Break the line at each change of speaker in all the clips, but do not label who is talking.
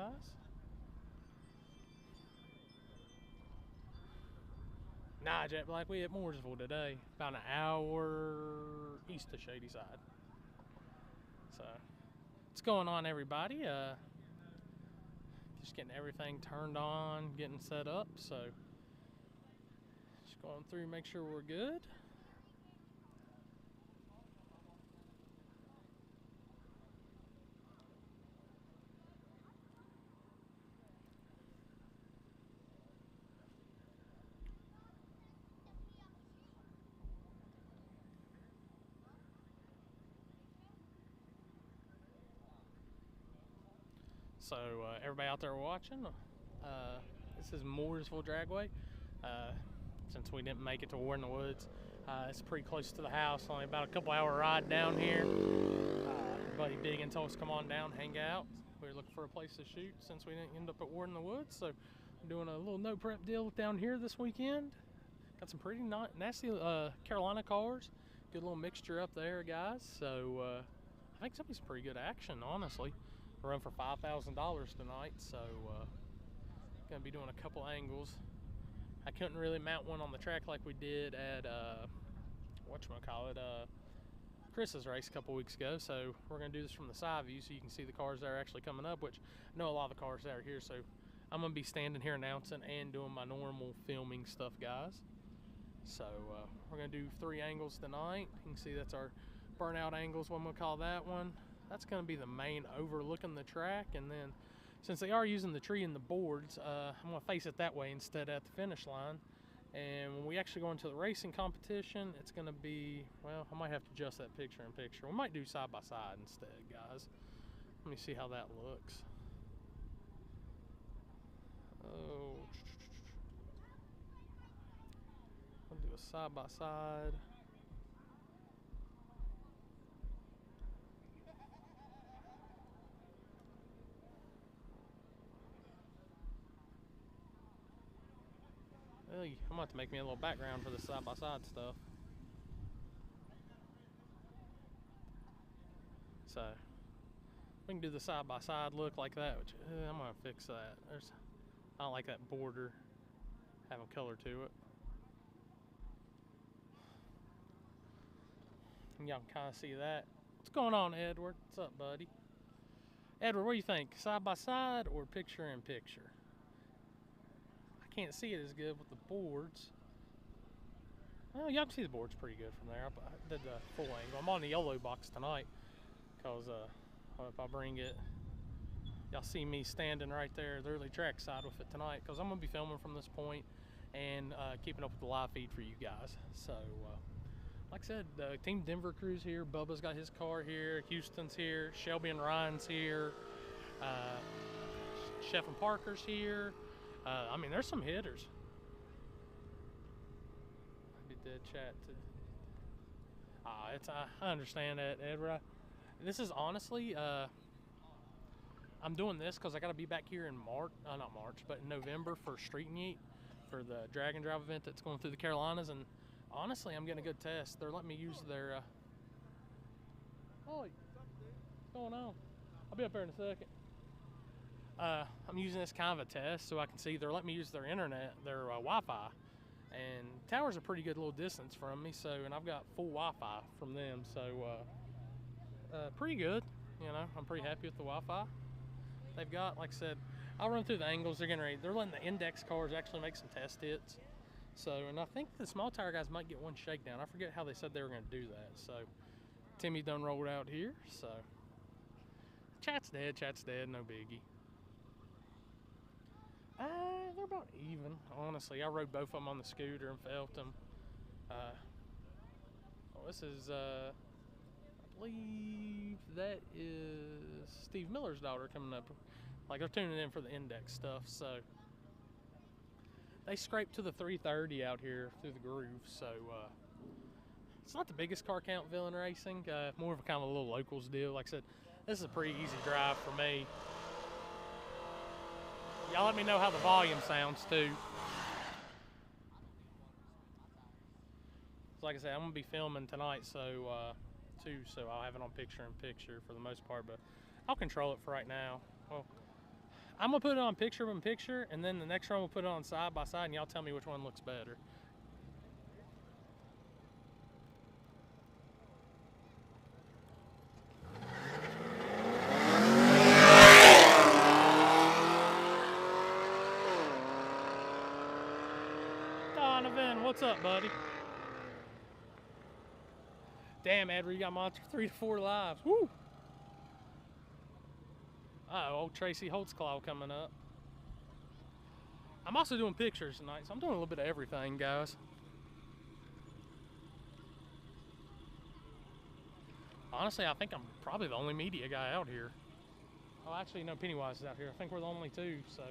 guys. Nah, Jet Black, we at Mooresville today, about an hour east of Shadyside. So, what's going on, everybody? Just getting everything turned on, getting set up. So, just going through, make sure we're good. So everybody out there watching, this is Mooresville Dragway. Since we didn't make it to War in the Woods, it's pretty close to the house, only about a couple hour ride down here. Buddy Biggin told us come on down, hang out. We were looking for a place to shoot since we didn't end up at War in the Woods, so I'm doing a little no prep deal down here this weekend. Got some pretty nasty Carolina cars, good little mixture up there, guys. So I think it's gonna be some pretty good action, honestly. Run for $5,000 tonight, so gonna be doing a couple angles. I couldn't really mount one on the track like we did at whatchamacallit, Chris's race a couple weeks ago, so we're gonna do this from the side view so you can see the cars that are actually coming up, which I know a lot of the cars that are here, so I'm gonna be standing here announcing and doing my normal filming stuff, guys. So we're gonna do 3 angles tonight. You can see that's our burnout angles, what I'm gonna call that one. That's going to be the main overlooking the track, and then since they are using the tree and the boards, I'm going to face it that way instead at the finish line. And when we actually go into the racing competition, it's going to be, well, I might have to adjust that picture in picture. We might do side by side instead, guys. Let me see how that looks. Oh, I'll do a side by side. I'm gonna have to make me a little background for the side-by-side stuff. So we can do the side-by-side look like that, which I'm gonna fix that. I don't like that border having color to it. And y'all can kind of see that. What's going on, Edward? What's up, buddy? Edward, what do you think? Side-by-side or picture-in-picture? Can't see it as good with the boards. Well, y'all can see the boards pretty good from there. I did the full angle. I'm on the yellow box tonight because if I bring it, y'all see me standing right there, the early track side with it tonight, because I'm gonna be filming from this point and keeping up with the live feed for you guys. So, like I said, the Team Denver crew's here. Bubba's got his car here. Houston's here. Shelby and Ryan's here. Chef and Parker's here. I mean, there's some hitters. I did that chat to. I understand that, Edward. This is honestly, I'm doing this because I got to be back here in March, not March, but in November for Street Meet for the drag and drive event that's going through the Carolinas. And honestly, I'm getting a good test. They're letting me use their. Oh, what's going on? I'll be up there in a second. I'm using this kind of a test so I can see. They're letting me use their internet, their Wi-Fi, and tower's a pretty good little distance from me. So, and I've got full Wi-Fi from them, so pretty good. You know, I'm pretty happy with the Wi-Fi they've got. Like I said, I'll run through the angles. They're getting ready. They're letting the index cars actually make some test hits. So, and I think the small tire guys might get one shakedown. I forget how they said they were going to do that. So, Timmy done rolled out here. So, chat's dead. No biggie. They're about even, honestly. I rode both of them on the scooter and felt them. This is, I believe that is Steve Miller's daughter coming up. Like, they're tuning in for the index stuff, so. They scraped to the 330 out here through the groove, so it's not the biggest car count villain racing. More of a kind of a little locals deal. Like I said, this is a pretty easy drive for me. Y'all let me know how the volume sounds too. So like I said, I'm gonna be filming tonight, so too, so I'll have it on picture-in-picture for the most part, but I'll control it for right now. Well, I'm gonna put it on picture-in-picture, and then the next run we'll put it on side-by-side, and y'all tell me which one looks better. Donovan, what's up, buddy? Damn, Edward, you got Monster 3 to 4 lives. Woo! Uh-oh, old Tracy Holtzclaw coming up. I'm also doing pictures tonight, so I'm doing a little bit of everything, guys. Honestly, I think I'm probably the only media guy out here. Oh, actually, no, Pennywise is out here. I think we're the only two, so.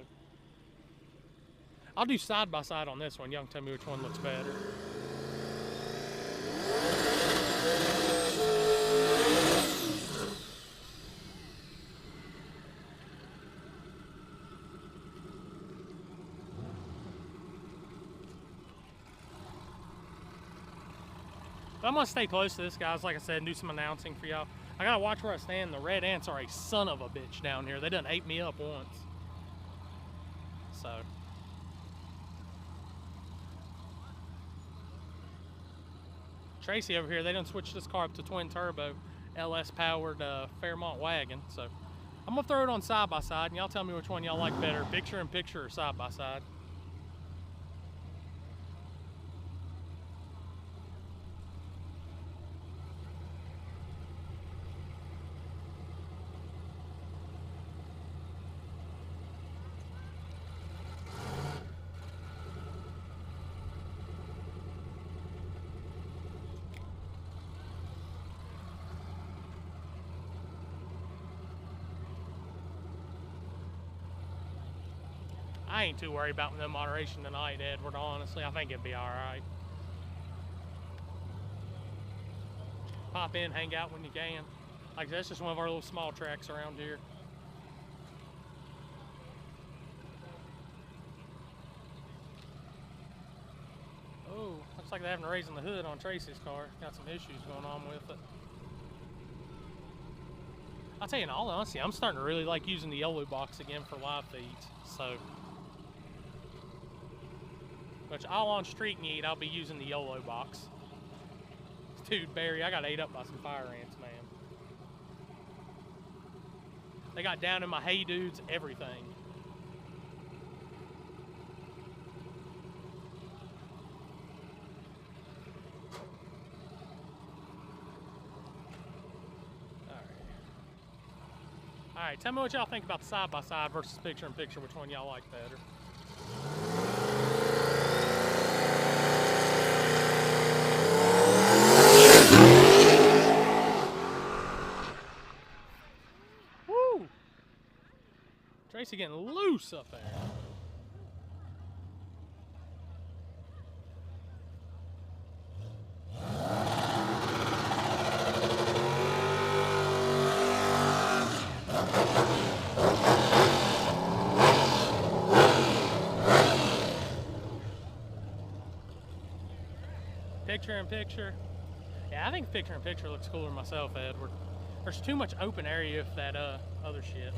I'll do side-by-side on this one. Y'all can tell me which one looks better. But I'm gonna stay close to this, guys, like I said, and do some announcing for y'all. I gotta watch where I stand. The red ants are a son of a bitch down here. They done ate me up once. So. Tracy over here, they done switched this car up to twin turbo, LS powered Fairmont wagon. So I'm gonna throw it on side by side, and y'all tell me which one y'all like better, picture in picture or side by side. I ain't too worried about no moderation tonight, Edward, honestly. I think it'd be all right. Pop in, hang out when you can. Like, that's just one of our little small tracks around here. Oh, looks like they're having to raise the hood on Tracy's car. Got some issues going on with it. I'll tell you in all honesty, I'm starting to really like using the yellow box again for live feeds. So, which all on street meet, I'll be using the YOLO box. Dude, Barry, I got ate up by some fire ants, man. They got down in my hay dudes, everything. All right, tell me what y'all think about the side-by-side versus picture-in-picture, which one y'all like better. Woo! Tracy getting loose up there. Picture in picture. Yeah, I think picture in picture looks cooler myself, Edward. There's too much open area with that other shit.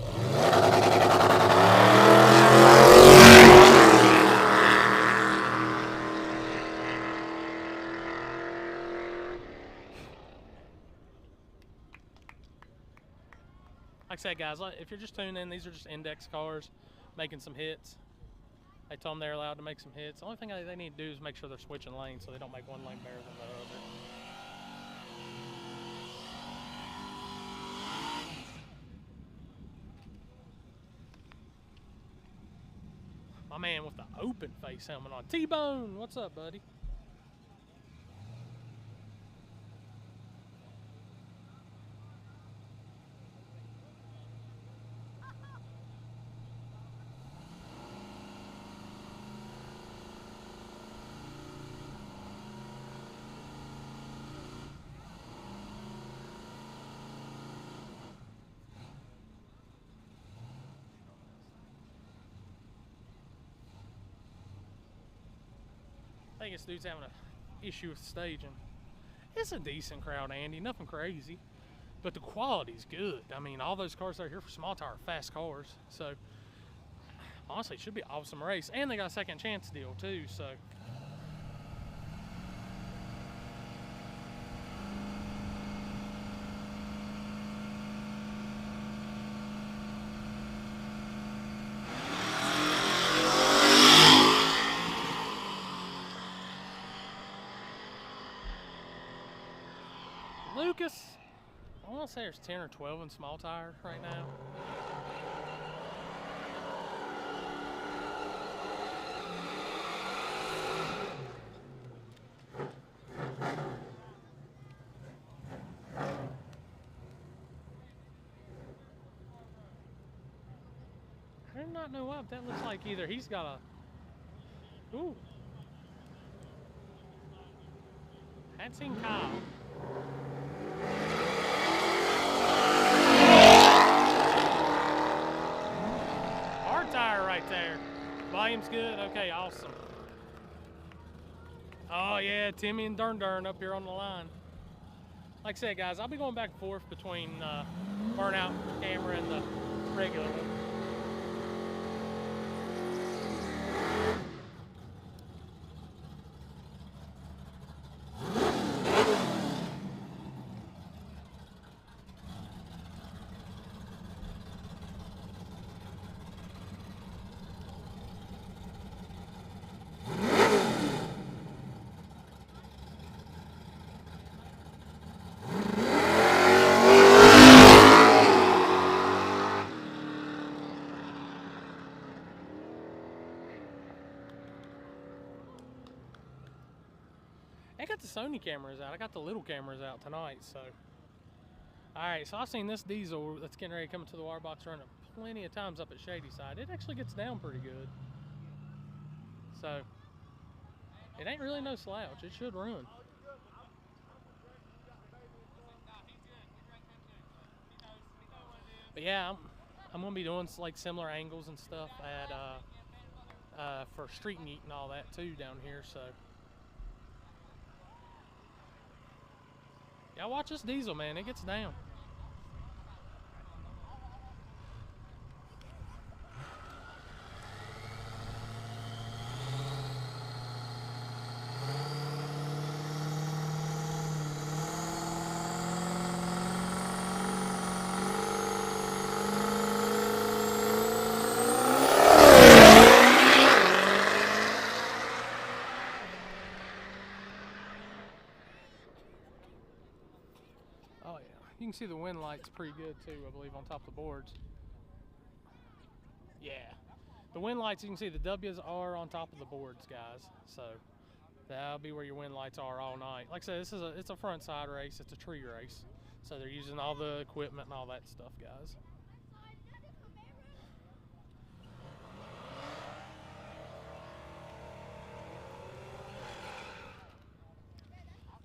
Like I said, guys, if you're just tuning in, these are just index cars making some hits. They told them they're allowed to make some hits. The only thing they need to do is make sure they're switching lanes so they don't make one lane better than the other. My man with the open face helmet on. T-Bone, what's up, buddy? I think this dude's having an issue with staging. It's a decent crowd, Andy. Nothing crazy. But the quality's good. I mean, all those cars that are here for small tire are fast cars. So, Honestly, it should be an awesome race. And they got a second chance deal too, so. Lucas, I want to say there's 10 or 12 in small tire right now. I do not know what that looks like either. He's got a. Ooh. Hadn't seen Kyle. Hard tire right there. Volume's good. Okay, awesome. Oh yeah, Timmy and Dern up here on the line. Like I said, guys, I'll be going back and forth between burnout camera and the regular one. I got the Sony cameras out. I got the little cameras out tonight, so. All right, so I've seen this diesel that's getting ready to come into the water box running plenty of times up at Shady Side. It actually gets down pretty good. So, it ain't really no slouch. It should run. But yeah, I'm gonna be doing like similar angles and stuff at for street meet and all that too down here, so. Yeah, watch this diesel, man. It gets down. You can see the wind lights pretty good too, I believe, on top of the boards. Yeah. The wind lights, you can see the W's are on top of the boards, guys. So that'll be where your wind lights are all night. Like I said, it's a front side race. It's a tree race. So they're using all the equipment and all that stuff, guys.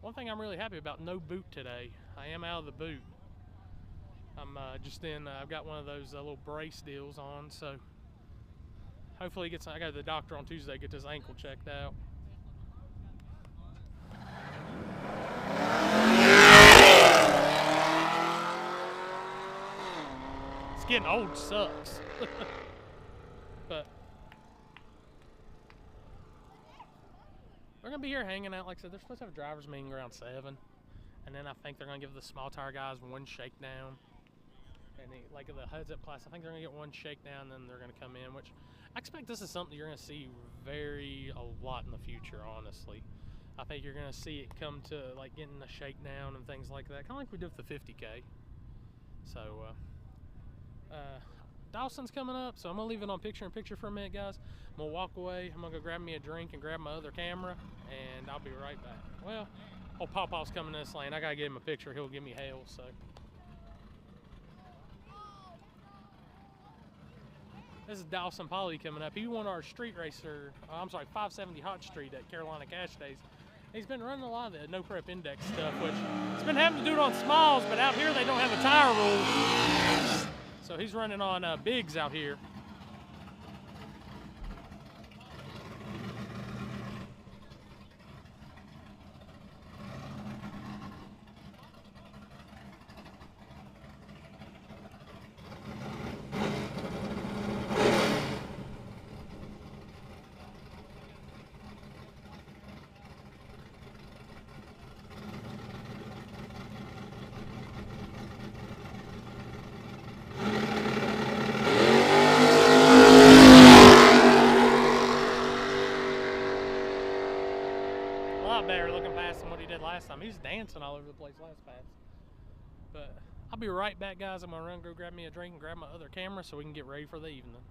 One thing I'm really happy about, no boot today. I am out of the boot. I'm just in, I've got one of those little brace deals on, so hopefully I go to the doctor on Tuesday, get this ankle checked out. It's getting old, sucks. But we're gonna be here hanging out. Like I said, they're supposed to have a driver's meeting around 7. And then I think they're gonna give the small tire guys one shakedown. And like the heads up class, I think they're gonna get one shakedown, then they're gonna come in, which I expect this is something you're gonna see a lot in the future, honestly. I think you're gonna see it come to like getting a shakedown and things like that, kinda like we did with the 50K. So Dawson's coming up, so I'm gonna leave it on picture-in-picture for a minute, guys. I'm gonna walk away, I'm gonna go grab me a drink and grab my other camera, and I'll be right back. Well, old Pawpaw's coming this lane. I gotta give him a picture. He'll give me hell, so. This is Dawson Polly coming up. He won our street racer, 570 Hot Street at Carolina Cash Days. He's been running a lot of the No Prep Index stuff, which he's been having to do it on smalls, but out here they don't have a tire rule. So he's running on bigs out here. last time. He was dancing all over the place last pass. But I'll be right back, guys. I'm going to run, go grab me a drink, and grab my other camera so we can get ready for the evening.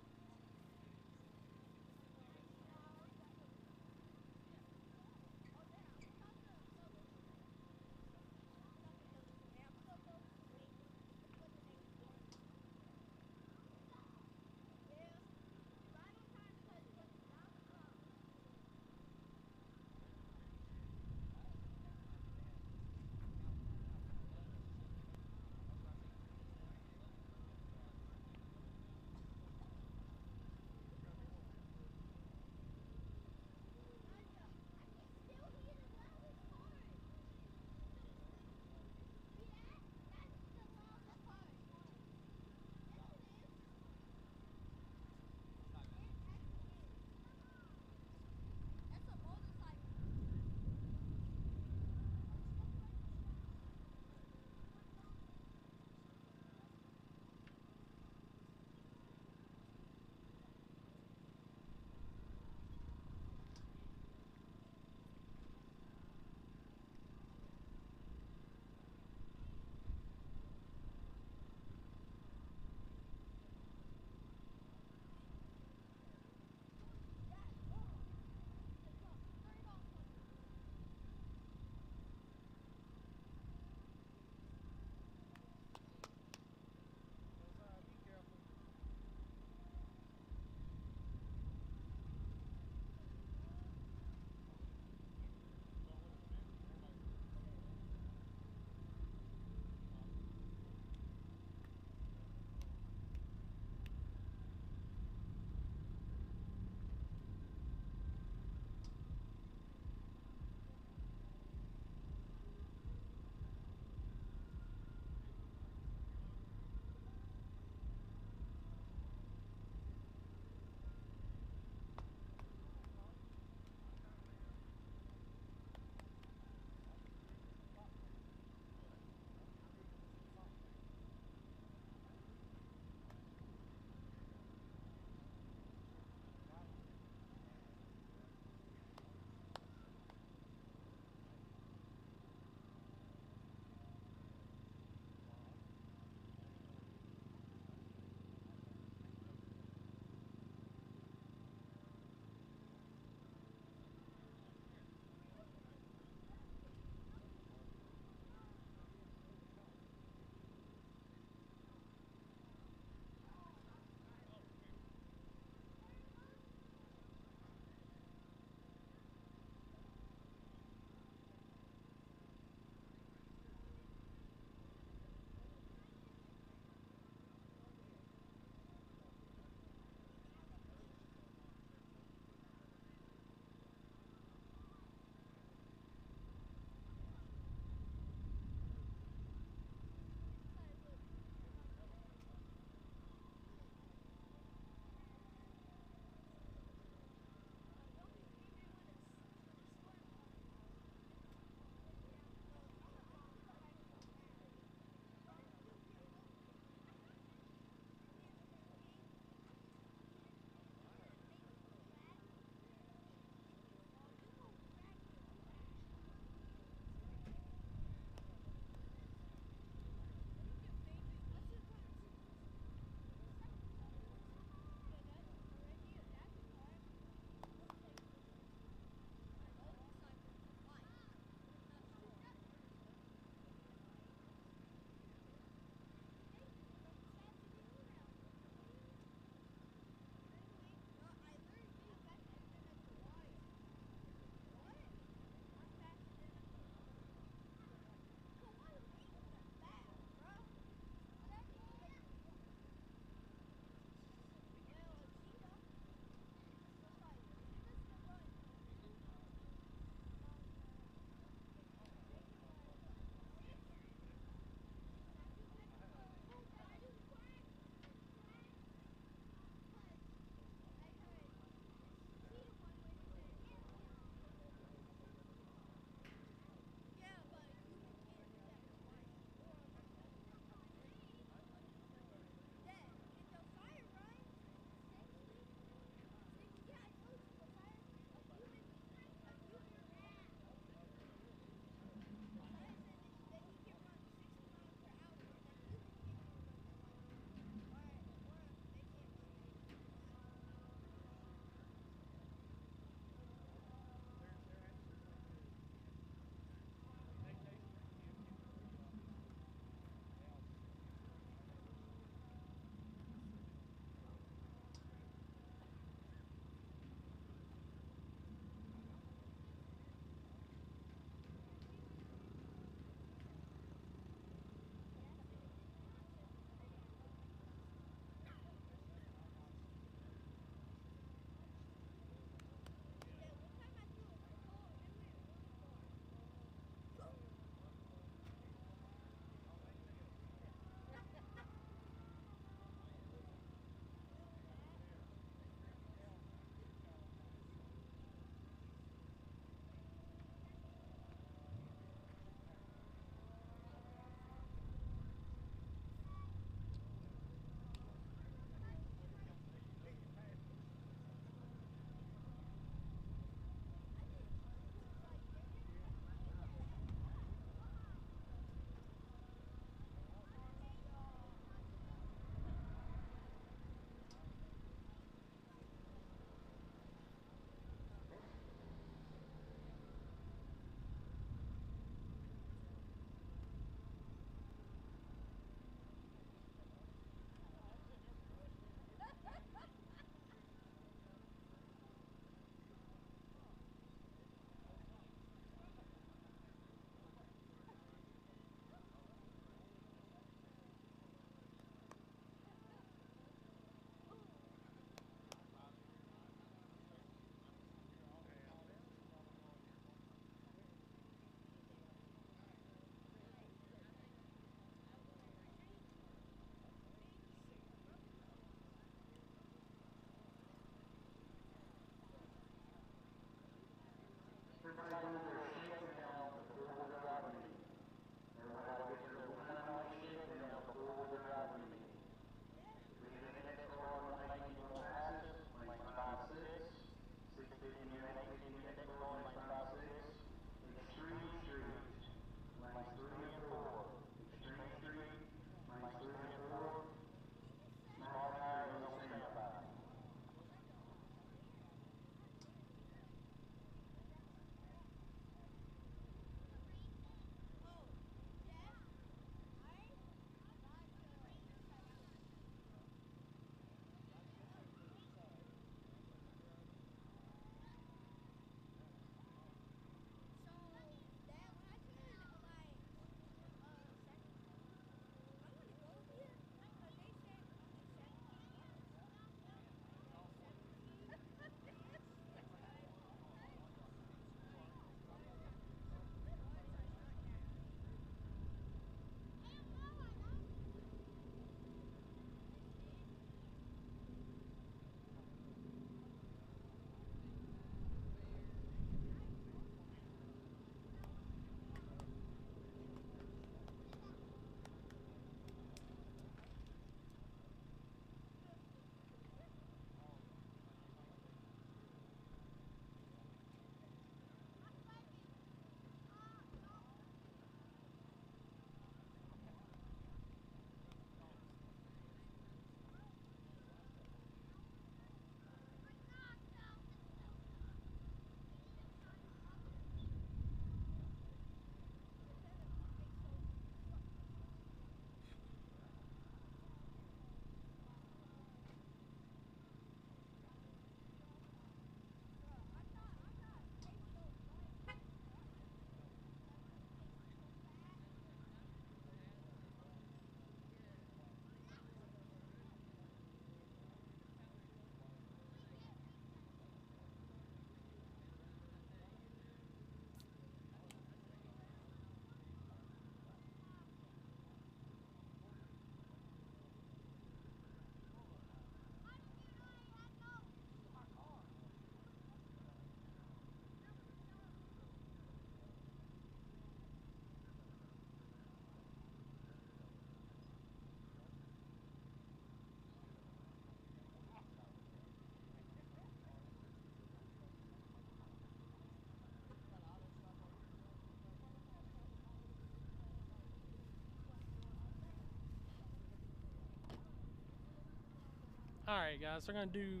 Alright guys, they're going to do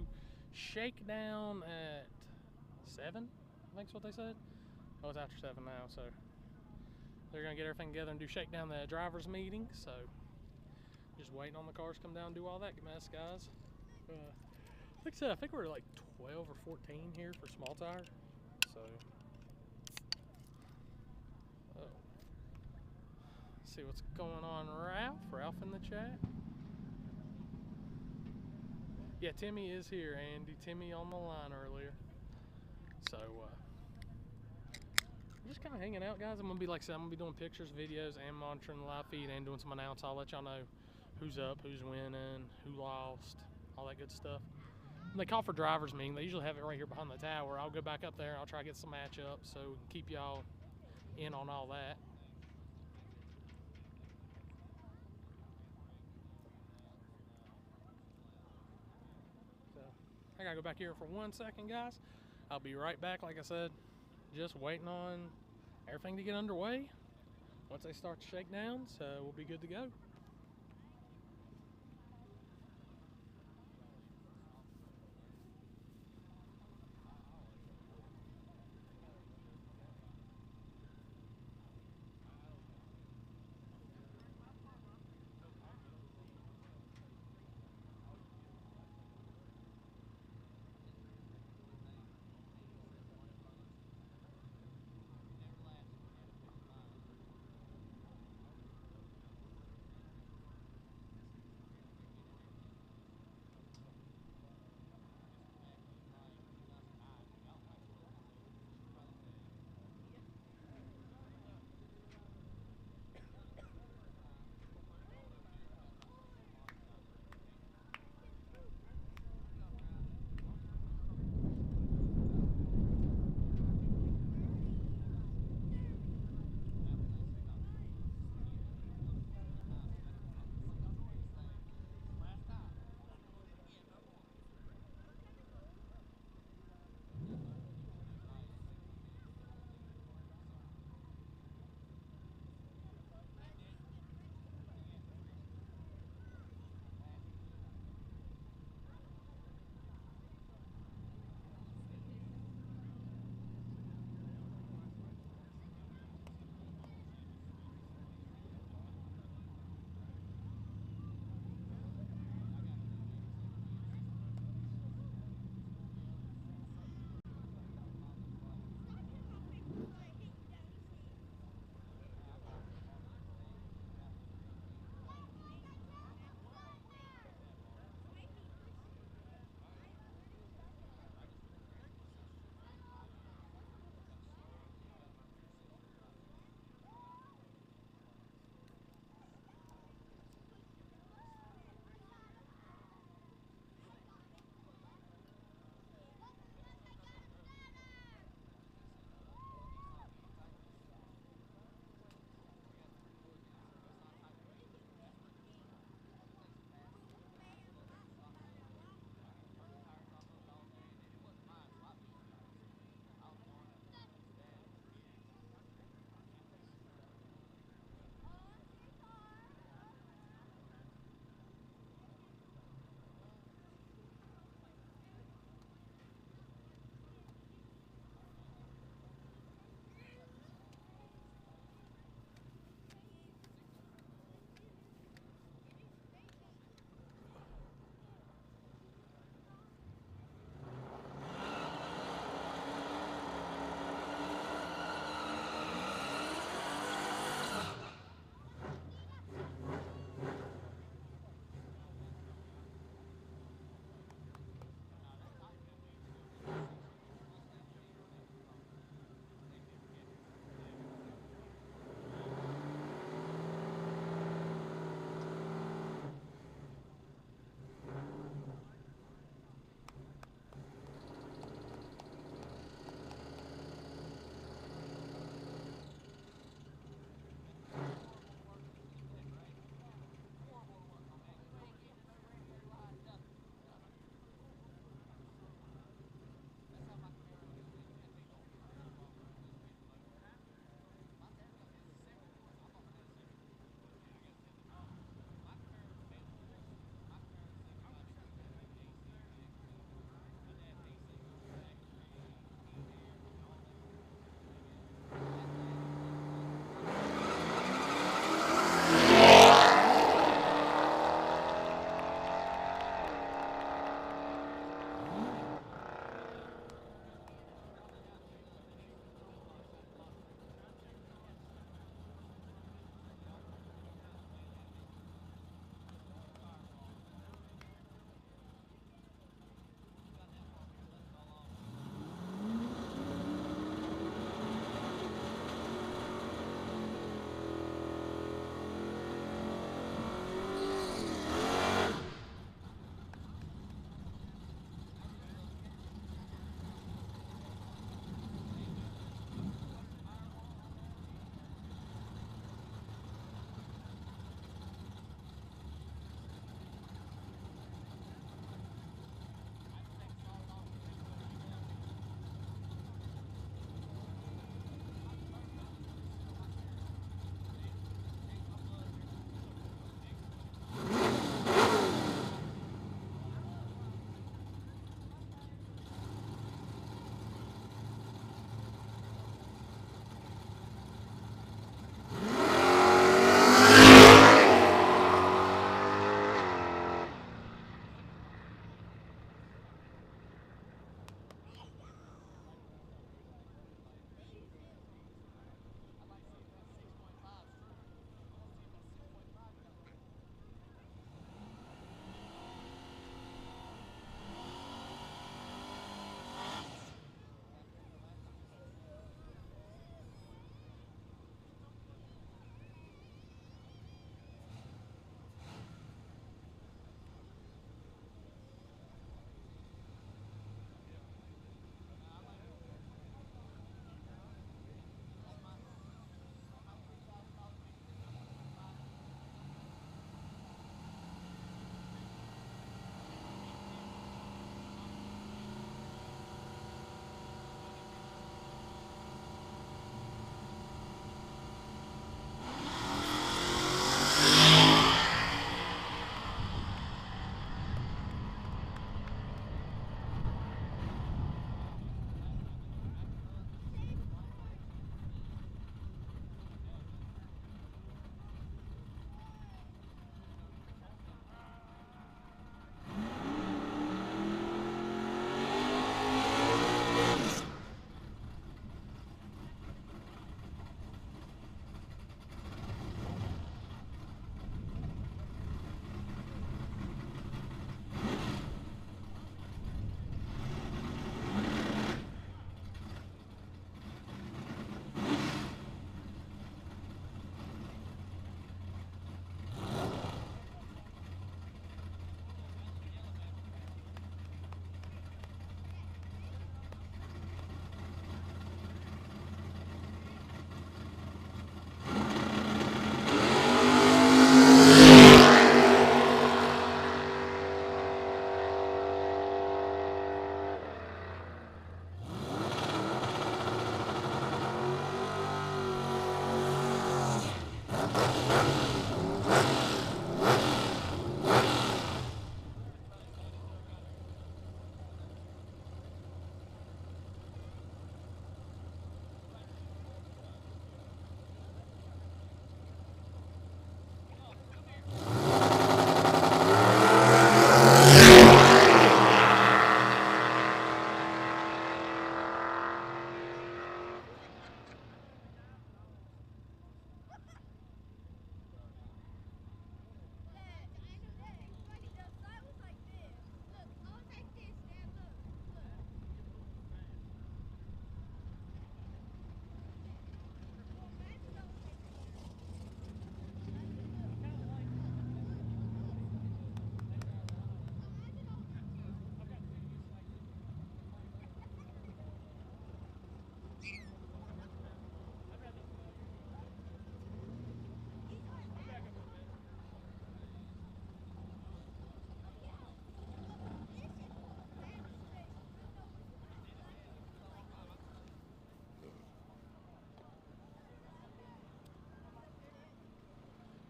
Shakedown at 7, I think's what they said. Oh, it's after 7 now, so they're going to get everything together and do Shakedown the driver's meeting, so just waiting on the cars to come down and do all that mess, guys. Like I said, I think we're like 12 or 14 here for small tire, so let's see what's going on. Ralph in the chat. Yeah, Timmy is here, Andy. Timmy on the line earlier. So, just kind of hanging out, guys. I'm going to be, like I said, I'm going to be doing pictures, videos, and monitoring the live feed and doing some announcements. I'll let y'all know who's up, who's winning, who lost, all that good stuff. When they call for driver's meeting, they usually have it right here behind the tower. I'll go back up there and I'll try to get some matchups so we can keep y'all in on all that. I gotta go back here for 1 second, guys. I'll be right back. Like I said, just waiting on everything to get underway. Once they start the shakedowns, we'll be good to go.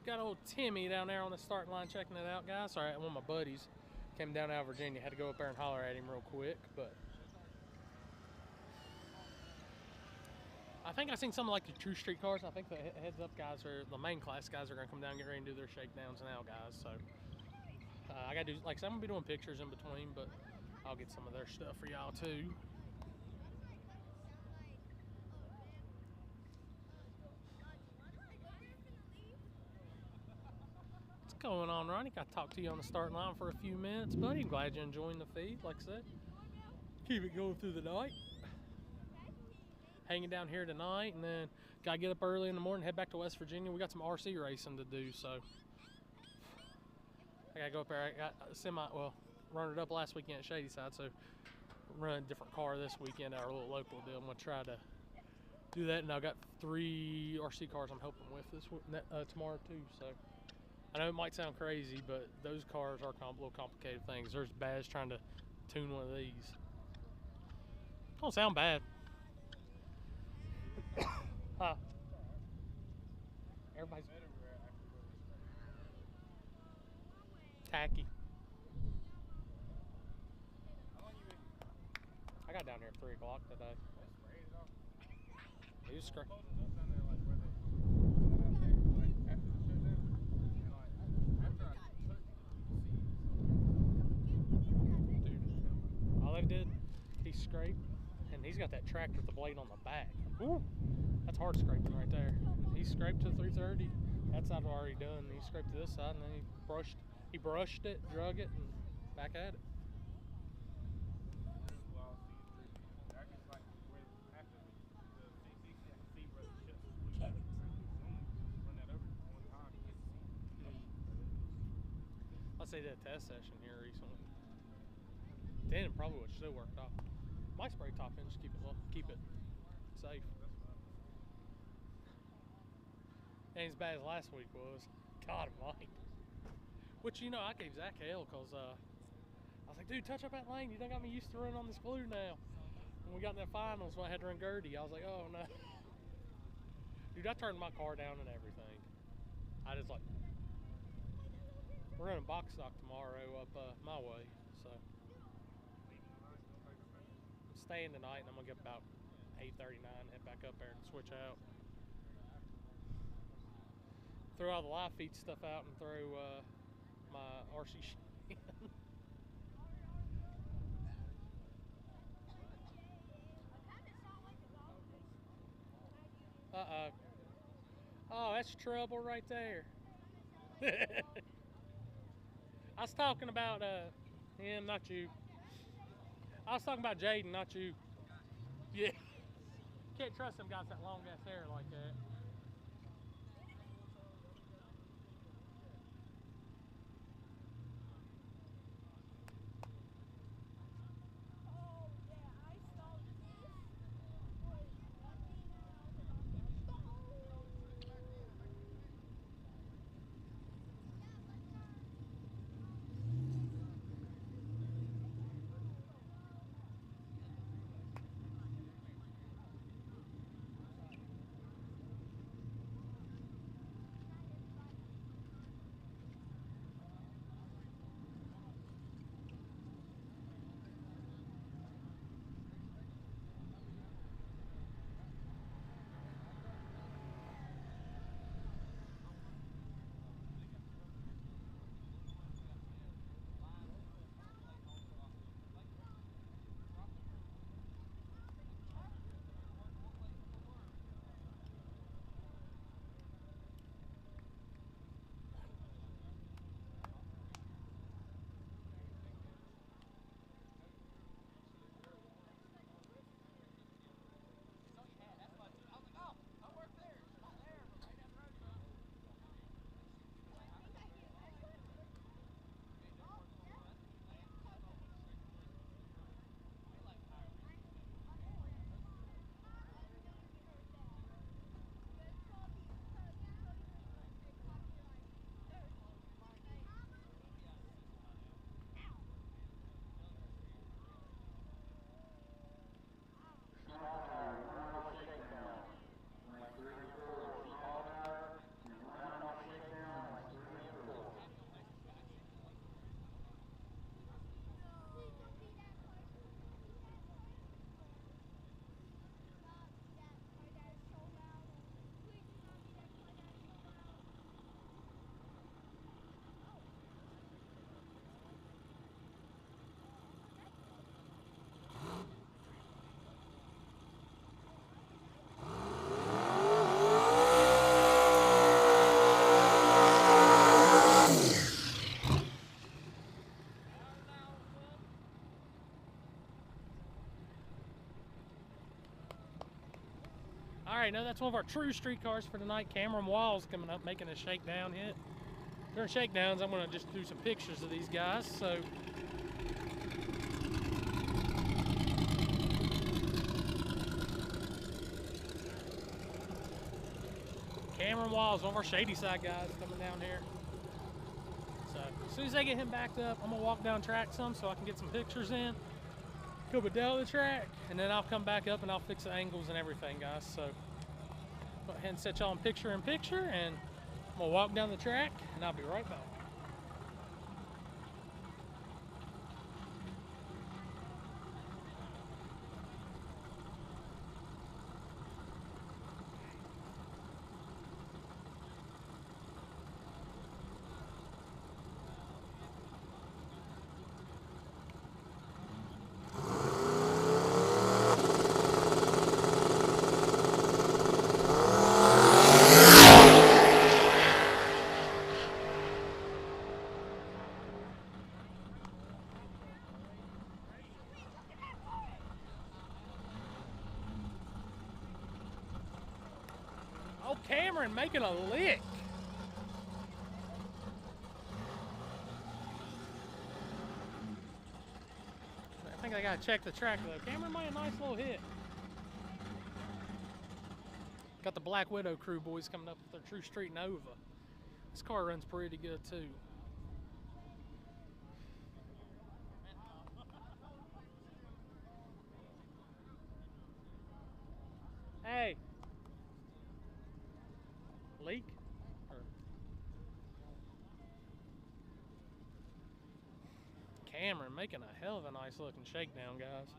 got old Timmy down there on the starting line checking it out, guys. Sorry, one of my buddies came down out of Virginia. Had to go up there and holler at him real quick, but I think I seen some of like the True Street cars. I think the heads up guys are the main class guys are gonna come down and get ready and do their shakedowns now, guys. So I gotta do, like I said, I'm gonna be doing pictures in between, but I'll get some of their stuff for y'all too. What's going on, Ronnie? Got to talk to you on the starting line for a few minutes, buddy. I'm glad you're enjoying the feed, like I said. Keep it going through the night. Hanging down here tonight, and then gotta get up early in the morning, head back to West Virginia. We got some RC racing to do, so I gotta go up there. I got a run it up last weekend at Shadyside, so run a different car this weekend at our little local deal. I'm gonna try to do that, and I've got 3 RC cars I'm helping with this tomorrow too. So I know it might sound crazy, but those cars are a little complicated things. There's Baz trying to tune one of these. Don't sound bad. Huh? Everybody's tacky. I got down here at 3 o'clock today. It was great. Dude, all they did, he scraped, and he's got that tractor with the blade on the back. Ooh, that's hard scraping right there. He scraped to 330. That side was already done. He scraped to this side, and then he brushed it, drug it, and back at it. Let's say did a test session here recently. Dan probably would still worked off. Might spray top in, just keep it safe. Ain't as bad as last week was. God almighty. Which, you know, I gave Zach hell because I was like, dude, touch up that lane. You done got me used to running on this glue now. When we got in the finals, when I had to run Gertie, I was like, oh no. Dude, I turned my car down and everything. I just like, we're running box stock tomorrow up my way, so. I'm staying tonight, and I'm gonna get about 8:39, head back up there and switch out. Throw all the live feed stuff out and throw my RC in. Uh-oh. Oh, that's trouble right there. I was talking about him, not you. I was talking about Jaden, not you. Yeah. Can't trust them guys that long ass hair like that. Alright, now that's one of our true street cars for tonight. Cameron Wall's coming up making a shakedown hit. During shakedowns, I'm going to just do some pictures of these guys. So, Cameron Wall's one of our shady side guys coming down here. So, as soon as I get him backed up, I'm going to walk down track some so I can get some pictures in. Go down the track, and then I'll come back up and I'll fix the angles and everything, guys. So, go ahead and set y'all in picture, and I'm gonna walk down the track, and I'll be right back. Oh, Cameron making a lick. I think I gotta check the track though. Cameron made a nice little hit. Got the Black Widow crew boys coming up with their True Street Nova. This car runs pretty good too. Hey. Leak? Cameron making a hell of a nice looking shakedown, guys.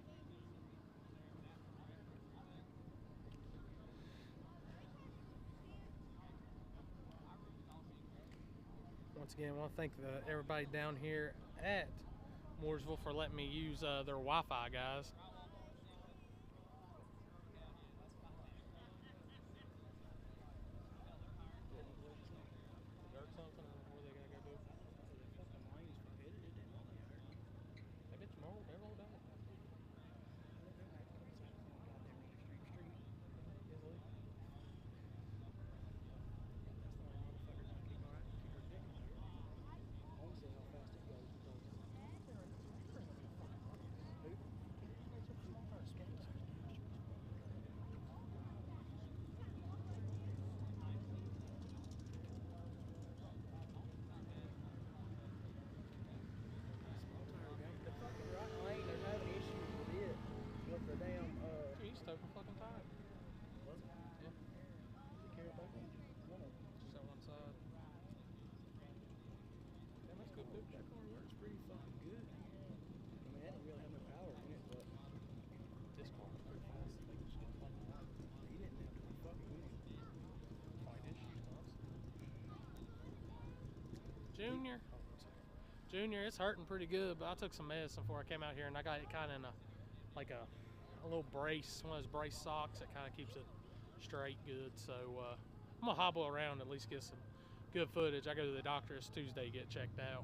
Once again, I want to thank everybody down here at Mooresville for letting me use their Wi-Fi, guys. Junior, it's hurting pretty good, but I took some medicine before I came out here, and I got it kind of in a little brace, one of those brace socks that kind of keeps it straight good. So I'm gonna hobble around, at least get some good footage. I go to the doctor this Tuesday to get checked out.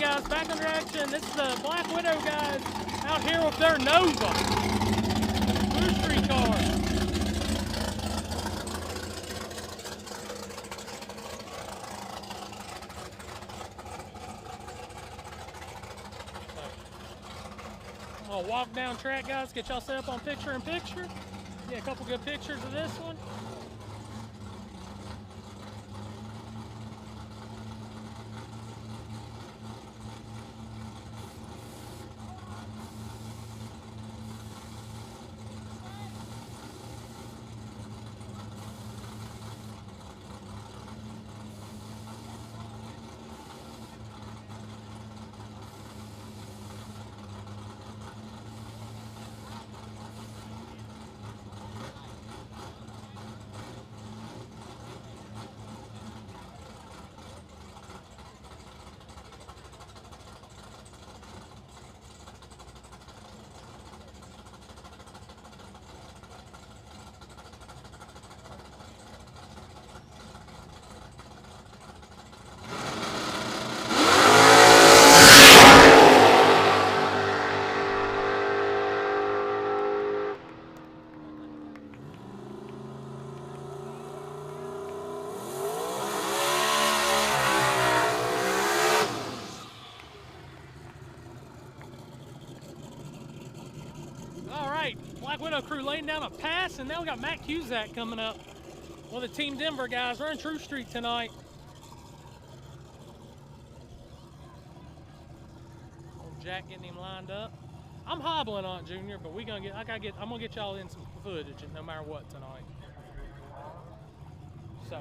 Alright guys, back under action. This is the Black Widow guys out here with their Nova. Blue Street car. I'm gonna walk down track guys, get y'all set up on picture-in-picture. Get a couple good pictures of this one. Black Widow crew laying down a pass, and now we got Matt Cusack coming up. One of the Team Denver guys running True Street tonight. Old Jack getting him lined up. I'm hobbling on it, Junior, but I'm gonna get y'all in some footage no matter what tonight. So.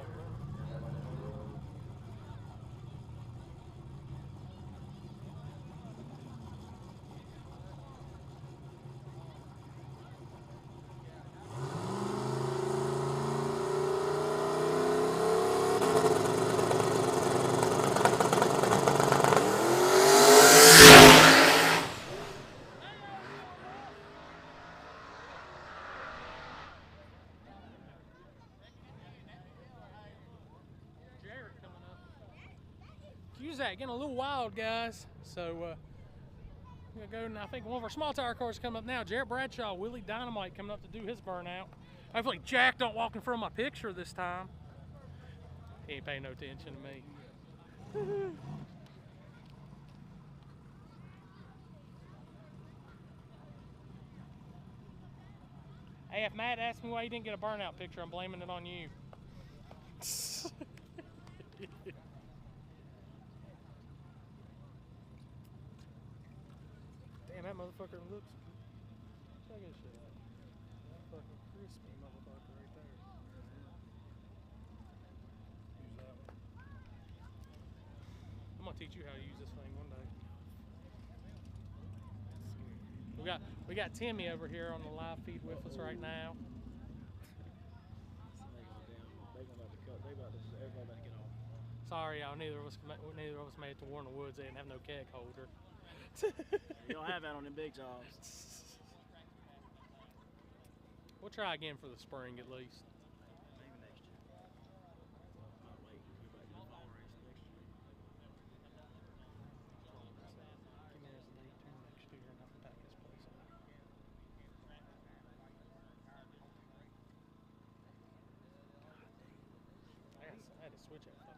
Cusack getting a little wild, guys. So we're gonna go, and I think one of our small tire cars coming up now. Jarrett Bradshaw, Willie Dynamite coming up to do his burnout. Hopefully Jack don't walk in front of my picture this time. He ain't paying no attention to me. Hey, if Matt asked me why he didn't get a burnout picture, I'm blaming it on you. Damn, that motherfucker looks. Check this shit out. That fucking crispy motherfucker right there. Use that one. I'm gonna teach you how to use this thing one day. We got Timmy over here on the live feed with us right now. Sorry, y'all. Neither of us made it to Warner Woods. They didn't have no keg holder.
You don't have that on them big jobs.
We'll try again for the spring at least.
Maybe next year. Might wait. Go back to the fall race next year.
Give me this late turn next year and I can pack this place up. I had to switch it. I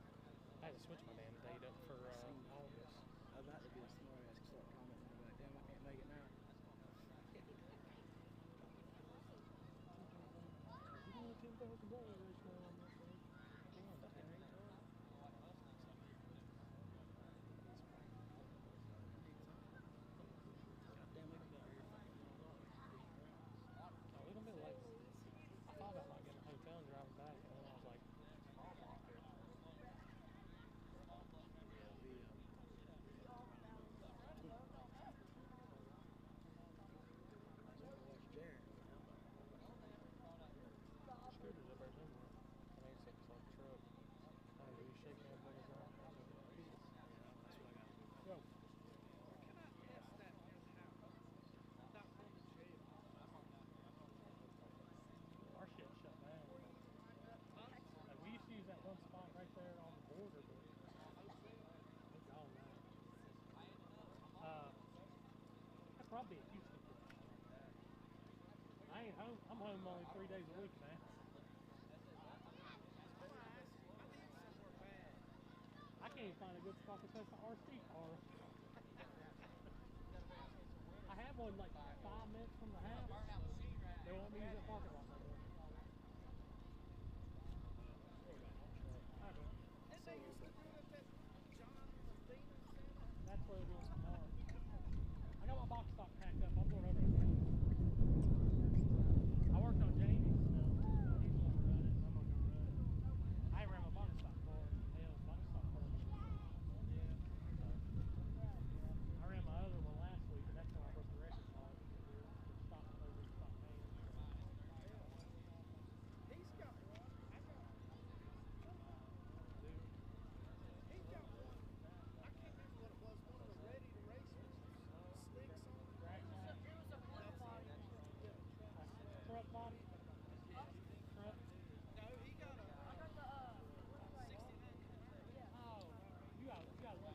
had to switch my damn date up for August.
I'd like to be a smart ass and start commenting about, damn, I can't make it now.
I thought about not getting a hotel and driving back, and then I was like, Scooter's up there somewhere. home only 3 days a week, man. I can't even find a good spot to test the RC car. I have one like 5 minutes from the house. They won't use that parking lot no more. That's where we're doing tomorrow. I got my box stock packed up. I'm going over to the I worked on Jamie's stuff. He's going to run it, and I'm going to go run it. I ain't ran my box stock car. Hell's box stock car. Yeah. I ran my other one last week, and that's when I broke the record on. Stop over, stop man.
He's got one. I got one. He's got one. I can't remember what it was. One of the ready to race ones. Slicks on it.
Right now.
It was a flip body.
Truck body? Truck?
No, he got a. I got the 69.
Oh, you got to look.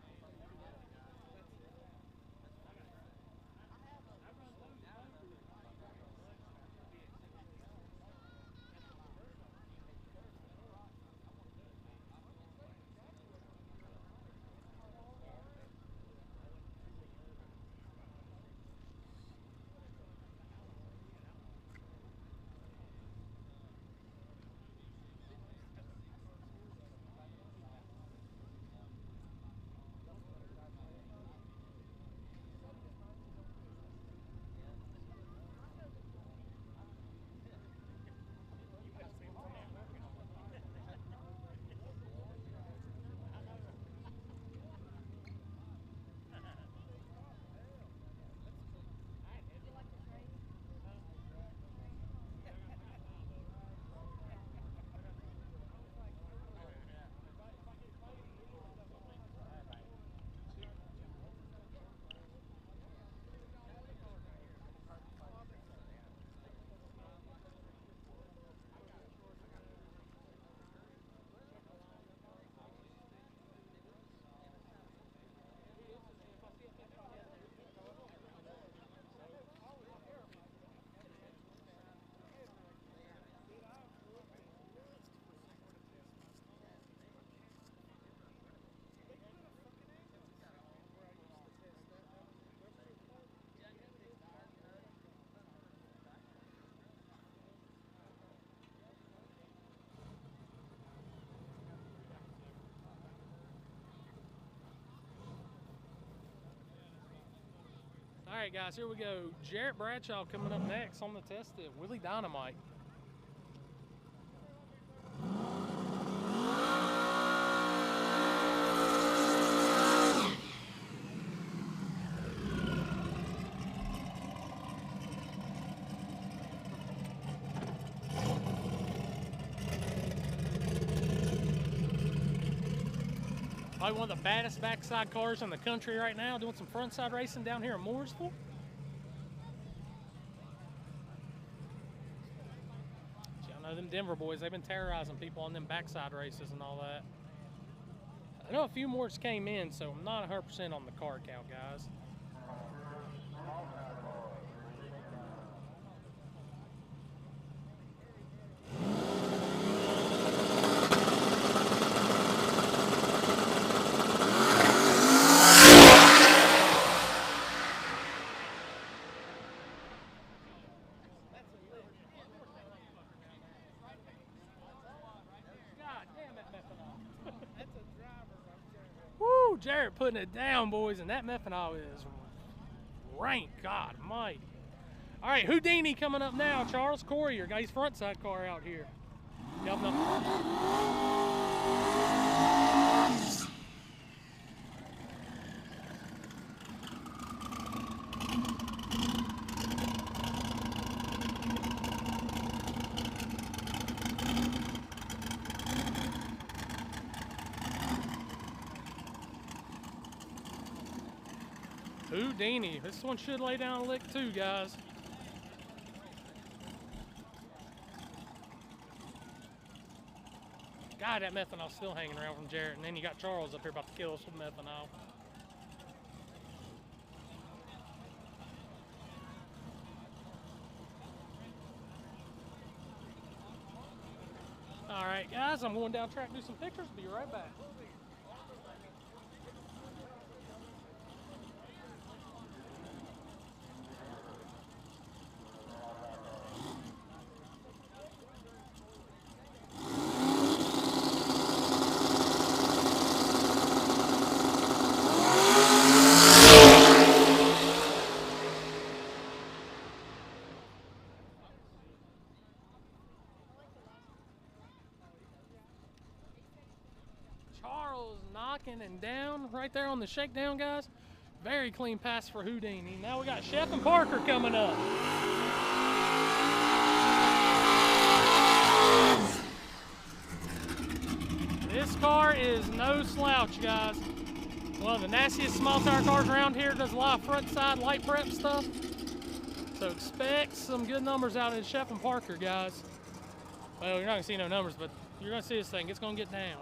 All right, guys, here we go. Jarrett Bradshaw coming up next on the test at Willie Dynamite. Probably one of the baddest backside cars in the country right now, doing some frontside racing down here in Mooresville. Y'all know them Denver boys, they've been terrorizing people on them backside races and all that. I know a few more just came in, so I'm not 100% on the car count, guys. Woo, Jarrett putting it down, boys, and that methanol is rank, God almighty. All right, Houdini coming up now. Charles Corrier got his frontside car out here. Houdini. This one should lay down a lick too, guys. God, that methanol's still hanging around from Jarrett. And then you got Charles up here about to kill us with methanol. All right, guys, I'm going down track to do some pictures. Be right back. Charles knocking and down right there on the shakedown, guys. Very clean pass for Houdini. Now we got Chef and Parker coming up. This car is no slouch, guys. One of the nastiest small tire cars around here. Does a lot of front side light prep stuff. So expect some good numbers out of Chef and Parker, guys. Well, you're not gonna see no numbers, but you're gonna see this thing. It's gonna get down.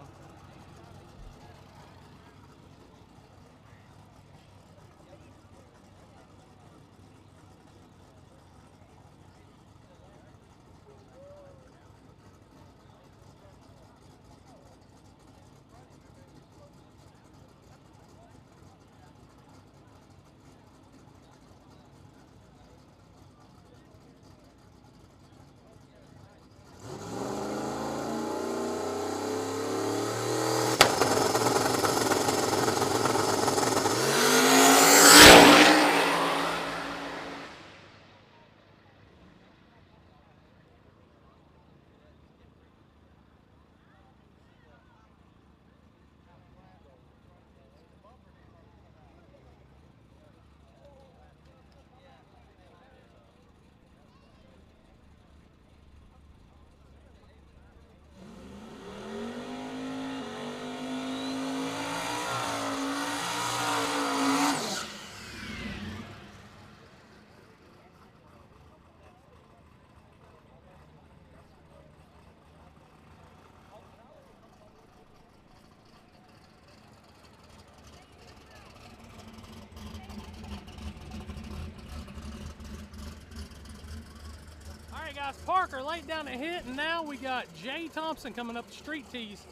Alright guys, Parker laid down a hit, and now we got Jay Thompson coming up the street tees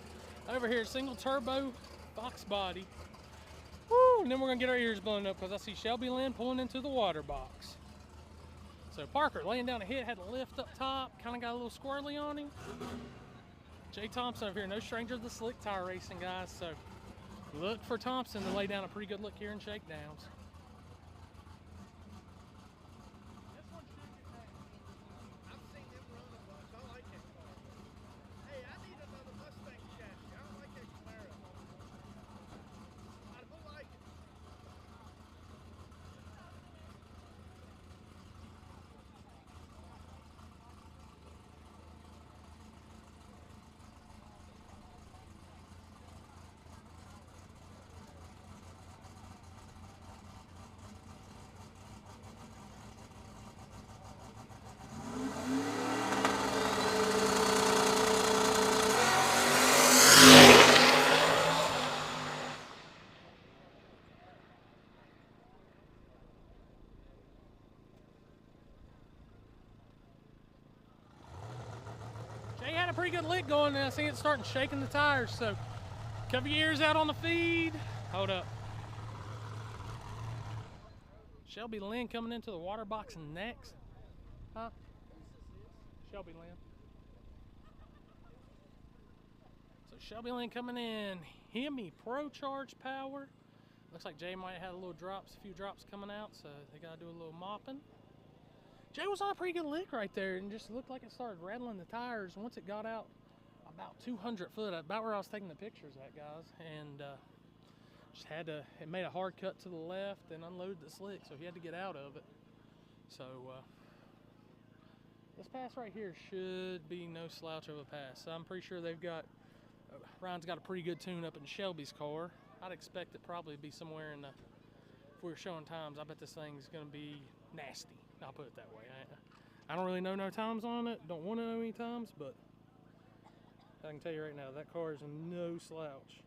over here, single turbo box body. Woo, and then we're gonna get our ears blown up because I see Shelby Lynn pulling into the water box. So Parker laying down a hit, had a lift up top, kind of got a little squirrely on him. Jay Thompson over here, no stranger to the slick tire racing, guys, so look for Thompson to lay down a pretty good look here in Shakedowns. Jay had a pretty good lick going, and I see it starting shaking the tires, so cover your ears out on the feed. Hold up. Shelby Lynn coming into the water box next. Huh? Shelby Lynn. So Shelby Lynn coming in. Hemi Pro Charge power. Looks like Jay might have had a little drops, a few drops coming out, so they gotta do a little mopping. Jay was on a pretty good lick right there, and just looked like it started rattling the tires once it got out about 200 foot, about where I was taking the pictures at, guys. And just had to, it made a hard cut to the left and unloaded the slick, so he had to get out of it. So this pass right here should be no slouch of a pass. I'm pretty sure they've got, Ryan's got a pretty good tune up in Shelby's car. I'd expect it probably to be somewhere in the, if we were showing times, I bet this thing's gonna be nasty. I'll put it that way. I don't really know no times on it. Don't want to know any times, but I can tell you right now, that car is no slouch.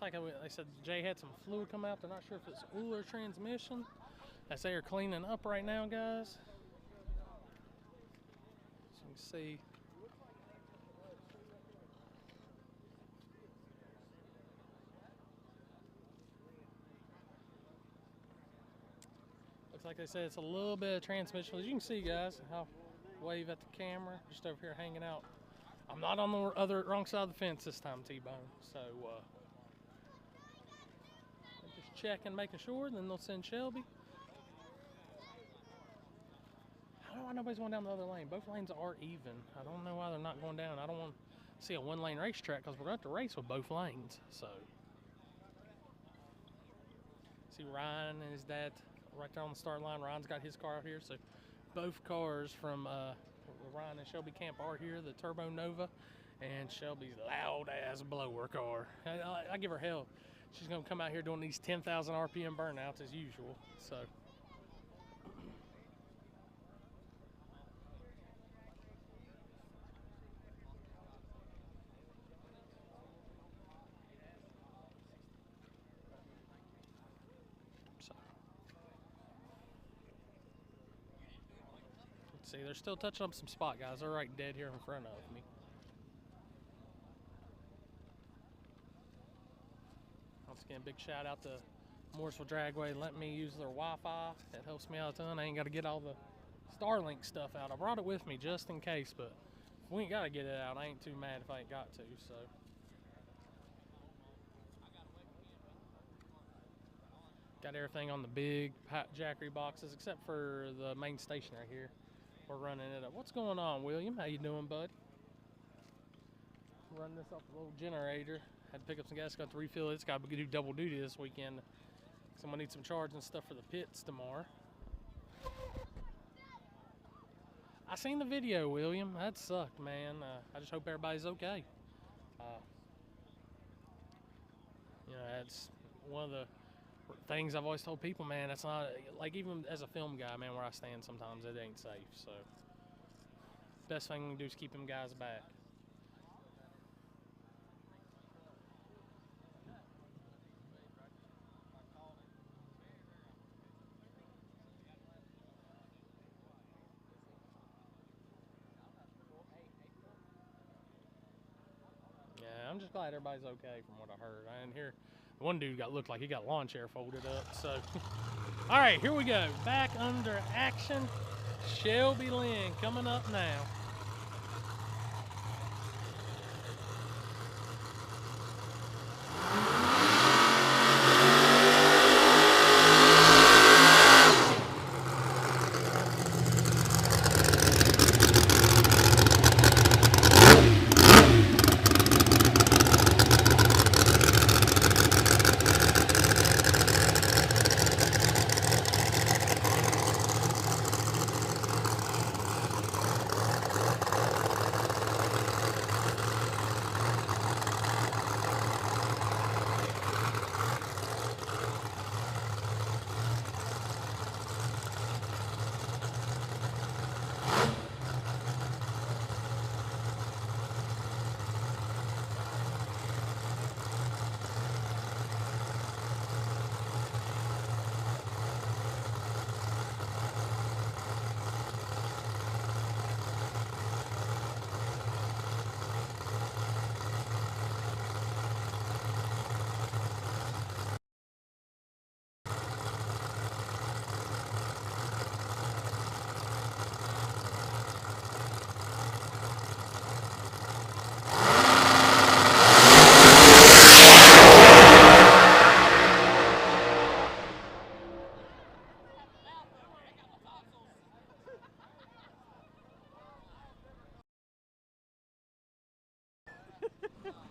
looks like they said Jay had some fluid come out. They're not sure if it's oil or transmission. As they are cleaning up right now, guys. So you can see. Looks like they said it's a little bit of transmission. As you can see, guys, I'll wave at the camera. Just over here hanging out. I'm not on the wrong side of the fence this time, T-Bone. So, just checking, making sure. Then they'll send Shelby. I don't know why nobody's going down the other lane. Both lanes are even. I don't know why they're not going down. I don't want to see a one-lane racetrack because we're going to have to race with both lanes. So, see Ryan and his dad right there on the start line. Ryan's got his car out here. So, both cars from Ryan and Shelby Camp are here. The Turbo Nova and Shelby's loud-ass blower car. I give her hell. She's going to come out here doing these 10,000 RPM burnouts as usual. So. See, they're still touching up some spot, guys. They're right dead here in front of me. Once again, big shout out to Mooresville Dragway. Let me use their Wi-Fi. That helps me out a ton. I ain't got to get all the Starlink stuff out. I brought it with me just in case, but if we ain't got to get it out, I ain't too mad if I ain't got to, so. Got everything on the big Jackery boxes except for the main station right here. We're running it up. What's going on, William? How you doing, bud? Run this off the little generator. Had to pick up some gas. Got to refill it. It's got to do double duty this weekend. Someone needs some charge and stuff for the pits tomorrow. I seen the video, William. That sucked, man. I just hope everybody's okay. You know, that's one of the things I've always told people, man. It's not like, even as a film guy, man, where I stand sometimes it ain't safe. So best thing we can do is keep them guys back. Yeah, I'm just glad everybody's okay from what I heard. I didn't hear. One dude looked like he got lawn chair folded up. So, all right, here we go. Back under action. Shelby Lynn coming up now.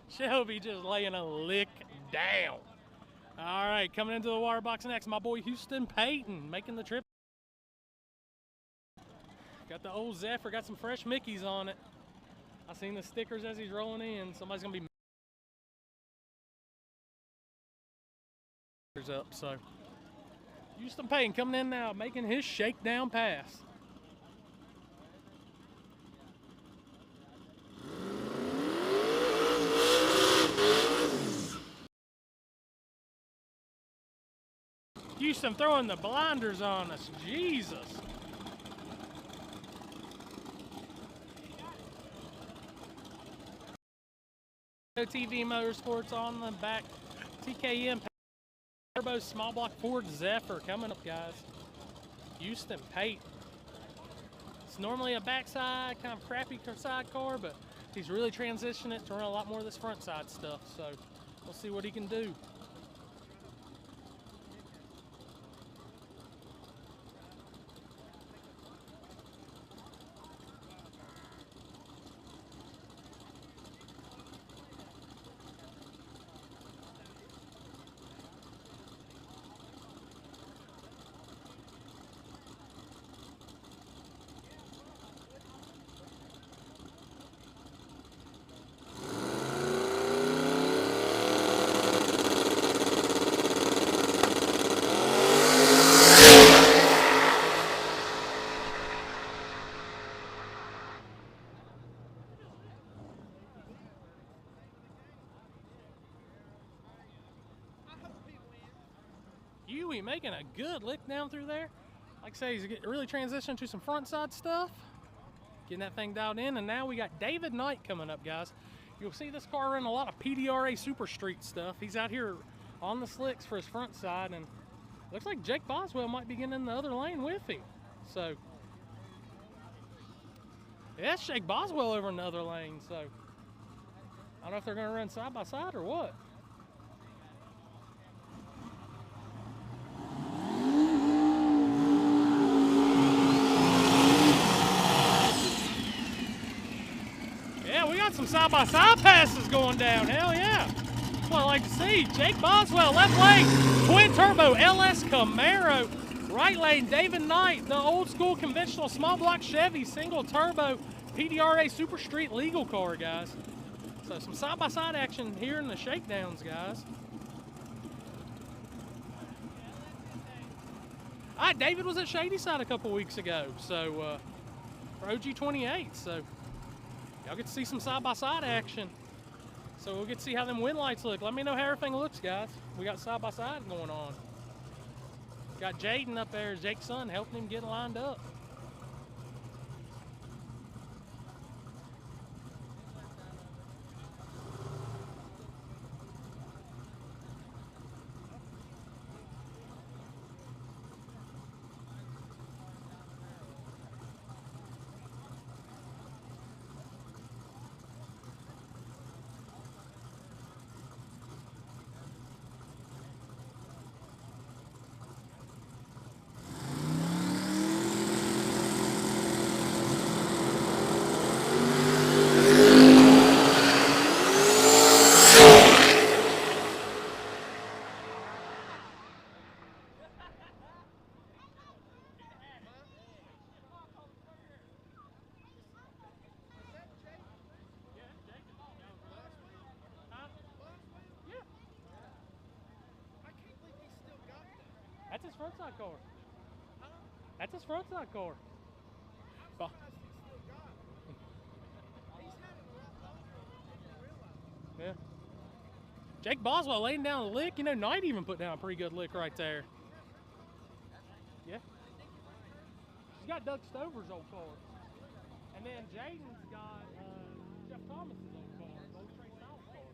Shelby just laying a lick down. All right, coming into the water box next, my boy Houston Payton making the trip. Got the old Zephyr, got some fresh Mickeys on it. I seen the stickers as he's rolling in. Somebody's gonna be up. So Houston Payton coming in now, making his shakedown pass. Houston throwing the blinders on us. Jesus. TV Motorsports on the back. TKM Turbo small block Ford Zephyr coming up, guys. Houston Pate. It's normally a backside, kind of crappy side car, but he's really transitioned it to run a lot more of this front side stuff. So we'll see what he can do. Huey making a good lick down through there. Like I say, he's really transitioned to some front side stuff. Getting that thing dialed in, and now we got David Knight coming up, guys. You'll see this car run a lot of PDRA Super Street stuff. He's out here on the slicks for his front side, and looks like Jake Boswell might be getting in the other lane with him. So, yeah, it's Jake Boswell over in the other lane, so I don't know if they're going to run side by side or what. We got some side-by-side passes going down. Hell yeah. That's what I like to see. Jake Boswell, left lane, twin-turbo LS Camaro. Right lane, David Knight, the old-school conventional small-block Chevy single-turbo PDRA Super Street legal car, guys. So some side-by-side action here in the shakedowns, guys. All right, David was at Shadyside a couple weeks ago, so for OG28, so y'all get to see some side-by-side action. So we'll get to see how them wind lights look. Let me know how everything looks, guys. We got side-by-side going on. Got Jaden up there, Jake's son, helping him get lined up. That's his frontside car. That's his frontside car. But yeah. Jake Boswell laying down a lick. You know, Knight even put down a pretty good lick right there. Yeah. He's got Doug Stover's old car. And then Jaden's got Jeff Thomas's old car, old Trey Styles car.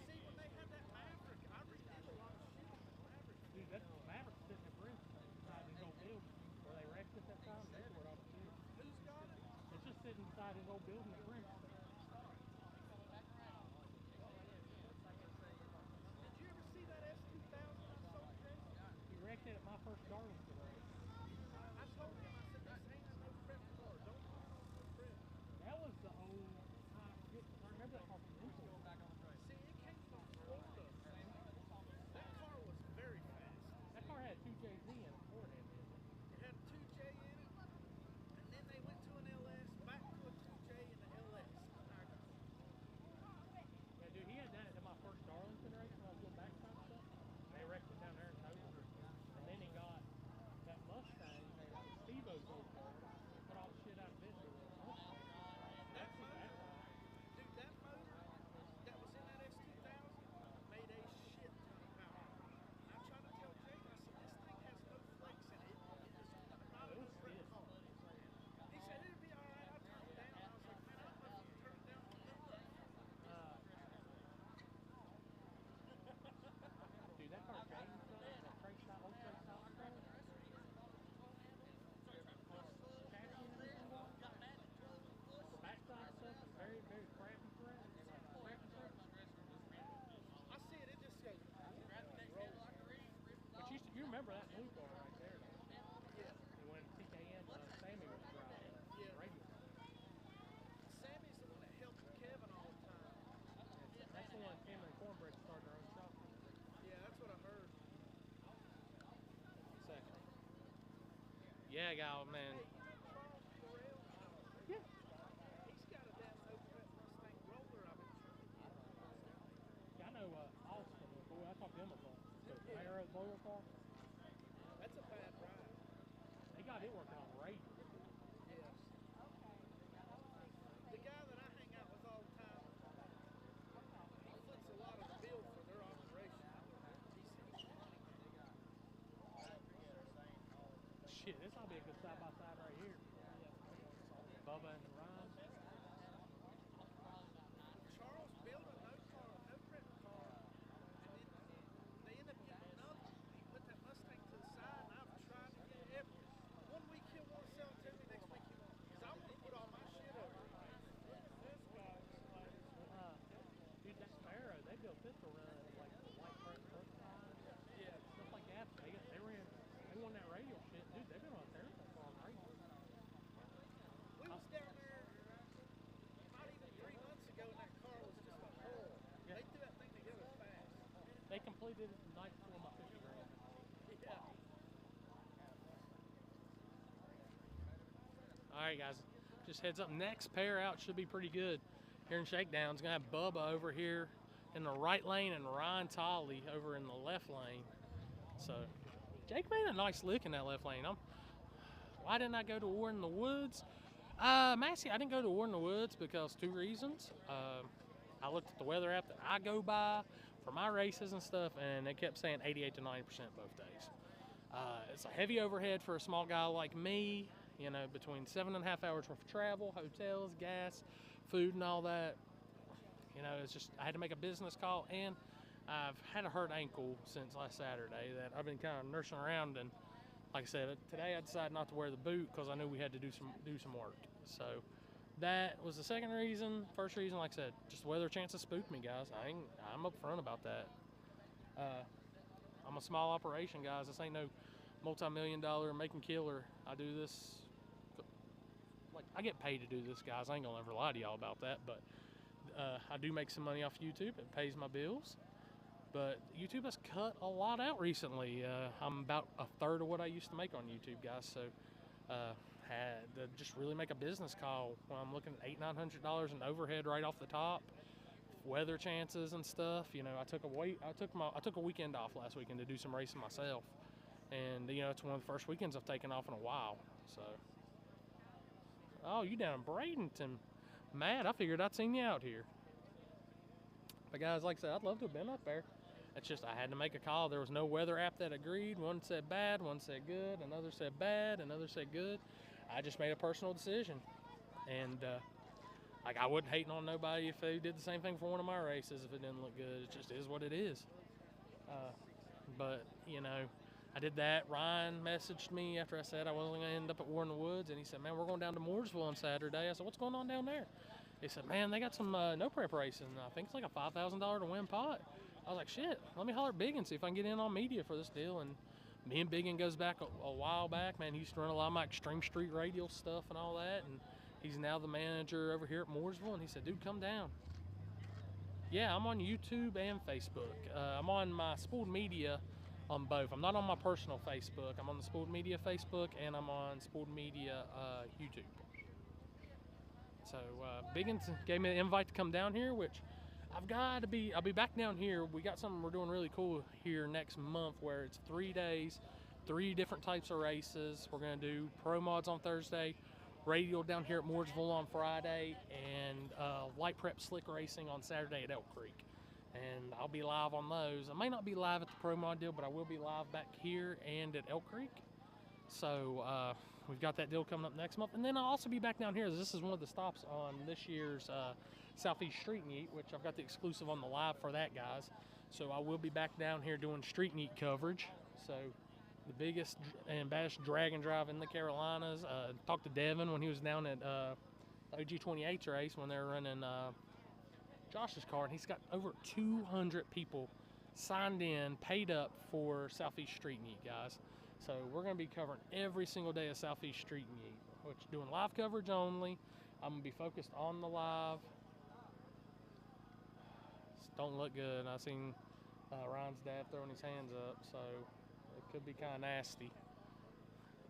See, when they had that Maverick, I redid a lot of shit on the Maverick.
Dude, that's Maverick sitting at Brent's inside his old building where they wrecked it that time. That's where I was sitting.
Who's got it?
It's just sitting inside his old building at Brent's.
Did you ever see that S2000 I sold Chris?
He wrecked it at my first Darlington race.
I told him, I said, this ain't a no prep car. Don't use no prep.
That was the Yeah, gal, man. Yeah.
He's got a damn no prep Mustang roller I've been trying to get.
I know Austin. Boy, I talked to him before. The mayor of the Boyer car.
That's a bad ride.
They got it working on radio.
Yes. The guy that I hang out with all the time, he foots a lot of the bill for their operation.
Shit, this ought to be a good side by side right here. Bubba and Ryan.
Charles built a no prep car, and then they end up getting another one. He put that Mustang to the side, and I've tried to get every. One week he'll want to sell it to me, next week he won't. Because I'm going to put all my shit over it.
Dude, that Sparrow, they built this to run like the white press first time. Yeah, stuff like that. They won that radio shit. Dude, they've been on a terrible farm radio.
We was down there not even 3 months ago, and that car was just a hole.
Yeah.
They threw that thing together fast.
They completed it the night before my 50 grand.
Yeah.
All right, guys. Just heads up. Next pair out should be pretty good. Here in Shakedown, it's gonna have Bubba over here in the right lane and Ryan Tolley over in the left lane. So Jake made a nice lick in that left lane. Why didn't I go to War in the Woods? Massey, I didn't go to War in the Woods because 2 reasons. I looked at the weather app that I go by for my races and stuff, and it kept saying 88 to 90% both days. It's a heavy overhead for a small guy like me, you know, between 7.5 hours worth of travel, hotels, gas, food, and all that. You know, it's just, I had to make a business call, and I've had a hurt ankle since last Saturday that I've been kind of nursing around, and like I said, today I decided not to wear the boot because I knew we had to do some work. So that was the second reason. First reason, like I said, just weather chances spooked me, guys. I'm upfront about that. I'm a small operation, guys. This ain't no multi-million-dollar making killer. I do this, like, I get paid to do this, guys. I ain't gonna ever lie to y'all about that, but I do make some money off YouTube. It pays my bills. But YouTube has cut a lot out recently. I'm about a third of what I used to make on YouTube, guys. So had to just really make a business call when I'm looking at $800-900 in overhead right off the top, weather chances and stuff. You know, I took a weekend off last weekend to do some racing myself, and you know, it's one of the first weekends I've taken off in a while. So, oh, you down in Bradenton, Matt? I figured I'd seen you out here. But guys, like I said, I'd love to have been up there. It's just I had to make a call. There was no weather app that agreed. One said bad, one said good, another said bad, another said good. I just made a personal decision. And like, I wouldn't hating on nobody if they did the same thing for one of my races if it didn't look good. It just is what it is. But, you know, I did that. Ryan messaged me after I said I wasn't going to end up at War in the Woods, and he said, man, we're going down to Mooresville on Saturday. I said, what's going on down there? He said, man, they got some no prep racing. I think it's like a $5,000 to win pot. I was like, shit, let me holler at Biggin, see if I can get in on media for this deal. And me and Biggin goes back a while back. Man, he used to run a lot of my Extreme Street radial stuff and all that. And he's now the manager over here at Mooresville. And he said, dude, come down. Yeah, I'm on YouTube and Facebook. I'm on my Spoold Media on both. I'm not on my personal Facebook. I'm on the Spoold Media Facebook, and I'm on Spoold Media YouTube. So Biggins gave me the invite to come down here, which I'll be back down here. We got something we're doing really cool here next month where it's 3 days, 3 different types of races. We're gonna do pro mods on Thursday, radial down here at Mooresville on Friday, and light prep slick racing on Saturday at Elk Creek. And I'll be live on those. I may not be live at the pro mod deal, but I will be live back here and at Elk Creek. So we've got that deal coming up next month. And then I'll also be back down here. This is one of the stops on this year's Southeast Street Meet, which I've got the exclusive on the live for that, guys. So I will be back down here doing Street Meet coverage. So the biggest and baddest drag and drive in the Carolinas. Talked to Devin when he was down at the OG28 race when they were running Josh's car, and he's got over 200 people signed in, paid up for Southeast Street Meet, guys. So we're going to be covering every single day of Southeast Street Meet, which doing live coverage only. I'm going to be focused on the live. This don't look good. I seen Ryan's dad throwing his hands up, so it could be kind of nasty.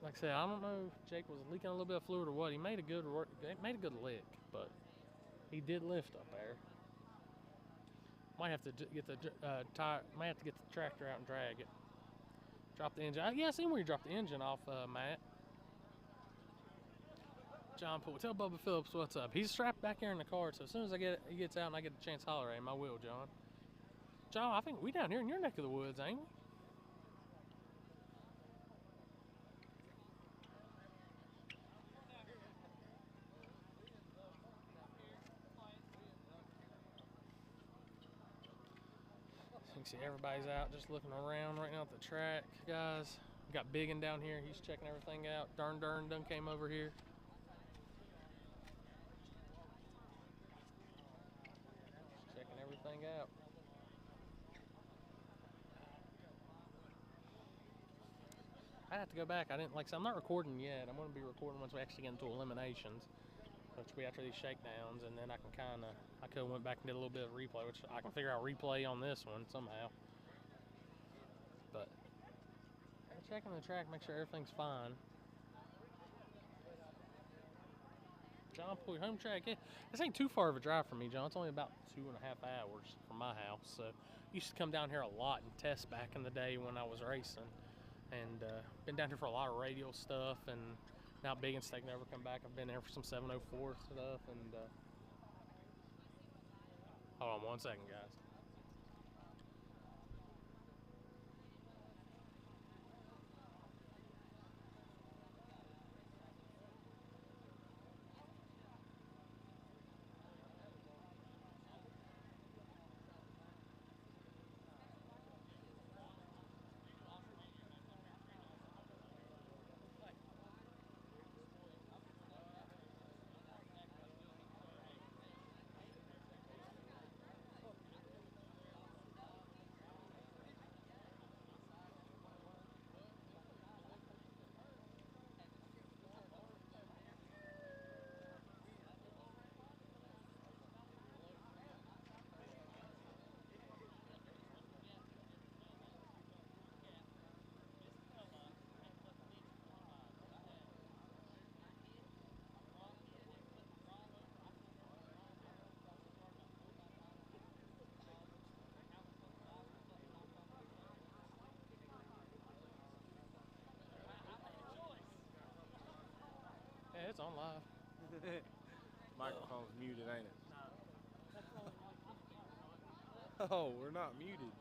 like I said, I don't know if Jake was leaking a little bit of fluid or what. He made a good lick, but he did lift up there. Might have to get the might have to get the tractor out and drag it. Drop the engine. Yeah, I seen where you dropped the engine off, Matt. John, tell Bubba Phillips what's up. He's strapped back here in the car, so as soon as he gets out and I get a chance to holler at him, I will, John. John, I think we down here in your neck of the woods, ain't we? You can see everybody's out just looking around right now at the track, guys. We got Biggin down here. He's checking everything out. Dern done came over here. Checking everything out. I have to go back. I didn't like. So I'm not recording yet. I'm going to be recording once we actually get into eliminations, which will be after these shakedowns, and then I can I could have went back and did a little bit of replay, which I can figure out replay on this one somehow. But checking the track, make sure everything's fine. John, pull your home track. This ain't too far of a drive for me, John. It's only about 2.5 hours from my house. So I used to come down here a lot and test back in the day when I was racing. And been down here for a lot of radial stuff, and now Biggin's taking over, come back. I've been there for some 704 stuff, and hold on 1 second, guys. Yeah, it's on live.
Microphone's muted, ain't it? Oh, we're not muted.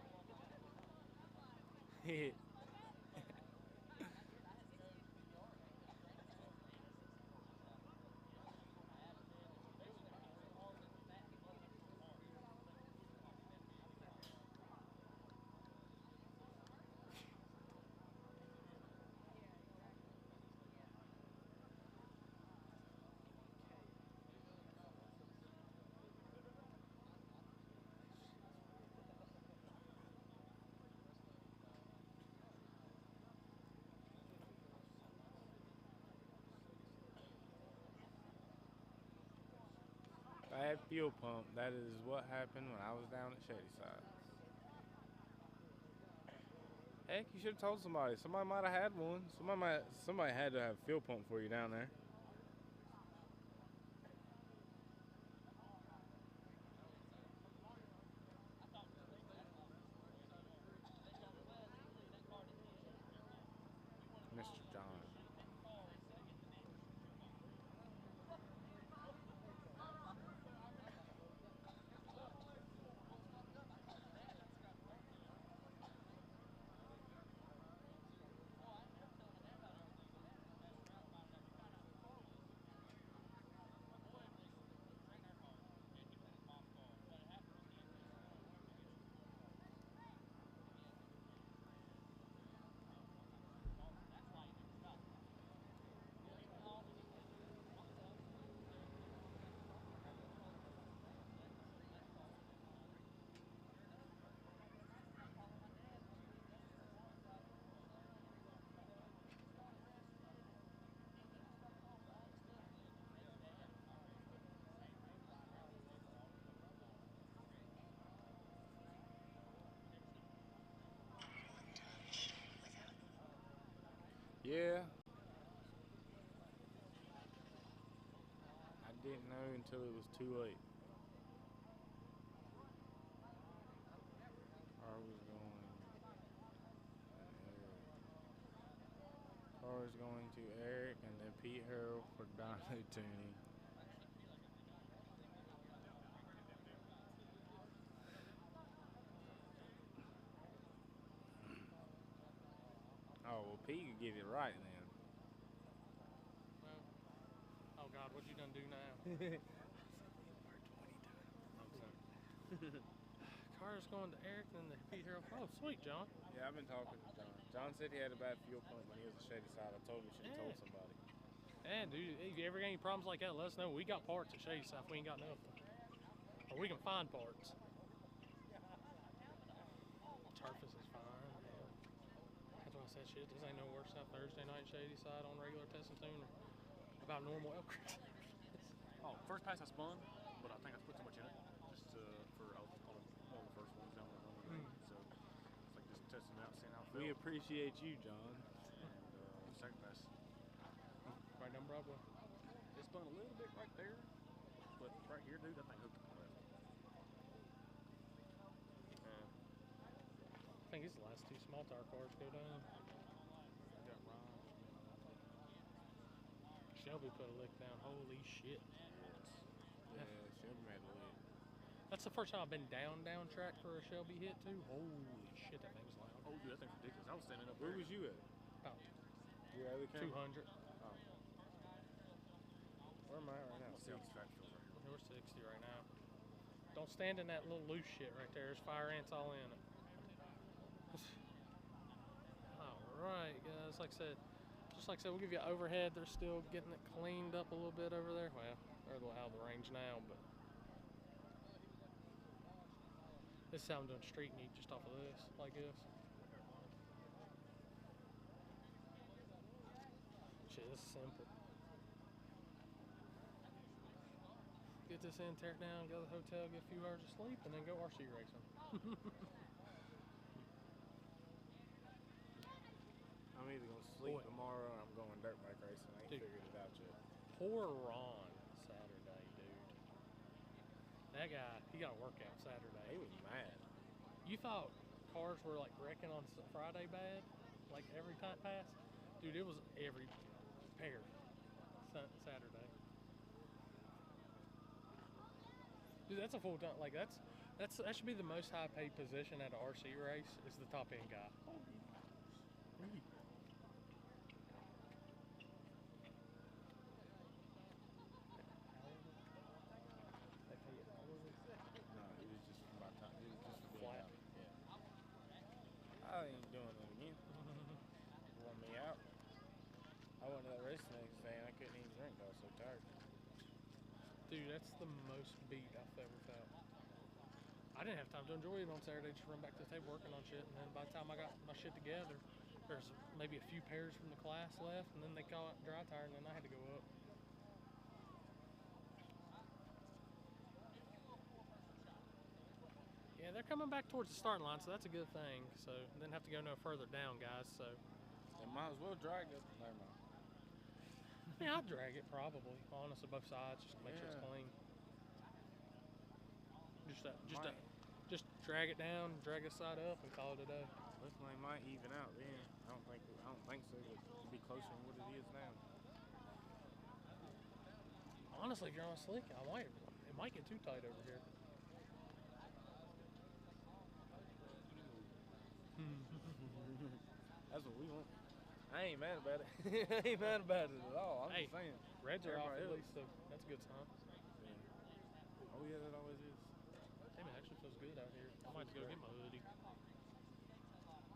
Bad fuel pump. That is what happened when I was down at Shadyside. Heck, you should have told somebody. Somebody might have had one. Somebody had to have a fuel pump for you down there. Mr. John. Yeah, didn't know until it was too late. Car was going. Car is going to Eric and then Pete Harrell for dyno tuning. Oh, well, Pete could get it right then.
Well, oh God, what you done do now? Car's going to Eric and then Pete Harrell. Oh, sweet, John.
Yeah, I've been talking to John. John said he had a bad fuel pump when he was a Shady Side. I told him he should have told somebody.
And dude, if you ever got any problems like that, let us know. We got parts at Shady Side. We ain't got nothing. Or we can find parts. Turfus is fine. Man. That's why I said shit. This ain't no worse than Thursday night Shady Side on regular test and tune or about normal elk race.
Oh, first pass I spun, but I think I put too much in it. Just for I was on one of the first ones down there. So it's like just testing it out, seeing how it
We
feels.
appreciate you, John.
And second pass,
Right down Broadway.
it spun a little bit right there, but right here, dude, that thing hooked up left.
I think it's the last two small tire cars go down.
Got Ryan.
Shelby put a lick down. Holy shit.
Yeah, Shelby made a lick.
That's the first time I've been down track for a Shelby hit too. Holy shit, that thing's loud.
Oh, dude, that thing's ridiculous. I was standing up
Where
there.
was you at?
About
Your other camera?
200.
Oh. Where am I at right now?
Let's see how this track feels right here.
We're 60 right now. Don't stand in that little loose shit right there. There's fire ants all in it. Alright, guys. Like I said, just like I said, we'll give you an overhead. They're still getting it cleaned up a little bit over there. Well, they're out of the range now, but this is how I'm doing street meet just off of this, like this. Shit, this is simple. Get this in, tear it down, go to the hotel, get a few hours of sleep, and then go RC racing.
I'm either going to sleep
Boy.
tomorrow or I'm going dirt bike racing. I ain't
Dude.
figured it out yet.
Poor Ron Saturday, dude. That guy, he got a workout Saturday.
He was mad.
You thought cars were like wrecking on Friday bad? Like every time pass? Dude, it was every pair Saturday. Dude, that's a full time. Like that should be the most high paid position at an RC race is the top end guy.
No, it was just my time. It was just for being
Flat.
out. Yeah. I ain't doing it again. Wore me out. I went to that race the next day and I couldn't even drink. I was so tired.
Dude, that's the most beat I've ever felt. I didn't have time to enjoy it on Saturday, just run back to the table working on shit, and then by the time I got my shit together, there's maybe a few pairs from the class left, and then they caught dry tire, and then I had to go up. Yeah, they're coming back towards the starting line, so that's a good thing. So didn't have to go no further down, guys. So
They might as well drag it. Never mind.
yeah, I'll drag it probably, honestly, both sides, just to make sure it's
Yeah.
clean. Just drag it down, drag this side up, and call it a day.
Looks like it might even out then. I don't think so. It'll be closer than what it is now.
Honestly, if you're on a slick, it might get too tight over here.
That's what we want. I ain't mad about it. I ain't mad about it at all. I'm
Hey,
just saying.
Reds are off
Everybody
at
else.
least, so that's a good sign.
Yeah. Oh yeah, that always is.
Hey man, it actually feels good out here. I might have to go get my hoodie.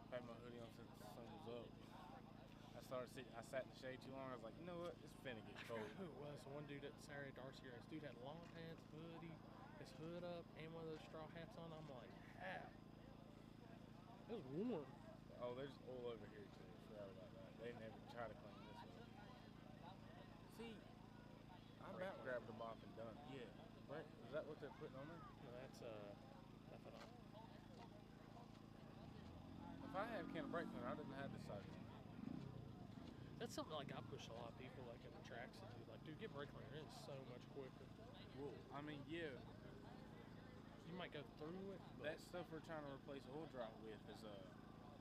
Had my hoodie on since the sun was up. I sat in the shade too long. I was like, you know what? It's finna get cold.
Who it was? The one dude at Saturday Darcy race. Dude had long pants, hoodie, his hood up, and one of those straw hats on. I'm like, how? It was warm.
Oh, there's oil over here too. I forgot about that. They never try to clean this one. See, I about grabbed them off and done. Yeah. Right? Is that what they're putting on there?
No, that's ethanol.
If I had a can of brake cleaner, I didn't have this size one.
That's That's something like I push a lot of people like in the tracks to do. Like, dude, get brake cleaner. It's so much quicker.
Well, I mean, yeah.
You might go through it. But
That stuff we're trying to replace oil drop with is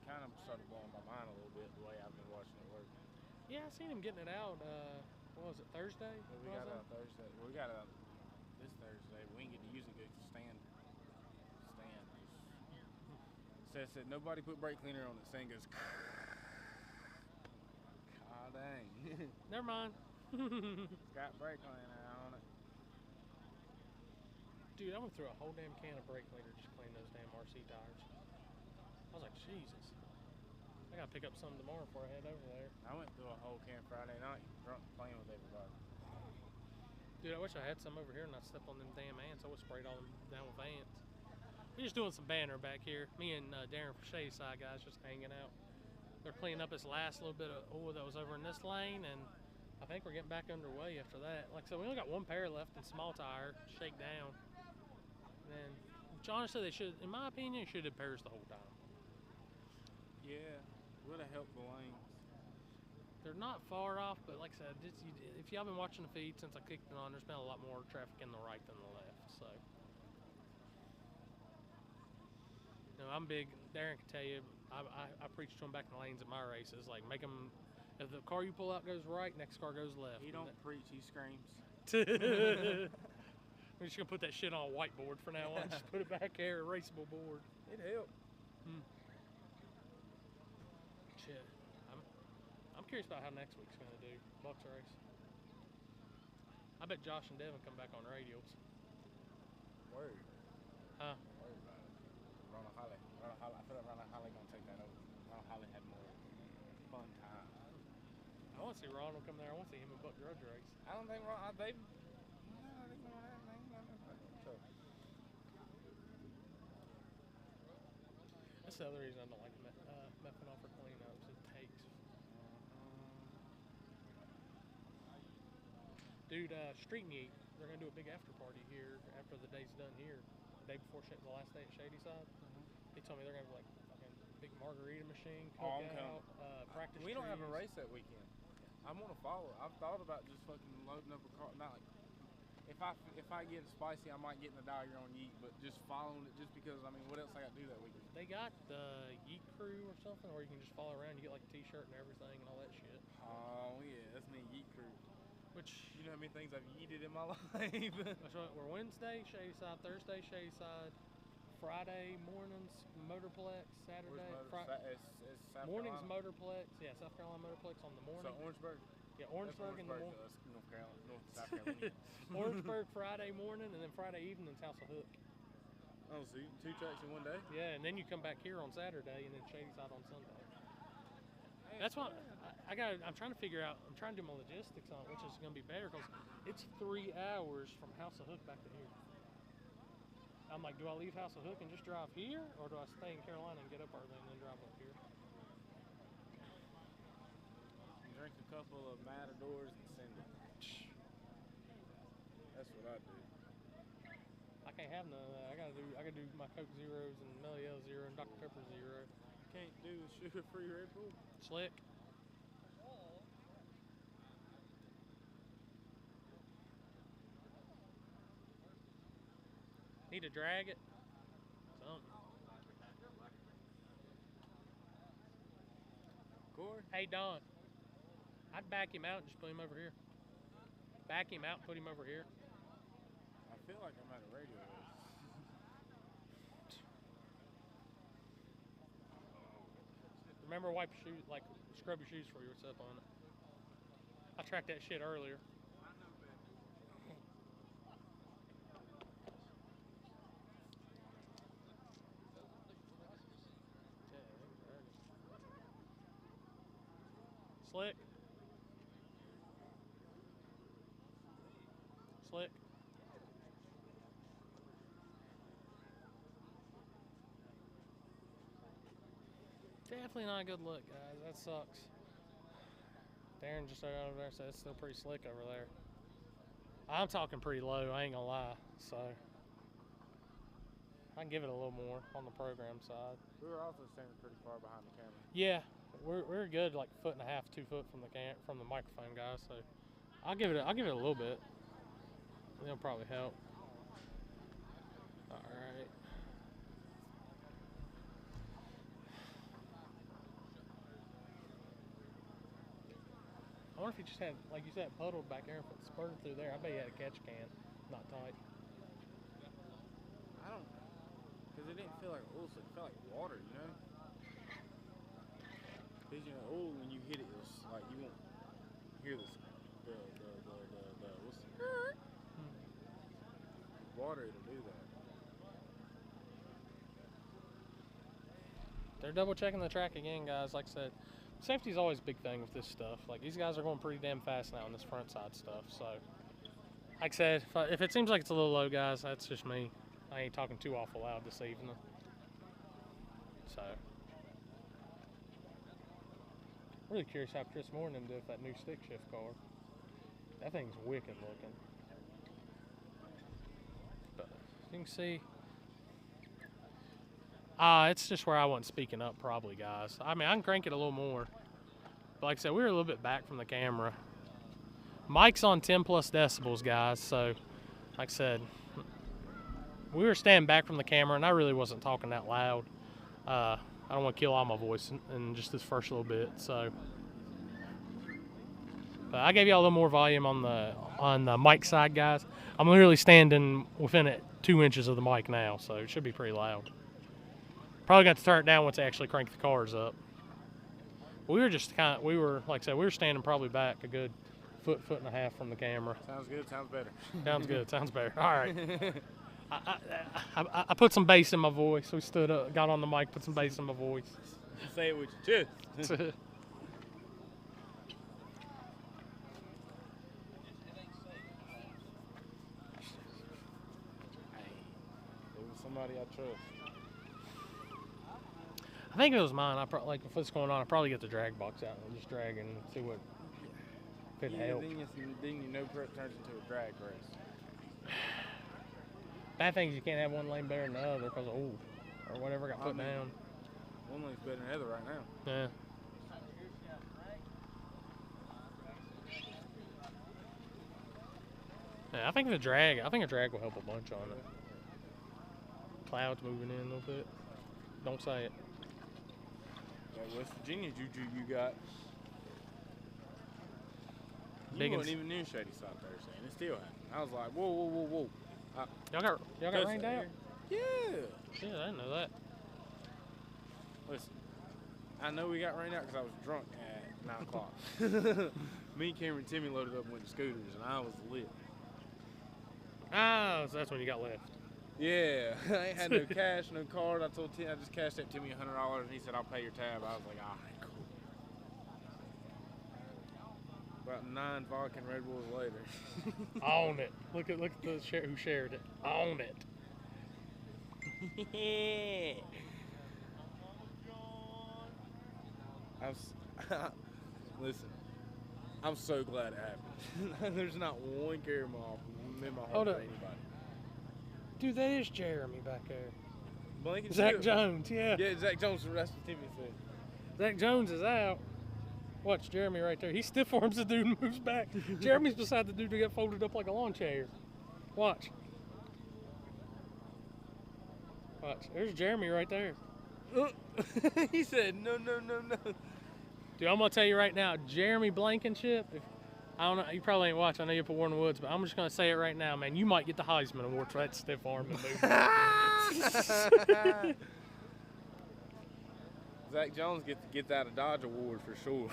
kind of started blowing my mind a little bit the way I've been watching it work.
yeah, I seen him getting it out. What was it, Thursday?
But we got it out Thursday. We got it out this Thursday. We didn't get to use it because Stan said nobody put brake cleaner on it. Stan goes, God dang.
Never mind.
Got brake cleaner on it.
Dude, I went through a whole damn can of brake cleaner just to clean those damn RC tires. I was like, Jesus. I gotta pick up some tomorrow before I head over there.
I went through a whole can Friday night, drunk playing with everybody.
Dude, I wish I had some over here and I stepped on them damn ants. I would sprayed all them down with ants. We're just doing some banner back here. Me and Darren from Shadyside guys just hanging out. They're cleaning up this last little bit of oil that was over in this lane, and I think we're getting back underway after that. Like I said, we only got one pair left in small tire, Shakedown. And which honestly, they should, in my opinion, should have pairs the whole time.
Yeah, would have helped the lanes.
They're not far off, but like I said, if y'all been watching the feed since I kicked it on, there's been a lot more traffic in the right than the left. So, you know, I'm big. Darren can tell you, I preach to him back in the lanes at my races. Like, make them. If the car you pull out goes right, next car goes left.
He don't preach, he screams.
We're just gonna put that shit on a whiteboard for now on. Just put it back there, erasable board.
It helped.
Shit. I'm curious about how next week's gonna do. Bucks race. I bet Josh and Devin come back on radials.
Word.
Huh?
Word about it. Ronald Holly. I feel like Ronald Holly gonna take that over. Ronald Holly had more fun time.
I want to see Ronald come there. I want to see him and Buck Grudge race.
I don't think Ronald. They.
That's the other reason I don't like methanol for cleanups. It takes. Dude, Street Meet, they're going to do a big after party here after the day's done here. The day before the last day at Shadyside. He told me they're going to have like fucking big margarita machine, cookout, practice
We don't have a
trees.
race that weekend. I'm gonna follow. I've thought about just fucking loading up a car. Not like if I get spicy, I might get in the Dagger on Yeet, but just following it just because. I mean, what else I got to do that weekend?
They got the Yeet Crew or something, where you can just follow around. You get like a T-shirt and everything and all that shit.
Oh yeah, that's me, Yeet Crew.
Which,
You know how many things I've yeeted in my life?
we're Wednesday, Shadyside, Thursday, Shadyside, Friday mornings, Motorplex, Saturday,
It's South
mornings,
Carolina.
Motorplex, yeah, South Carolina Motorplex on the morning.
So Orangeburg.
Yeah, Orangeburg in the morning.
That's North Carolina, South Carolina.
Orangeburg Friday morning, and then Friday evening's House of Hook.
Oh, so two tracks in one day?
Yeah, and then you come back here on Saturday, and then Shadyside on Sunday. That's why I'm trying to figure out. I'm trying to do my logistics on it, which is going to be better because it's 3 hours from House of Hook back to here. I'm like, do I leave House of Hook and just drive here, or do I stay in Carolina and get up early and then drive up here?
Drink a couple of Matadors and send it. That's what I do.
I can't have none of that. I gotta do my Coke Zeros and Meliel Zero and Dr. Pepper Zero.
Can't do sugar-free Red Bull.
Slick. Need to drag it. Something.
Corey?
Hey Don, I'd back him out and just put him over here. Back him out and put him over here.
I feel like I'm at a radio race.
Remember, wipe your shoes, like scrub your shoes before you step on it. I tracked that shit earlier. Slick. Slick. Definitely not a good look, guys. That sucks. Darren just started over there, so it's still pretty slick over there. I'm talking pretty low, I ain't gonna lie. So I can give it a little more on the program side.
We were also standing pretty far behind the camera.
Yeah, we're good, like 1.5 foot, 2 foot from the microphone, guys. So I'll give it a little bit. It'll probably help. All right. I wonder if he just had, like you said, puddled back there and put the spurted through there. I bet he had a catch can, not tight.
I don't, because it didn't feel like oil, so it felt like water, you know? Because, you know, oil, when you hit it, it's like you won't hear this, what's the, water, it'll do that.
They're double checking the track again, guys. Like I said, safety's always a big thing with this stuff. Like, these guys are going pretty damn fast now on this front side stuff. So, like I said, if it seems like it's a little low, guys, that's just me. I ain't talking too awful loud this evening. So, really curious how Chris Moore and them do with that new stick shift car. That thing's wicked looking. But you can see, it's just where I wasn't speaking up probably, guys. I mean, I can crank it a little more. But like I said, we were a little bit back from the camera. Mic's on 10 plus decibels, guys. So, like I said, we were standing back from the camera, and I really wasn't talking that loud. I don't want to kill all my voice in just this first little bit. So, but I gave y'all a little more volume on the mic side, guys. I'm literally standing within 2 inches of the mic now, so it should be pretty loud. Probably got to turn it down once I actually crank the cars up. We were just like I said, we were standing probably back a good foot and a half from the camera.
Sounds good, sounds better.
Sounds good, sounds better. All right. I put some bass in my voice. We stood up, got on the mic, put some bass in my voice.
Say it with your chest.
Hey,
it was somebody I trust.
I think it was mine. Like if it's going on, I probably get the drag box out and just drag and see what could help.
Then you know prep turns into a drag race.
Bad thing is you can't have one lane better than the other because of or whatever got put down.
One lane's better than the other right now.
Yeah. Yeah, I think a drag will help a bunch on it. Clouds moving in a little bit. Don't say it.
That West Virginia juju you got. You
Biggins.
wasn't even near Shady Side Thursday, and it still happened. I was like, whoa.
Y'all got rained out?
Yeah.
Yeah, I didn't know that.
Listen, I know we got rained out because I was drunk at 9 o'clock. Me, Cameron, and Timmy loaded up and went to Scooters, and I was lit.
Oh, so that's when you got left.
Yeah, I ain't had no cash, no card. I told Tim, I just cashed that Timmy $100, and he said, I'll pay your tab. I was like, all right, cool. About 9 vodka and Red Bulls later.
Own it. Look at the who shared it. Own it.
Listen, I'm so glad it happened. There's not one care in my heart for anybody.
Dude, that is Jeremy back there.
Blanket
Zach
shit.
Jones, yeah.
Yeah, Zach Jones, that's what Timmy said.
Zach Jones is out. Watch Jeremy right there. He stiff arms the dude and moves back. Jeremy's beside the dude that got folded up like a lawn chair. Watch. Watch. There's Jeremy right there.
He said, no.
Dude, I'm going to tell you right now, Jeremy Blankenship, I don't know, you probably ain't watching, I know you're for Warren Woods, but I'm just going to say it right now, man. You might get the Heisman Award for that stiff arm and move.
Zach Jones get that a Dodge Award for sure.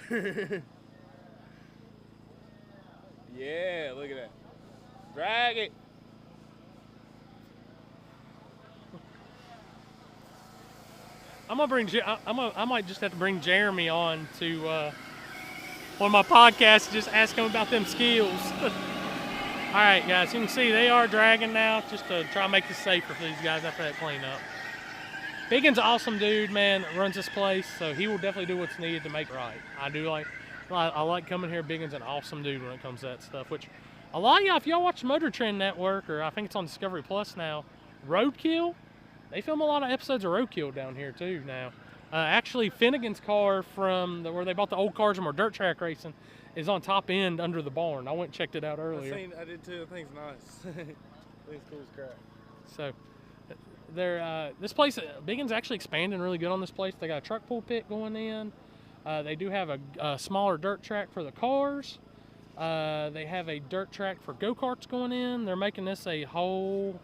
Yeah, look at that. Drag it.
I might just have to bring Jeremy on to one of my podcasts and just ask him about them skills. All right, guys, you can see they are dragging now just to try to make this safer for these guys after that cleanup. Biggins' awesome dude, man, that runs this place, so he will definitely do what's needed to make right. I like coming here. Biggins' an awesome dude when it comes to that stuff, which a lot of y'all, if y'all watch Motor Trend Network, or I think it's on Discovery Plus now, Roadkill, they film a lot of episodes of Roadkill down here too now. Actually, Finnegan's car from where they bought the old cars and were dirt track racing is on top end under the barn. I went and checked it out earlier.
I did too. I think it's nice. I think it's cool as crap.
So, this place, Biggin's actually expanding really good on this place. They got a truck pull pit going in. They do have a smaller dirt track for the cars. They have a dirt track for go-karts going in. They're making this a whole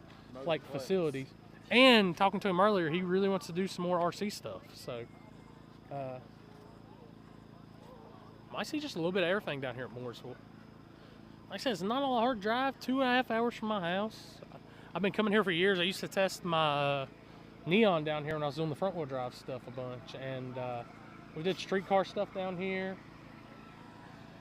facility. And talking to him earlier, he really wants to do some more RC stuff. So, might see just a little bit of everything down here at Mooresville. Like I said, it's not a hard drive, 2.5 hours from my house. I've been coming here for years. I used to test my Neon down here when I was doing the front wheel drive stuff a bunch. And we did streetcar stuff down here.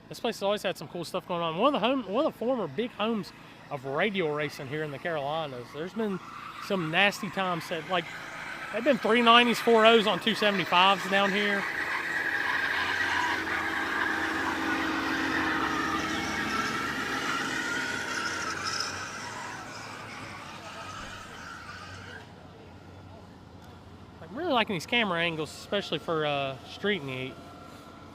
This place has always had some cool stuff going on. One of the former big homes of radial racing here in the Carolinas. There's been some nasty times that, like, they've been 390s, 4.0s on 275s down here. I'm really liking these camera angles, especially for street and eat.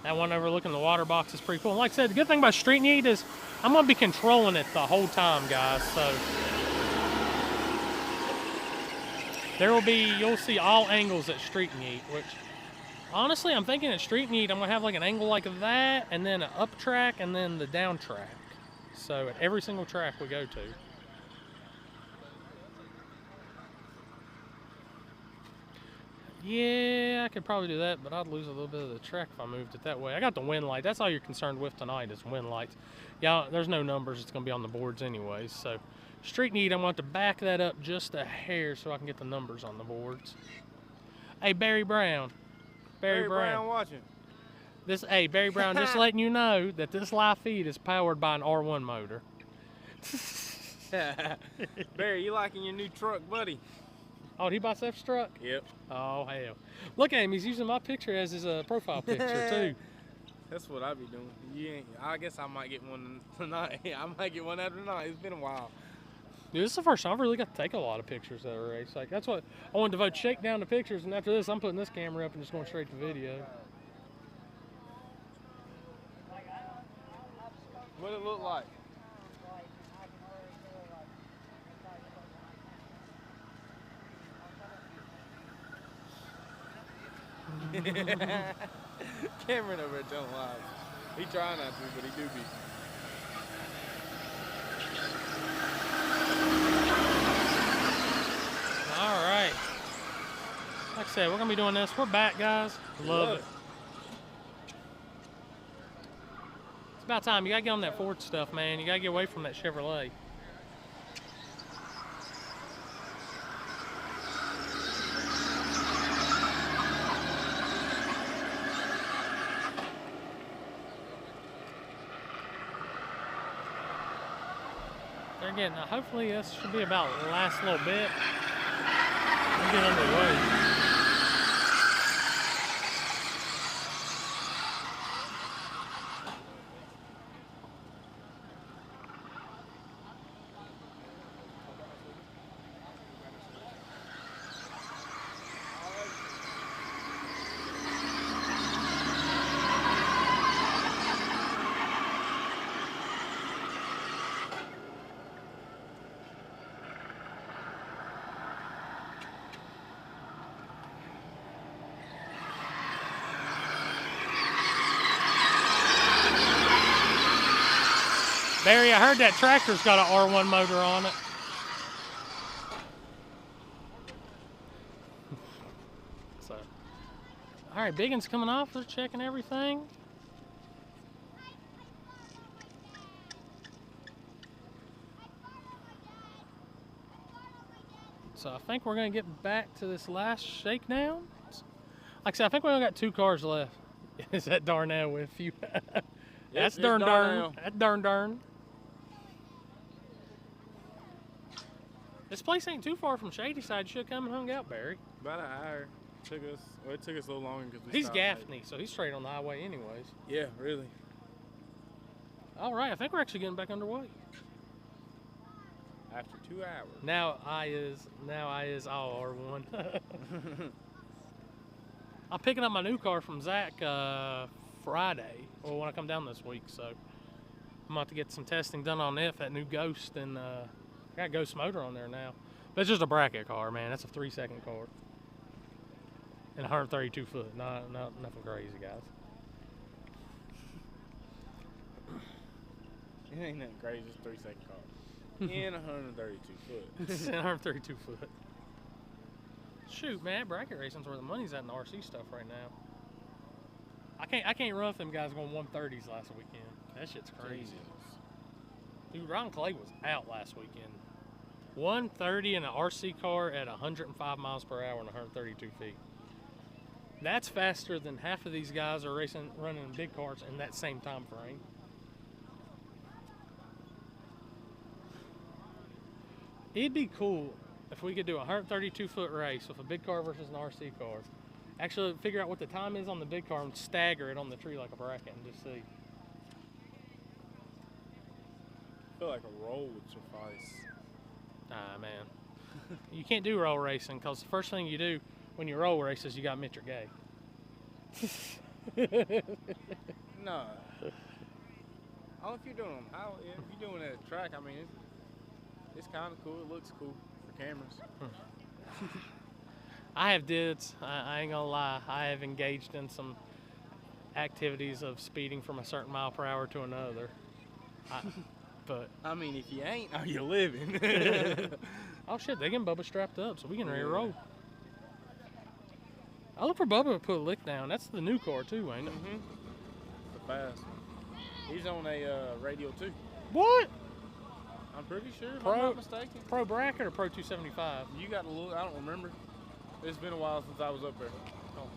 That one overlooking the water box is pretty cool. And like I said, the good thing about street and eat is I'm going to be controlling it the whole time, guys. So you'll see all angles at street and eat, which honestly, I'm thinking at street and eat, I'm going to have like an angle like that, and then an up track, and then the down track. So at every single track we go to. Yeah, I could probably do that, but I'd lose a little bit of the track if I moved it that way. I got the wind light. That's all you're concerned with tonight is wind lights. Yeah, there's no numbers. It's going to be on the boards anyways. So street need, I'm going to back that up just a hair so I can get the numbers on the boards. Hey, Barry Brown. Barry Brown
watching.
Barry Brown, just letting you know that this live feed is powered by an R1 motor.
Barry, you liking your new truck, buddy?
Oh, did he buy Seth's truck?
Yep.
Oh, hell. Look at him. He's using my picture as his profile picture, too.
That's what I be doing. I guess I might get one tonight. I might get one after tonight. It's been a while.
Dude, this is the first time I've really got to take a lot of pictures at a race. Like, that's what I want to devote Shakedown to pictures, and after this, I'm putting this camera up and just going straight to video.
What it look like? Cameron over there telling lies. He trying not to, but he do be.
All right. Like I said, we're going to be doing this. We're back, guys. Love it. It's about time. You got to get on that Ford stuff, man. You got to get away from that Chevrolet. Again, hopefully this should be about the last little bit. We'll get underway. Barry, I heard that tractor's got an R1 motor on it. So, all right, Biggin's coming off. They're checking everything. So I think we're going to get back to this last shakedown. Like I said, I think we only got 2 cars left. Is that Darnell with you? That's darn. That's darn. This place ain't too far from Shadyside. You should have come and hung out, Barry.
About an hour. It took us a little longer because
he's Gaffney, so he's straight on the highway anyways.
Yeah, really.
All right, I think we're actually getting back underway.
After 2 hours.
Now I is all R1. I'm picking up my new car from Zach Friday, or when I come down this week. So I'm about to get some testing done on it, that new Ghost, and I got Ghost motor on there now. But it's just a bracket car, man. That's a 3-second car. And 132 foot. Not nothing crazy, guys.
It ain't nothing crazy, it's a 3-second car. And 132 foot.
It's 132 foot. Shoot, man, bracket racing's where the money's at in the RC stuff right now. I can't run with them guys going 130s last weekend. That shit's crazy.
Jesus.
Dude, Ron Clay was out last weekend. 130 in an RC car at 105 miles per hour and 132 feet. That's faster than half of these guys are running in big cars in that same time frame. It'd be cool if we could do a 132 foot race with a big car versus an RC car. Actually figure out what the time is on the big car and stagger it on the tree like a bracket and just see.
I feel like a roll would suffice.
Nah, man. You can't do roll racing because the first thing you do when you roll races, you got to admit you're gay.
No. Only if you're doing them highway. If you're doing it at a track, I mean, it's kind of cool. It looks cool for cameras.
I have dids. I ain't gonna lie. I have engaged in some activities of speeding from a certain mile per hour to another. But
I mean, if you ain't, are you living?
oh shit, they getting Bubba strapped up, so we can ready to roll. I look for Bubba to put a lick down. That's the new car too, ain't it?
Mm-hmm. The fast. He's on a radio too.
What?
I'm pretty sure, if I'm not mistaken.
Pro bracket or Pro 275?
You got to look. I don't remember. It's been a while since I was up there. Oh.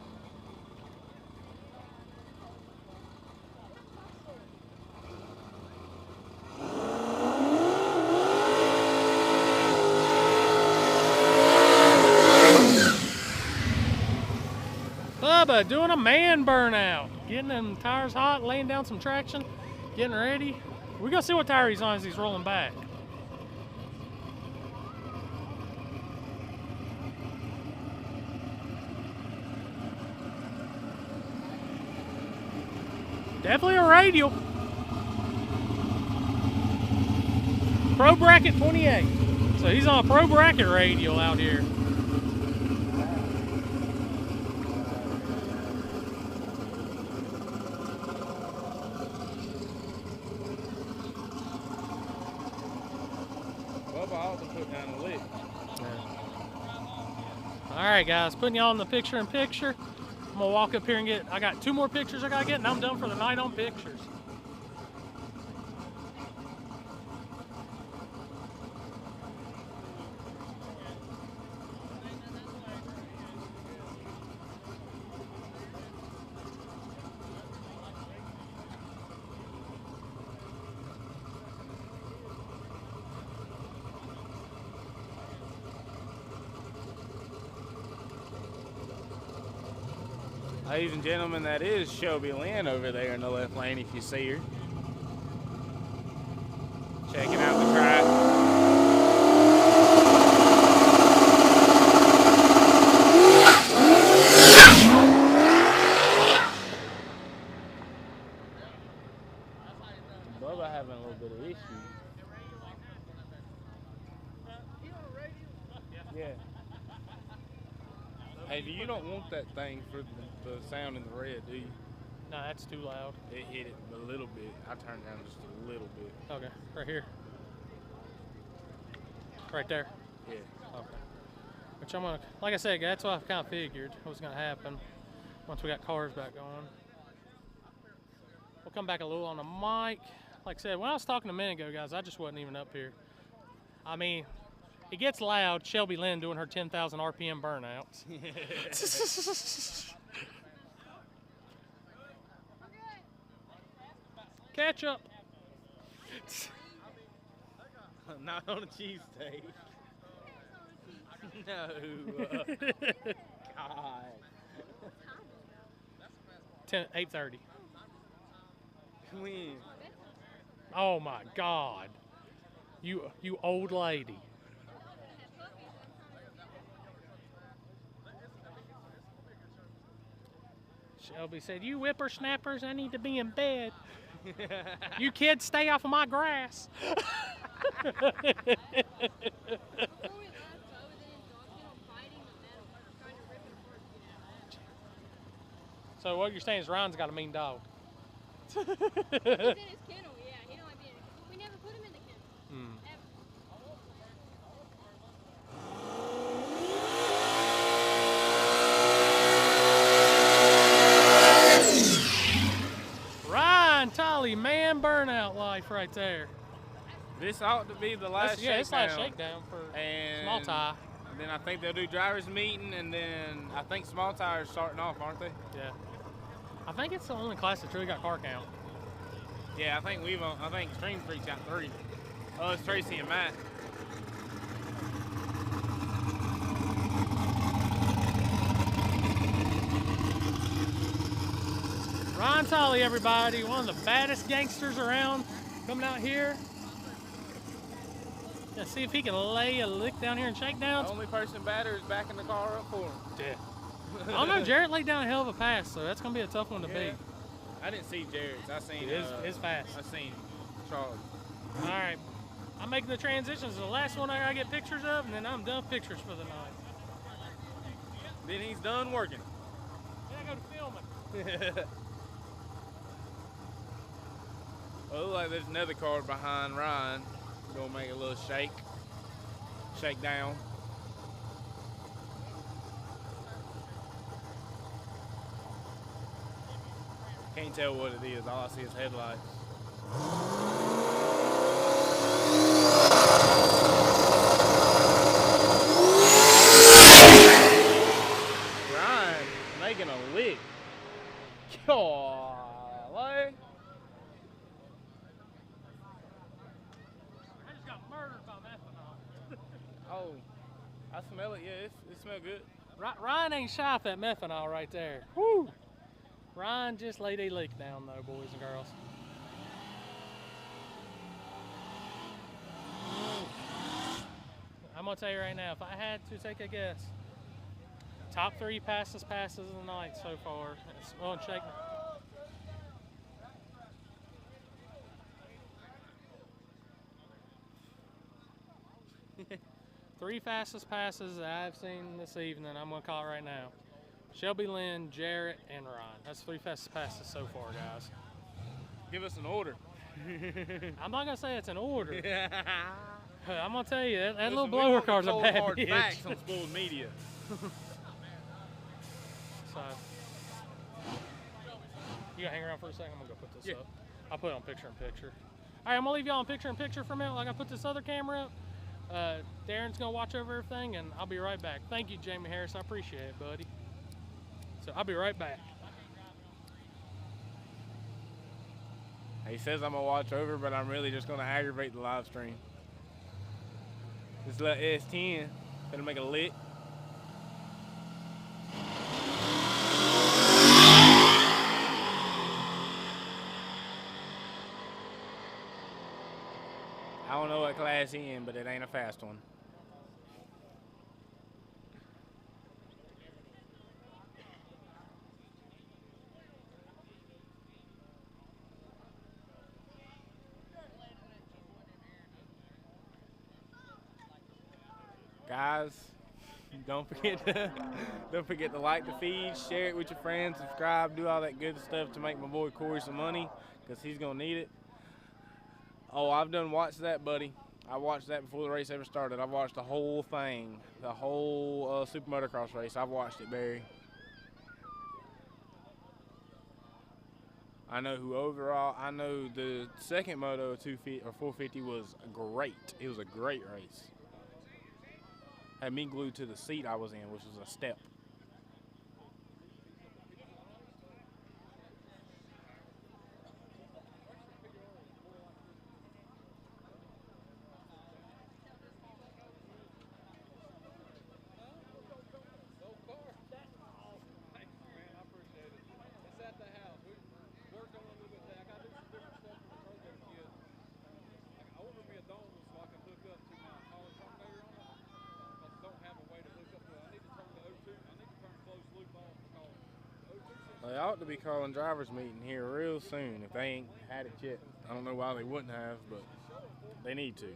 Bubba doing a man burnout. Getting them tires hot, laying down some traction, getting ready. We're going to see what tire he's on as he's rolling back. Definitely a radial. Pro bracket 28. So he's on a pro bracket radial out here. All right, guys, putting y'all in the picture-in-picture. I'm gonna walk up here and I got 2 more pictures I gotta get, and I'm done for the night on pictures.
Ladies and gentlemen, that is Shelby Lynn over there in the left lane if you see her. Checking out the track. Bubba having a little bit of issue. Yeah. Hey, you don't want that thing for the sound in the red, do you?
No, that's too loud.
It hit it a little bit. I turned down just a little bit.
Okay, right here. Right there.
Yeah.
Okay. Which I'm gonna, like I said, that's what I kind of figured was gonna happen once we got cars back going. We'll come back a little on the mic. Like I said, when I was talking a minute ago, guys, I just wasn't even up here. I mean, it gets loud. Shelby Lynn doing her 10,000 RPM burnouts. Catch up.
Not on a cheesesteak. No. God.
8:30.
When?
Oh my God. You old lady. Shelby said, "You whippersnappers, I need to be in bed. You kids, stay off of my grass."
Before we left, Bo was in his dog kennel biting the metal, trying to rip it apart to get out.
So what you're saying is Ryan's got a mean dog.
He's in his kennel, yeah. He don't like being in the kennel. We never put him in the kennel. Ever.
Ryan Tully, man, burnout life right there.
This ought to be the last shakedown.
It's last shakedown for
and
small tie.
Then I think they'll do drivers meeting, and then I think small tires starting off, aren't they?
Yeah. I think it's the only class that's really got car count.
Yeah, I think Extreme Street's got 3. Oh, it's Tracy and Matt.
Ryan Tully, everybody, one of the baddest gangsters around, coming out here. Let's see if he can lay a lick down here in Shakedown.
The only person badder is backing the car up for him.
Yeah. I don't know, Jarrett laid down a hell of a pass, so that's going to be a tough one to beat.
I didn't see Jarrett's. I seen
It's fast.
I seen Charlie.
All right. I'm making the transitions. The last one I got to get pictures of, and then I'm done pictures for the night.
Then he's done working.
Then I go to filming.
Well, it looks like there's another car behind Ryan. Gonna make a little shakedown. Can't tell what it is. All I see is headlights. Ryan making a lick. Golly.
I just got murdered by methanol.
Oh, I smell it. Yeah, it smells good.
Ryan ain't shy off that methanol right there. Woo! Ryan just laid a leak down though, boys and girls. I'm gonna tell you right now, if I had to take a guess, top 3 passes of the night so far. It's on Shakedown. Three fastest passes that I've seen this evening, I'm going to call it right now. Shelby Lynn, Jarrett, and Ryan. That's 3 fastest passes so far, guys.
Give us an order.
I'm not going to say it's an order. I'm going to tell you, that little blower car's a bad
hard
bitch.
facts on Spoold Media.
So, you got to hang around for a second? I'm going to go put this up. I'll put it on picture-in-picture. All right, I'm going to leave y'all on picture-in-picture for a minute like I put this other camera up. Darren's gonna watch over everything, and I'll be right back. Thank you, Jamie Harris. I appreciate it, buddy. So I'll be right back.
He says I'm gonna watch over, but I'm really just gonna aggravate the live stream. This little S10 gonna make a lick. I don't know what class he in, but it ain't a fast one. Guys, don't forget to like the feed, share it with your friends, subscribe, do all that good stuff to make my boy Corey some money, because he's gonna need it. Oh, I've done watched that, buddy. I watched that before the race ever started. I watched the whole thing, the whole Super Motocross race. I've watched it, Barry. I know I know the second Moto 250 or 450 was great. It was a great race. Had me glued to the seat I was in, which was a step. They ought to be calling drivers meeting here real soon if they ain't had it yet. I don't know why they wouldn't have, but they need to.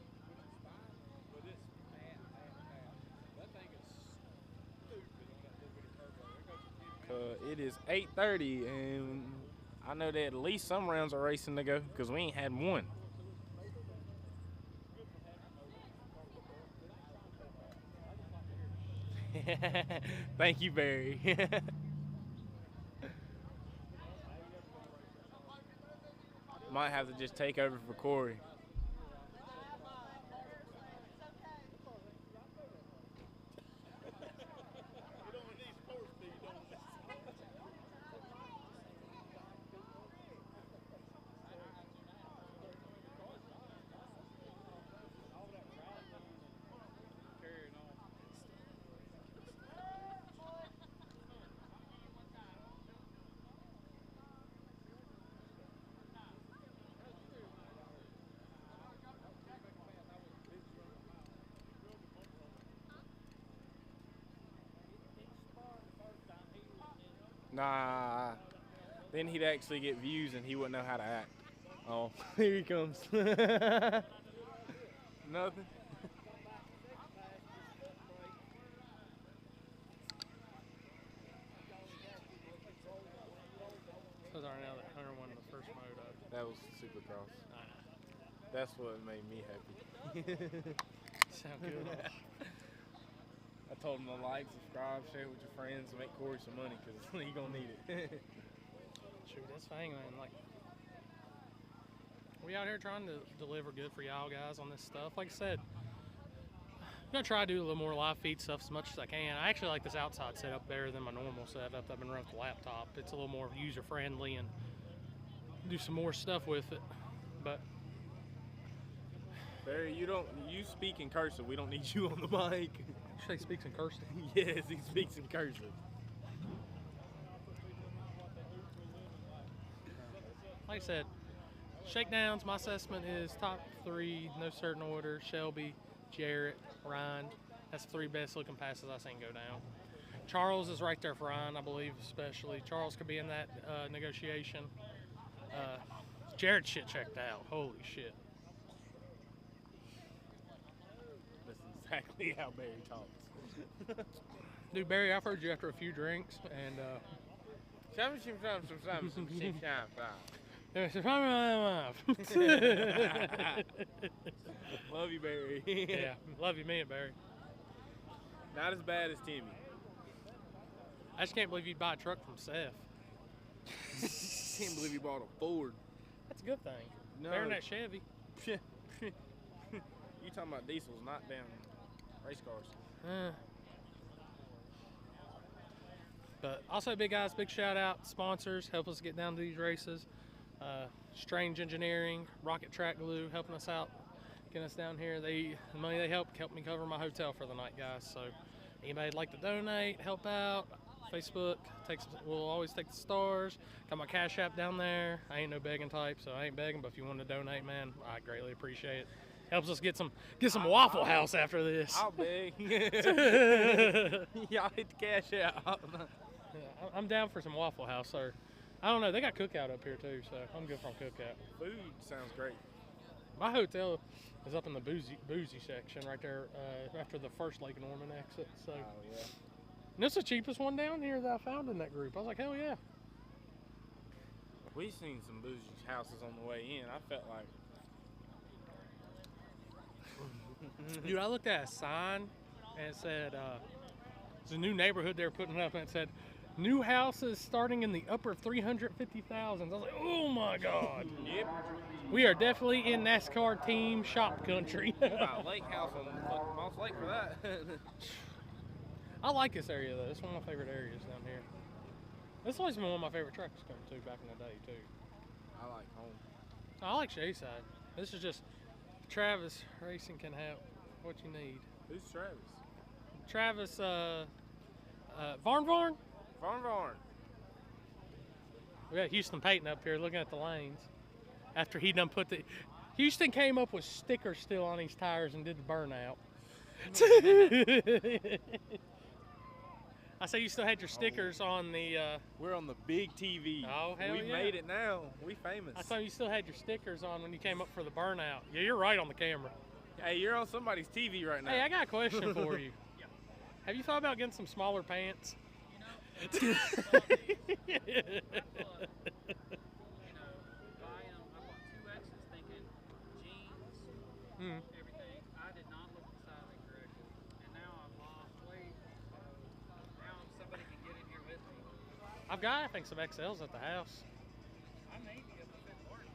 It is 8:30 and I know that at least some rounds are racing to go because we ain't had one. Thank you, Barry. Might have to just take over for Corey. Nah, then he'd actually get views and he wouldn't know how to act. Oh, here he comes. Nothing.
Those are now that Hunter won the first moto.
That was Supercross. That's what made me happy.
Sound good.
I told him to like, subscribe, share it with your friends, and make Corey some money because he gonna need it.
Shoot, that's the thing, man. Like, we out here trying to deliver good for y'all guys on this stuff. Like I said, I'm gonna try to do a little more live feed stuff as much as I can. I actually like this outside setup better than my normal setup. I've been running with the laptop. It's a little more user friendly and do some more stuff with it. But
Barry, you speak in cursive. We don't need you on the mic.
he speaks in cursive.
Yes, he speaks in cursive.
Like I said, Shakedowns, my assessment is top 3, no certain order. Shelby, Jarrett, Ryan. That's the 3 best looking passes I've seen go down. Charles is right there for Ryan, I believe, especially. Charles could be in that negotiation. Jarrett's shit checked out. Holy shit.
That's exactly how Barry talks.
Dude, Barry, I've heard you after a few drinks, and
Love you, Barry.
yeah, love you, man, Barry.
Not as bad as Timmy.
I just can't believe you'd buy a truck from Seth.
Can't believe he bought a Ford.
That's a good thing.
No.
Better than that Chevy.
You talking about diesels, not damn race cars.
But also, big guys, big shout out sponsors help us get down to these races. Strange Engineering, Rocket Track Glue helping us out, getting us down here. The money they helped me cover my hotel for the night, guys. So anybody like to donate, help out, Facebook we'll always take the stars. Got my Cash App down there. I ain't no begging type, so I ain't begging. But if you want to donate, man, I greatly appreciate it. Helps us get some Waffle House after this.
I'll beg. Y'all hit the Cash out.
Yeah, I'm down for some Waffle House, sir. I don't know. They got cookout up here too, so I'm good from cookout.
Food sounds great.
My hotel is up in the boozy section right there after the first Lake Norman exit. So,
Oh yeah.
and it's the cheapest one down here that I found in that group. I was like, hell yeah.
We seen some bougie houses on the way in. I felt like
Dude, I looked at a sign and it said it's a new neighborhood they're putting up, and it said new houses starting in the upper 350,000. I was like, oh my god.
Yep.
We are definitely in NASCAR team shop country.
About Lake House on Moss Lake for that.
I like this area though. It's one of my favorite areas down here. This has always been one of my favorite tracks to come to back in the day too.
I like home.
I like Shayside. This is just Travis Racing can have what you need.
Who's Travis?
Travis Varn.
Varn.
We got Houston Payton up here looking at the lanes. After he done put Houston came up with stickers still on his tires and did the burnout. I say you still had your stickers on the.
We're on the big TV.
Oh, hell
we
yeah.
made it now. We famous.
I thought you still had your stickers on when you came up for the burnout. Yeah, you're right on the camera.
Hey, you're on somebody's TV right now.
Hey, I got a question for you. Have you thought about getting some smaller pants?
You know, buying them, I bought 2X's thinking jeans,
Hmm.
everything. I did not look at the sizing correctly. And now I've lost weight, so now somebody can get in here with me.
I've got, I think, some XLs at the house.
I may be able to fit work,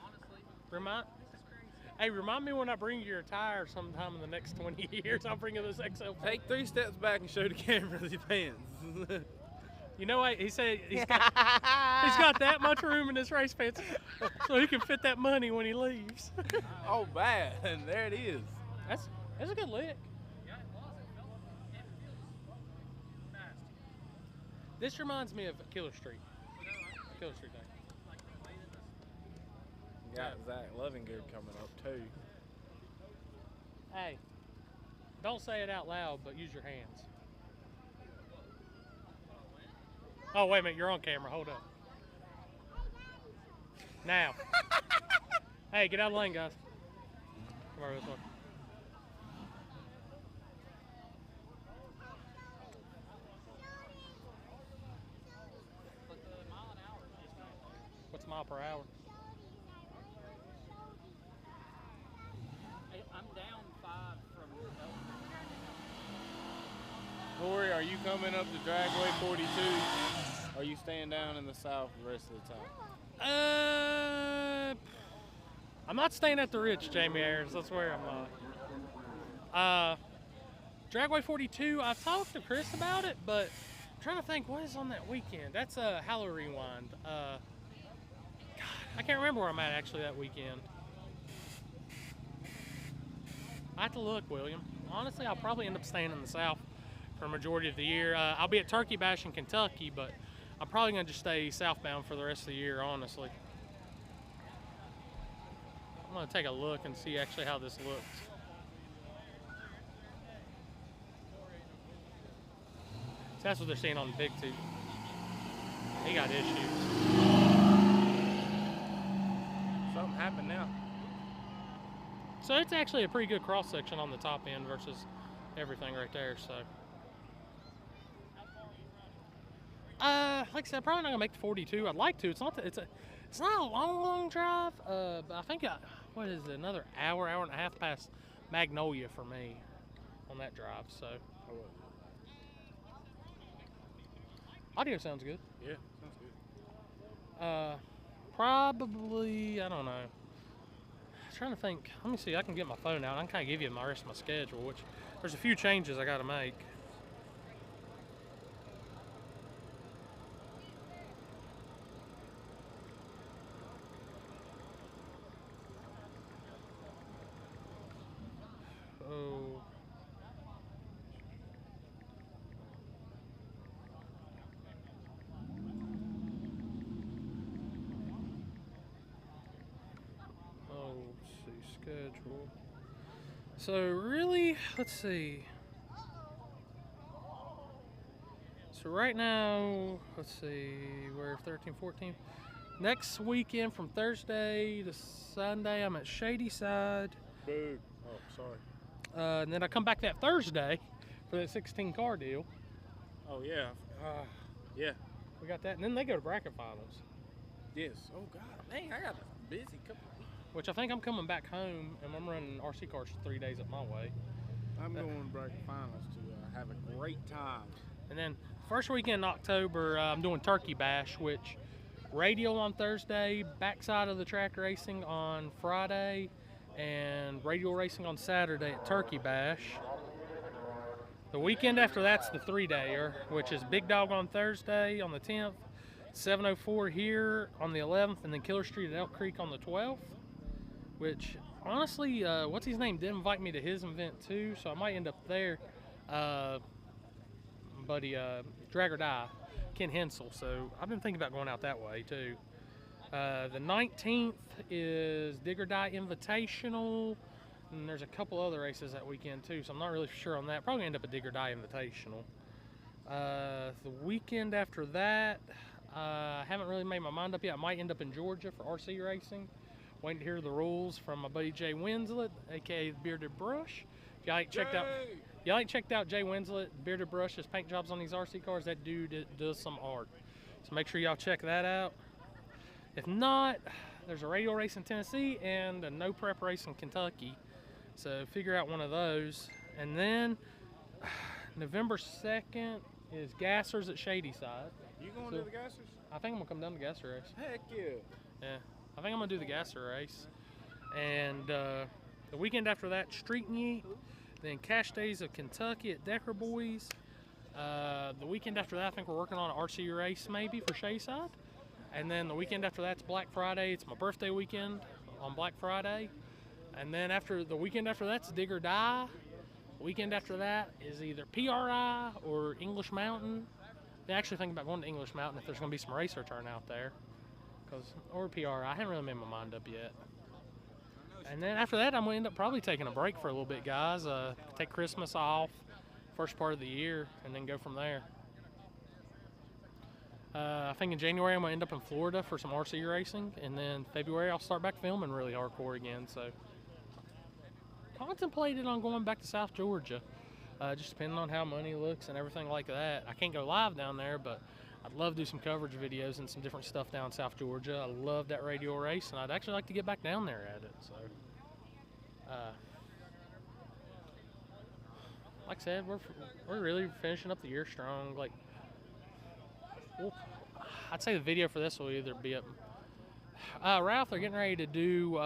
honestly.
Remind,
This is crazy.
hey, remind me when I bring you your tire sometime in the next 20 years. I'll bring you this XL.
Take 3 steps back and show the camera the pants.
You know what? He said he's got that much room in his race pants, so he can fit that money when he leaves.
Oh, bad. And there it is.
That's a good lick.
Yeah, it was. It feels nasty.
This reminds me of Killer Street.
You know,
Killer Street Day.
like the weight of this.
Got Zach Lovingood coming up, too.
Hey, don't say it out loud, but use your hands. Oh, wait a minute. You're on camera. Hold up. Now. Hey, get out of the lane, guys. Come over this way.
But the mile an hour is just nice.
What's mile per hour?
I'm down 5 from
Corey, are you coming up the Dragway 42? Or are you staying down in the south the rest of the time?
I'm not staying at the Ridge, Jamie Ayers. That's where I'm Dragway 42, I've talked to Chris about it, but I'm trying to think what is on that weekend. That's a Hallow Rewind. God, I can't remember where I'm at actually that weekend. I have to look, William. Honestly, I'll probably end up staying in the south for a majority of the year. I'll be at Turkey Bash in Kentucky, but I'm probably going to just stay southbound for the rest of the year, honestly. I'm going to take a look and see actually how this looks. So that's what they're saying on the big two. He got issues.
Something happened now.
So it's actually a pretty good cross section on the top end versus everything right there. So, like I said, probably not gonna make the 42. I'd like to. It's not a long drive. But I think what is it? Another hour and a half past Magnolia for me on that drive. So audio sounds good.
Yeah, sounds good.
Probably, I don't know. I'm trying to think. Let me see. I can get my phone out. I can kind of give you my rest of my schedule, which there's a few changes I got to make. Oh. Let's see, schedule. So really, let's see. So right now, let's see, we're 13, 14. Next weekend from Thursday to Sunday, I'm at Shady Side.
Boo. Oh, sorry.
And then I come back that Thursday for that 16 car deal.
Oh, yeah. Yeah.
We got that. And then they go to bracket finals,
Yes. Oh, God. Man, I got a busy couple of weeks.
which I think I'm coming back home and I'm running RC cars for 3 days at my way.
I'm going to bracket finals to have a great time.
And then first weekend in October, I'm doing Turkey Bash, which radial on Thursday, backside of the track racing on Friday, and radial racing on Saturday at Turkey Bash. The weekend after that's the 3-dayer, which is Big Dog on Thursday on the 10th, 704 here on the 11th, and then Killer Street at Elk Creek on the 12th, which honestly, what's his name, did invite me to his event too, so I might end up there. Buddy, Drag or Die, Ken Hensel, so I've been thinking about going out that way too. The 19th is Dig or Die Invitational, and there's a couple other races that weekend too, so I'm not really sure on that. Probably end up a Dig or Die Invitational. The weekend after that, I haven't really made my mind up yet. I might end up in Georgia for RC racing. Waiting to hear the rules from my buddy Jay Winslet, aka Bearded Brush. If y'all ain't checked out Jay Winslet, Bearded Brush's paint jobs on these RC cars, that dude does some art. So make sure y'all check that out. If not, there's a radio race in Tennessee and a no prep race in Kentucky. So figure out one of those. And then November 2nd is Gassers at Shadyside.
You going to the Gassers?
I think I'm gonna come down to the Gasser race.
Heck yeah.
Yeah, I think I'm gonna do the Gasser race. And the weekend after that, Street Meet. Then Cash Days of Kentucky at Decker Boys. The weekend after that, I think we're working on an RC race maybe for Shayside. And then the weekend after that's Black Friday. It's my birthday weekend on Black Friday. And then after the weekend after that's Dig or Die. The weekend after that is either PRI or English Mountain. They actually think about going to English Mountain if there's going to be some racer turn out there. Or PRI. I haven't really made my mind up yet. And then after that, I'm going to end up probably taking a break for a little bit, guys. Take Christmas off, first part of the year, and then go from there. I think in January, I'm going to end up in Florida for some RC racing. And then February, I'll start back filming really hardcore again. So, contemplated on going back to South Georgia, just depending on how money looks and everything like that. I can't go live down there, but I'd love to do some coverage videos and some different stuff down in South Georgia. I love that radio race, and I'd actually like to get back down there at it. So, like I said, we're really finishing up the year strong. Like, I'd say the video for this will either be up. Ralph, they're getting ready to do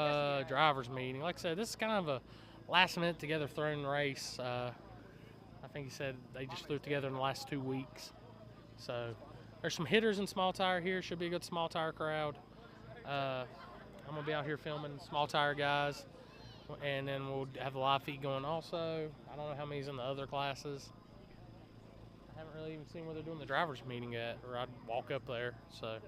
drivers meeting. Like I said, this is kind of a last minute together thrown race. I think he said they just threw it together in the last 2 weeks. So there's some hitters in small tire here. Should be a good small tire crowd. I'm gonna be out here filming small tire guys, and then we'll have the live feed going also. I don't know how many's in the other classes. I haven't really even seen where they're doing the drivers meeting yet, or I'd walk up there. So.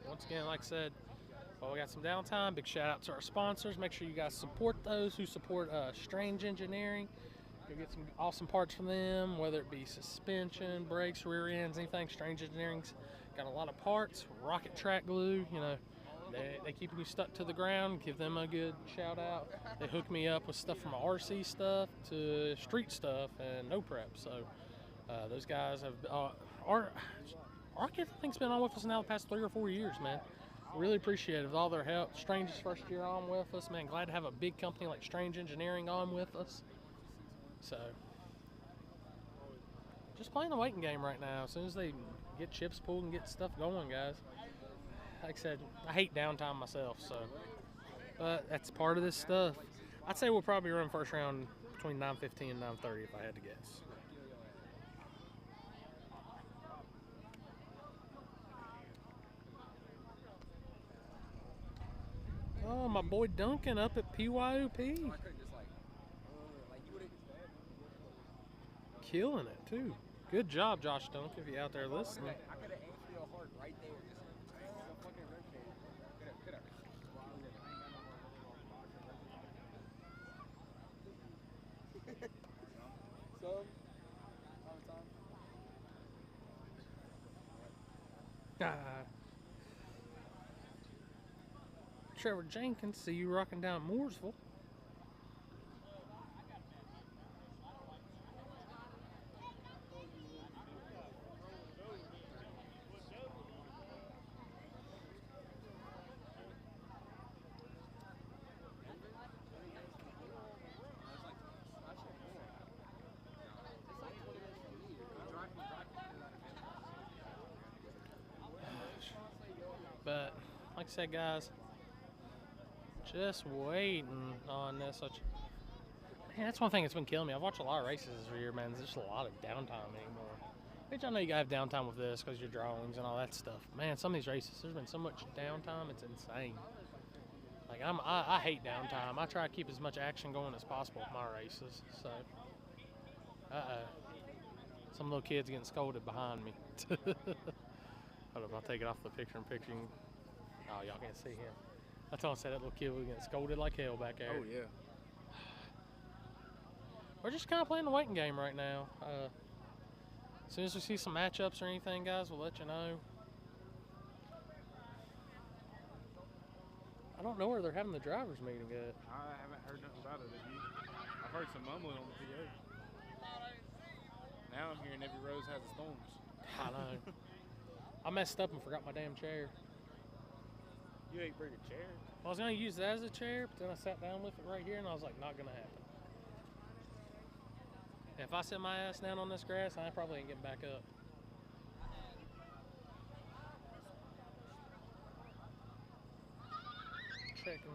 Once again, like I said, well, we got some downtime. Big shout out to our sponsors. Make sure you guys support those who support Strange Engineering. You'll get some awesome parts from them, whether it be suspension, brakes, rear ends, anything. Strange Engineering's got a lot of parts. Rocket track glue, you know, they keep you stuck to the ground. Give them a good shout out. They hook me up with stuff from RC stuff to street stuff and no prep. So those guys have Rocket, I think, has been on with us now the past 3 or 4 years, man. Really appreciate it with all their help. Strange's first year on with us, man. Glad to have a big company like Strange Engineering on with us. So, just playing the waiting game right now. As soon as they get chips pulled and get stuff going, guys. Like I said, I hate downtime myself, so. But that's part of this stuff. I'd say we'll probably run first round between 9:15 and 9:30 if I had to guess. Oh, my boy Duncan up at PYOP. Killing it, too. Good job, Josh Duncan, if you're out there listening. Trevor Jenkins, see you rocking down Mooresville. But like I said, guys, just waiting on this. Man, that's one thing that's been killing me. I've watched a lot of races this year, man. There's just a lot of downtime anymore. Which I know you gotta have downtime with this because your drawings and all that stuff. Man, some of these races, there's been so much downtime, it's insane. Like I hate downtime. I try to keep as much action going as possible with my races. So, some little kid's getting scolded behind me. Hold up, I'll take it off the picture-in-picture. Oh, y'all can't see him. That's all I said. That little kid was getting scolded like hell back there.
Oh yeah.
We're just kind of playing the waiting game right now. As soon as we see some matchups or anything, guys, we'll let you know. I don't know where they're having the drivers meeting at.
I haven't heard nothing about it. I've heard some mumbling on the PA. Now I'm hearing every rose has its thorns.
I know. I messed up and forgot my damn chair.
You ain't bring a chair.
I was going to use that as a chair, but then I sat down with it right here, and I was like, not going to happen. If I sit my ass down on this grass, I probably ain't getting back up. Checking.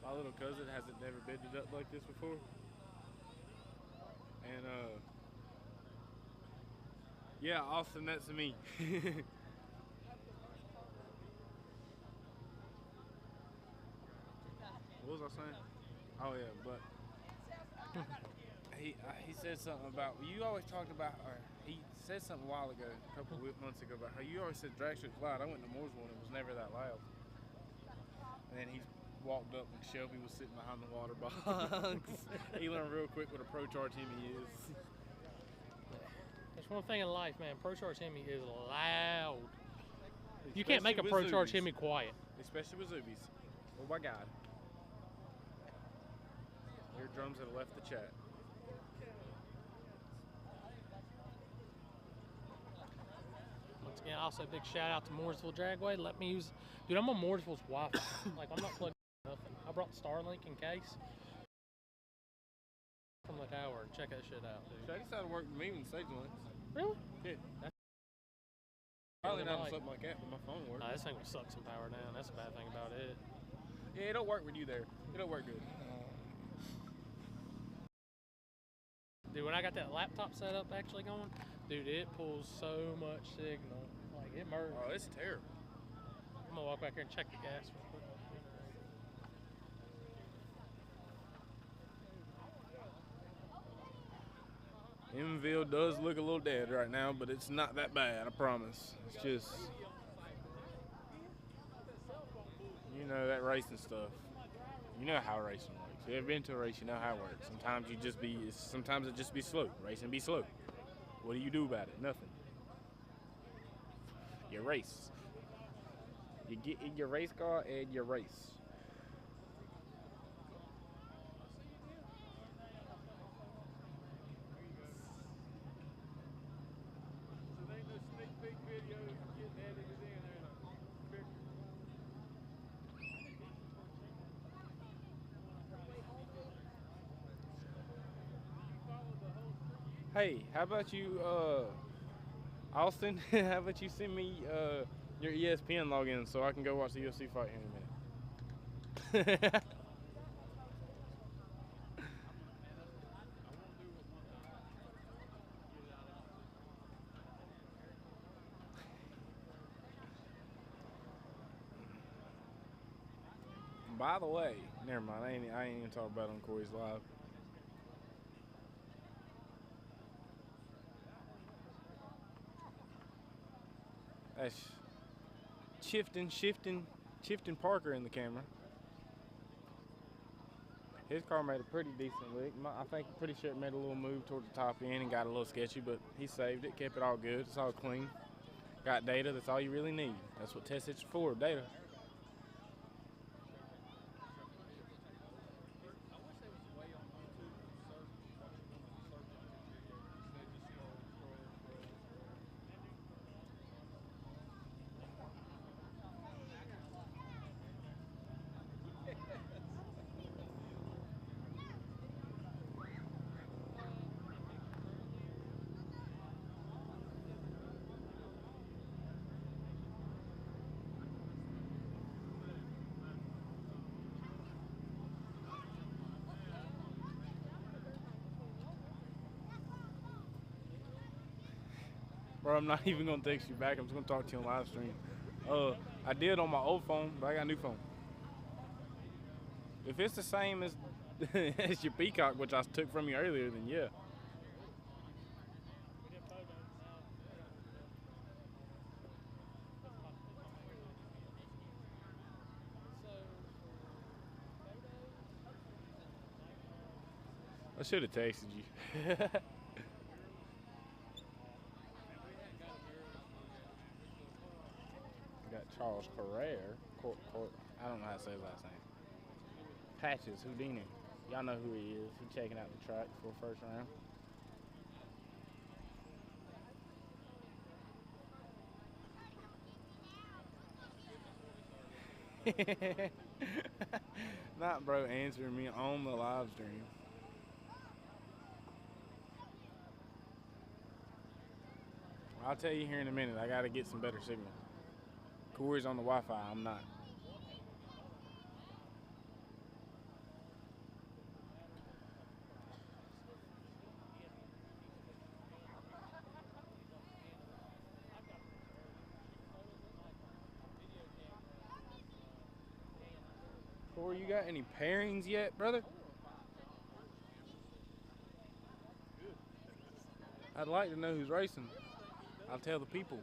My little cousin hasn't never bended up like this before. And yeah, Austin, that's me. What was I saying? Oh yeah, but he said something about, you always talked about, or he said something a while ago, a couple of months ago, about how you always said drag strip's loud. I went to Mooresville and it was never that loud. And then he walked up and Shelby was sitting behind the water box. He learned real quick what a Pro Charge Hemi is.
There's one thing in life, man. Pro Charge Hemi is loud. You can't make a Pro Charge Hemi quiet.
Especially with Zubies. Oh my God. Eardrums that have left the chat.
Once again, also big shout out to Mooresville Dragway. Let me use, dude, I'm on Mooresville's Wi-Fi. Like, I'm not plugged in nothing. I brought Starlink in case. From the tower, check that shit out, dude.
Shaggy started working with me when Sage links.
Really?
Yeah.
That's
Probably not
like-
something like that, but my phone works.
Nah, this thing will suck some power down. That's a bad thing about it.
Yeah, it don't work with you there. It don't work good.
Dude, when I got that laptop set up actually going, dude, it pulls so much signal. Like, it merged.
Oh, it's terrible.
I'm gonna walk back here and check the gas real quick.
Enville does look a little dead right now, but it's not that bad, I promise. It's just, you know, that racing stuff. You know how racing works. If you ever been to a race, you know how it works. Sometimes it just be slow. Racing be slow. What do you do about it? Nothing. You race. You get in your race car and you race. Hey, how about you, Austin? How about you send me your ESPN login so I can go watch the UFC fight here in a minute? By the way, never mind. I ain't even talking about it on Corey's Live. That's shifting Parker in the camera. His car made a pretty decent lick. I think, pretty sure it made a little move toward the top end and got a little sketchy, but he saved it, kept it all good. It's all clean. Got data. That's all you really need. That's what test hits are for, data. Bro, I'm not even gonna text you back. I'm just gonna talk to you on live stream. I did on my old phone, but I got a new phone. If it's the same as as your Peacock, which I took from you earlier, then yeah. I should have texted you. Got Charles Carrere. I don't know how to say his last name. Patches Houdini. Y'all know who he is. He's checking out the track for first round. Not bro answering me on the live stream. I'll tell you here in a minute. I gotta get some better signal. Corey's on the Wi-Fi. I'm not. Corey, you got any pairings yet, brother? I'd like to know who's racing. I'll tell the people.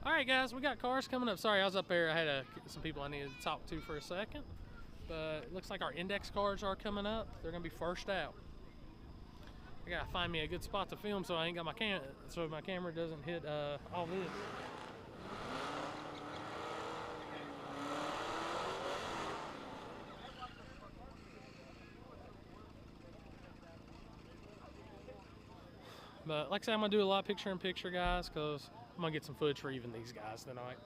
All right, guys, we got cars coming up. Sorry, I was up there. I had some people I needed to talk to for a second. But it looks like our index cars are coming up. They're going to be first out. I got to find me a good spot to film so I ain't got my so my camera doesn't hit all this. But like I said, I'm going to do a lot of picture-in-picture, guys, because I'm going to get some footage for even these guys tonight.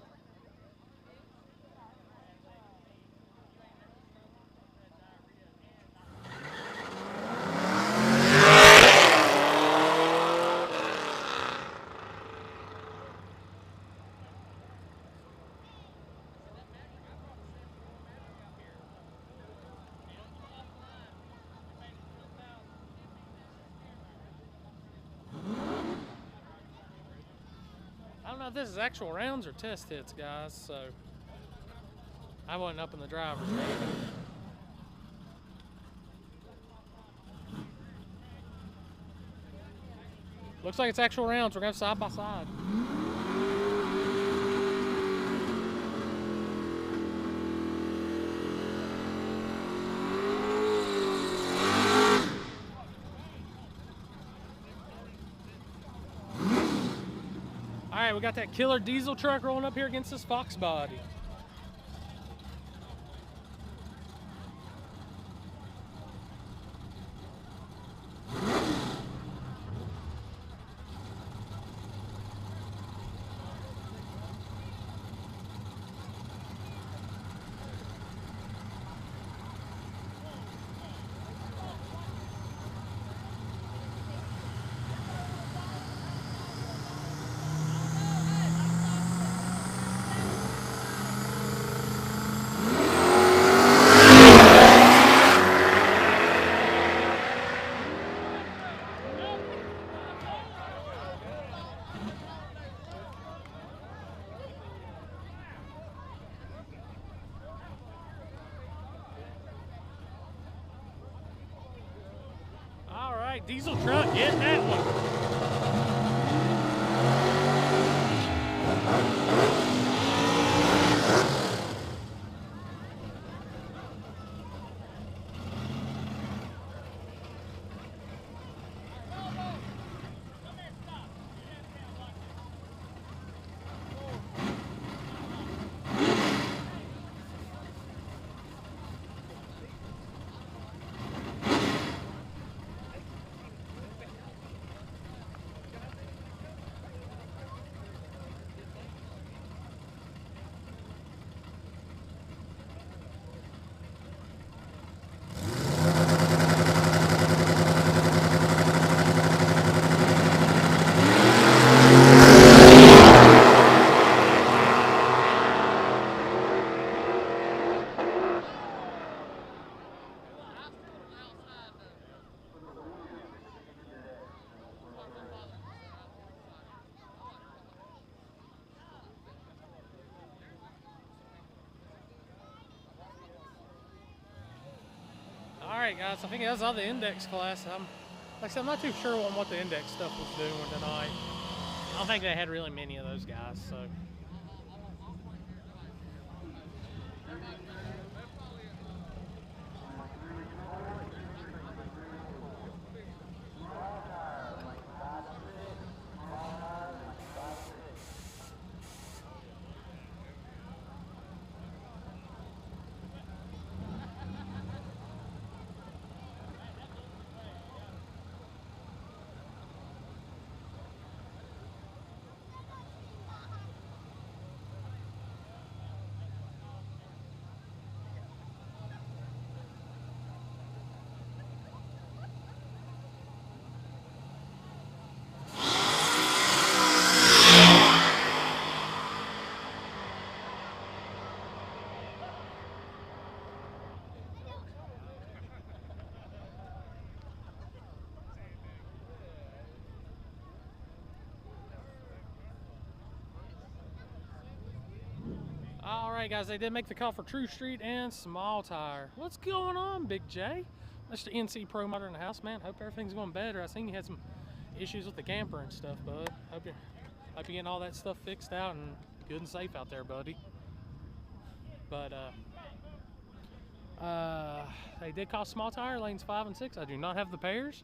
I don't know if this is actual rounds or test hits, guys, so I wasn't up in the driver's seat. Looks like it's actual rounds. We're going to have side by side. All right, we got that killer diesel truck rolling up here against this Fox body. All right, diesel truck getting that one. All right, guys, I think that's all the index class. Like I said, I'm not too sure on what the index stuff was doing tonight. I don't think they had really many of those guys, so. All right, guys, they did make the call for True Street and Small Tire. What's going on, Big J? Mr. NC Pro Motor in the house, man. Hope everything's going better. I seen you had some issues with the camper and stuff, bud. Hope you're getting all that stuff fixed out and good and safe out there, buddy. But they did call Small Tire, lanes 5 and 6. I do not have the pairs,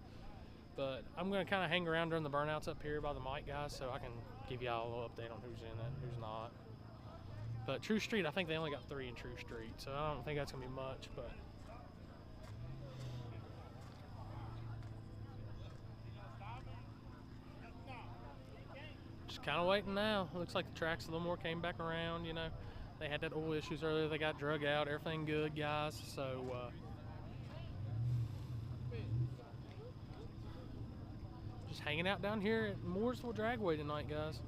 but I'm going to kind of hang around during the burnouts up here by the mic, guys, so I can give y'all a little update on who's in it and who's not. But True Street, I think they only got 3 in True Street, so I don't think that's going to be much, but. Just kind of waiting now. Looks like the tracks a little more came back around, you know. They had that oil issues earlier. They got drug out. Everything good, guys. So, just hanging out down here at Mooresville Dragway tonight, guys.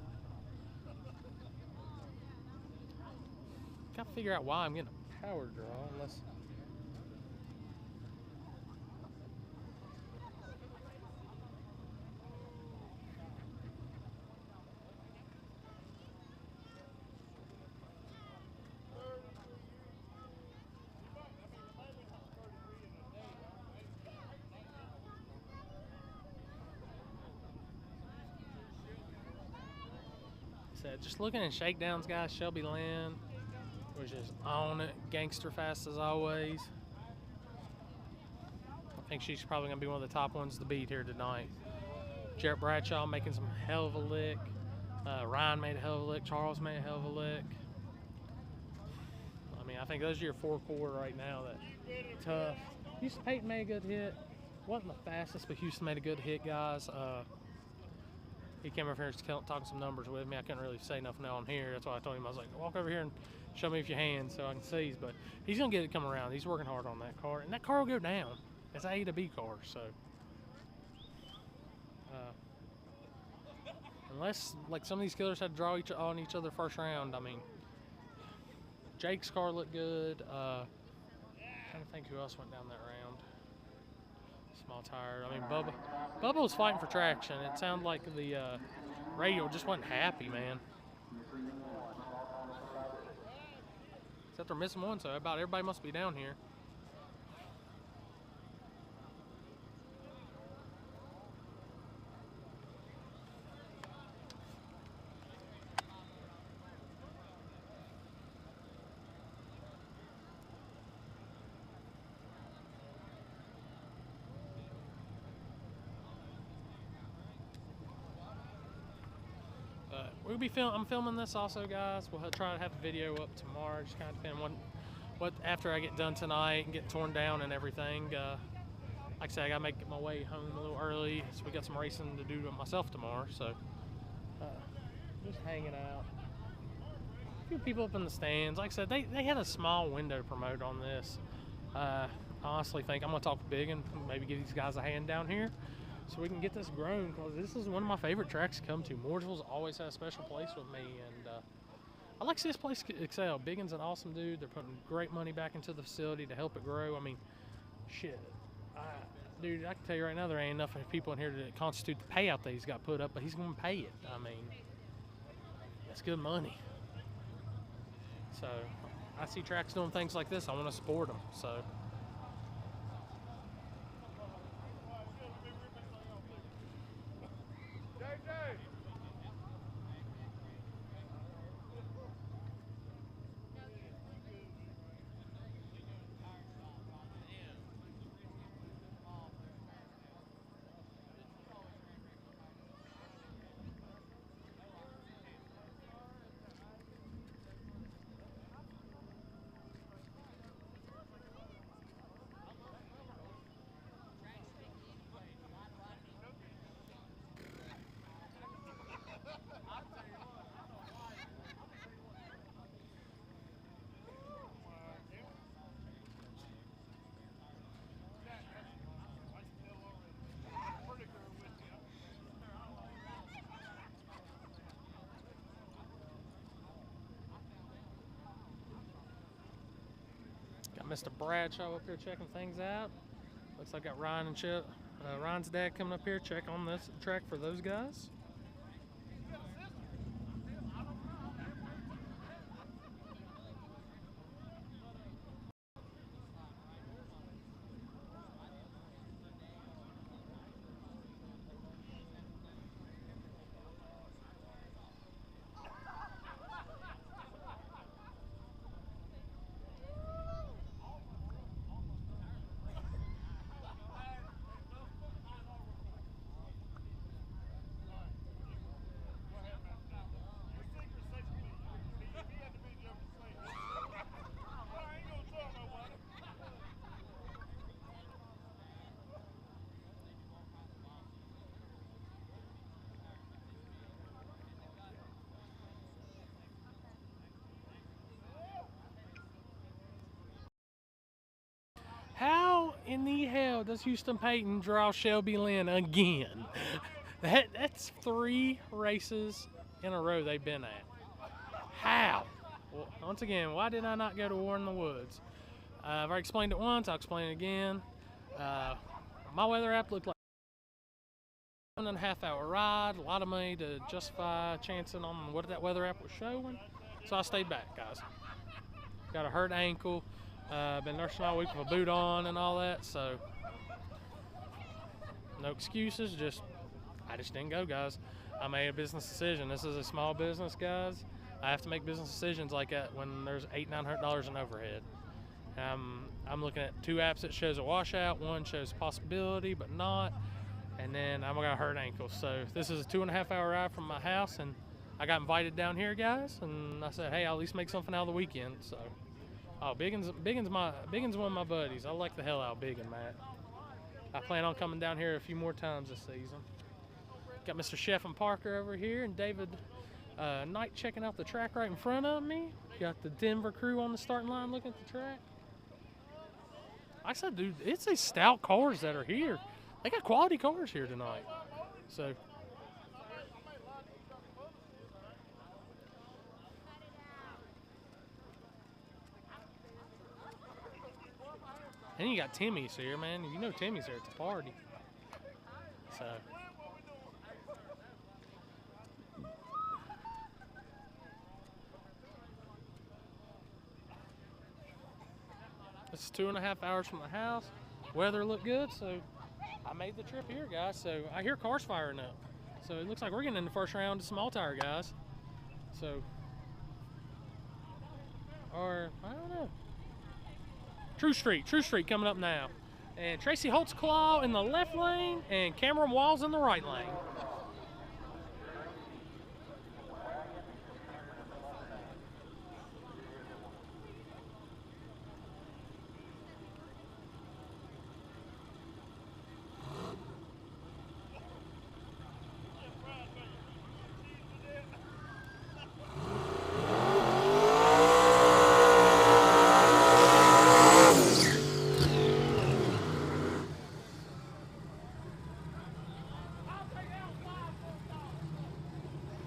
Gotta figure out why I'm getting a power draw, unless. said, just looking at Shakedowns, guys, Shelby Lynn was just on it, gangster fast as always. I think she's probably going to be one of the top ones to beat here tonight. Jarrett Bradshaw making some hell of a lick. Ryan made a hell of a lick. Charles made a hell of a lick. I mean, I think those are your 4 core right now. That tough. Houston Payton made a good hit. Wasn't the fastest, but Houston made a good hit, guys. He came over here and talking some numbers with me. I couldn't really say nothing on here. That's why I told him, I was like, walk over here and show me with your hands so I can see. But he's going to get it coming around. He's working hard on that car. And that car will go down. It's an A to B car, so. Unless, like, some of these killers had to draw on each other first round, I mean, Jake's car looked good. Trying to think who else went down that round. Small tire. I mean, Bubba was fighting for traction. It sounded like the radio just wasn't happy, man. Except they're missing one, so about everybody must be down here. I'm filming this also, guys. We'll try to have a video up tomorrow. Just kind of depending what after I get done tonight and get torn down and everything. Like I said, I gotta make my way home a little early, so we got some racing to do to myself tomorrow. So just hanging out. A few people up in the stands. Like I said, they had a small window to promote on this. I honestly think I'm gonna talk big and maybe give these guys a hand down here, so we can get this grown, because this is one of my favorite tracks to come to. Mooresville's always had a special place with me, and I like to see this place excel. Biggin's an awesome dude. They're putting great money back into the facility to help it grow. I mean, shit. Dude, I can tell you right now, there ain't enough people in here to constitute the payout that he's got put up, but he's going to pay it. I mean, that's good money. So, I see tracks doing things like this. I want to support them, so. Mr. Bradshaw up here checking things out. Looks like I got Ryan and Ryan's dad coming up here check on this track for those guys. How in the hell does Houston Payton draw Shelby Lynn again? That's 3 races in a row they've been at. How? Well, once again, why did I not go to War in the Woods? I've already explained it once. I'll explain it again. My weather app looked like a 1.5 hour ride. A lot of money to justify chancing on what that weather app was showing. So I stayed back, guys. Got a hurt ankle. Been nursing all week with a boot on and all that, so no excuses. I just didn't go, guys. I made a business decision. This is a small business, guys. I have to make business decisions like that when there's $800-900 in overhead. I'm looking at 2 apps that shows a washout. One shows possibility but not, and then I'm gonna hurt ankles. So this is a 2.5-hour ride from my house, and I got invited down here, guys, and I said, hey, I'll at least make something out of the weekend. So, oh, Biggin's one of my buddies. I like the hell out of Biggin, Matt. I plan on coming down here a few more times this season. Got Mr. Chef and Parker over here, and David Knight checking out the track right in front of me. Got the Denver crew on the starting line looking at the track. I said, dude, it's these stout cars that are here. They got quality cars here tonight. So, and you got Timmy's here, man. You know Timmy's here at the party. So, it's 2.5 hours from the house. Weather looked good, so I made the trip here, guys. So I hear cars firing up. So it looks like we're getting in the first round of small tire, guys. So, or I don't know. True Street coming up now. And Tracy Holtzclaw in the left lane and Cameron Walls in the right lane.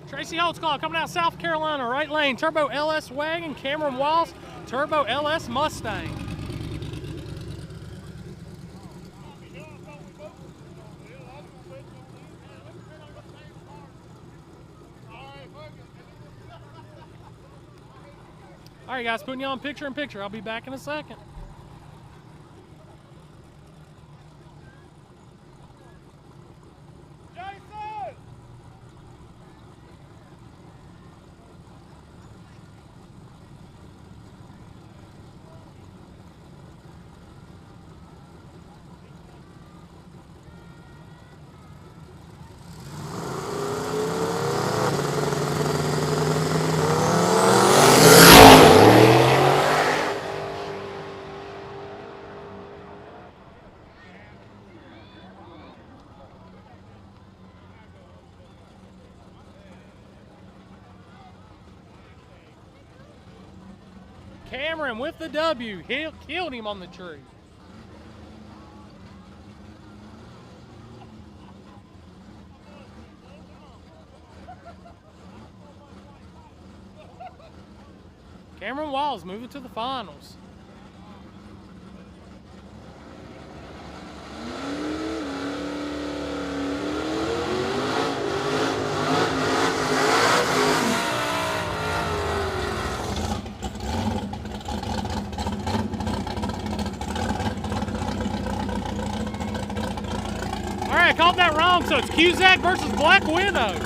Tracy Holtzclaw coming out South Carolina, right lane. Turbo LS wagon, Cameron Walls, Turbo LS Mustang. All right, guys, putting you on picture in picture. I'll be back in a second. Cameron with the W. He killed him on the tree. Cameron Walls moving to the finals. I called that wrong, so it's Cusack versus Black Widow.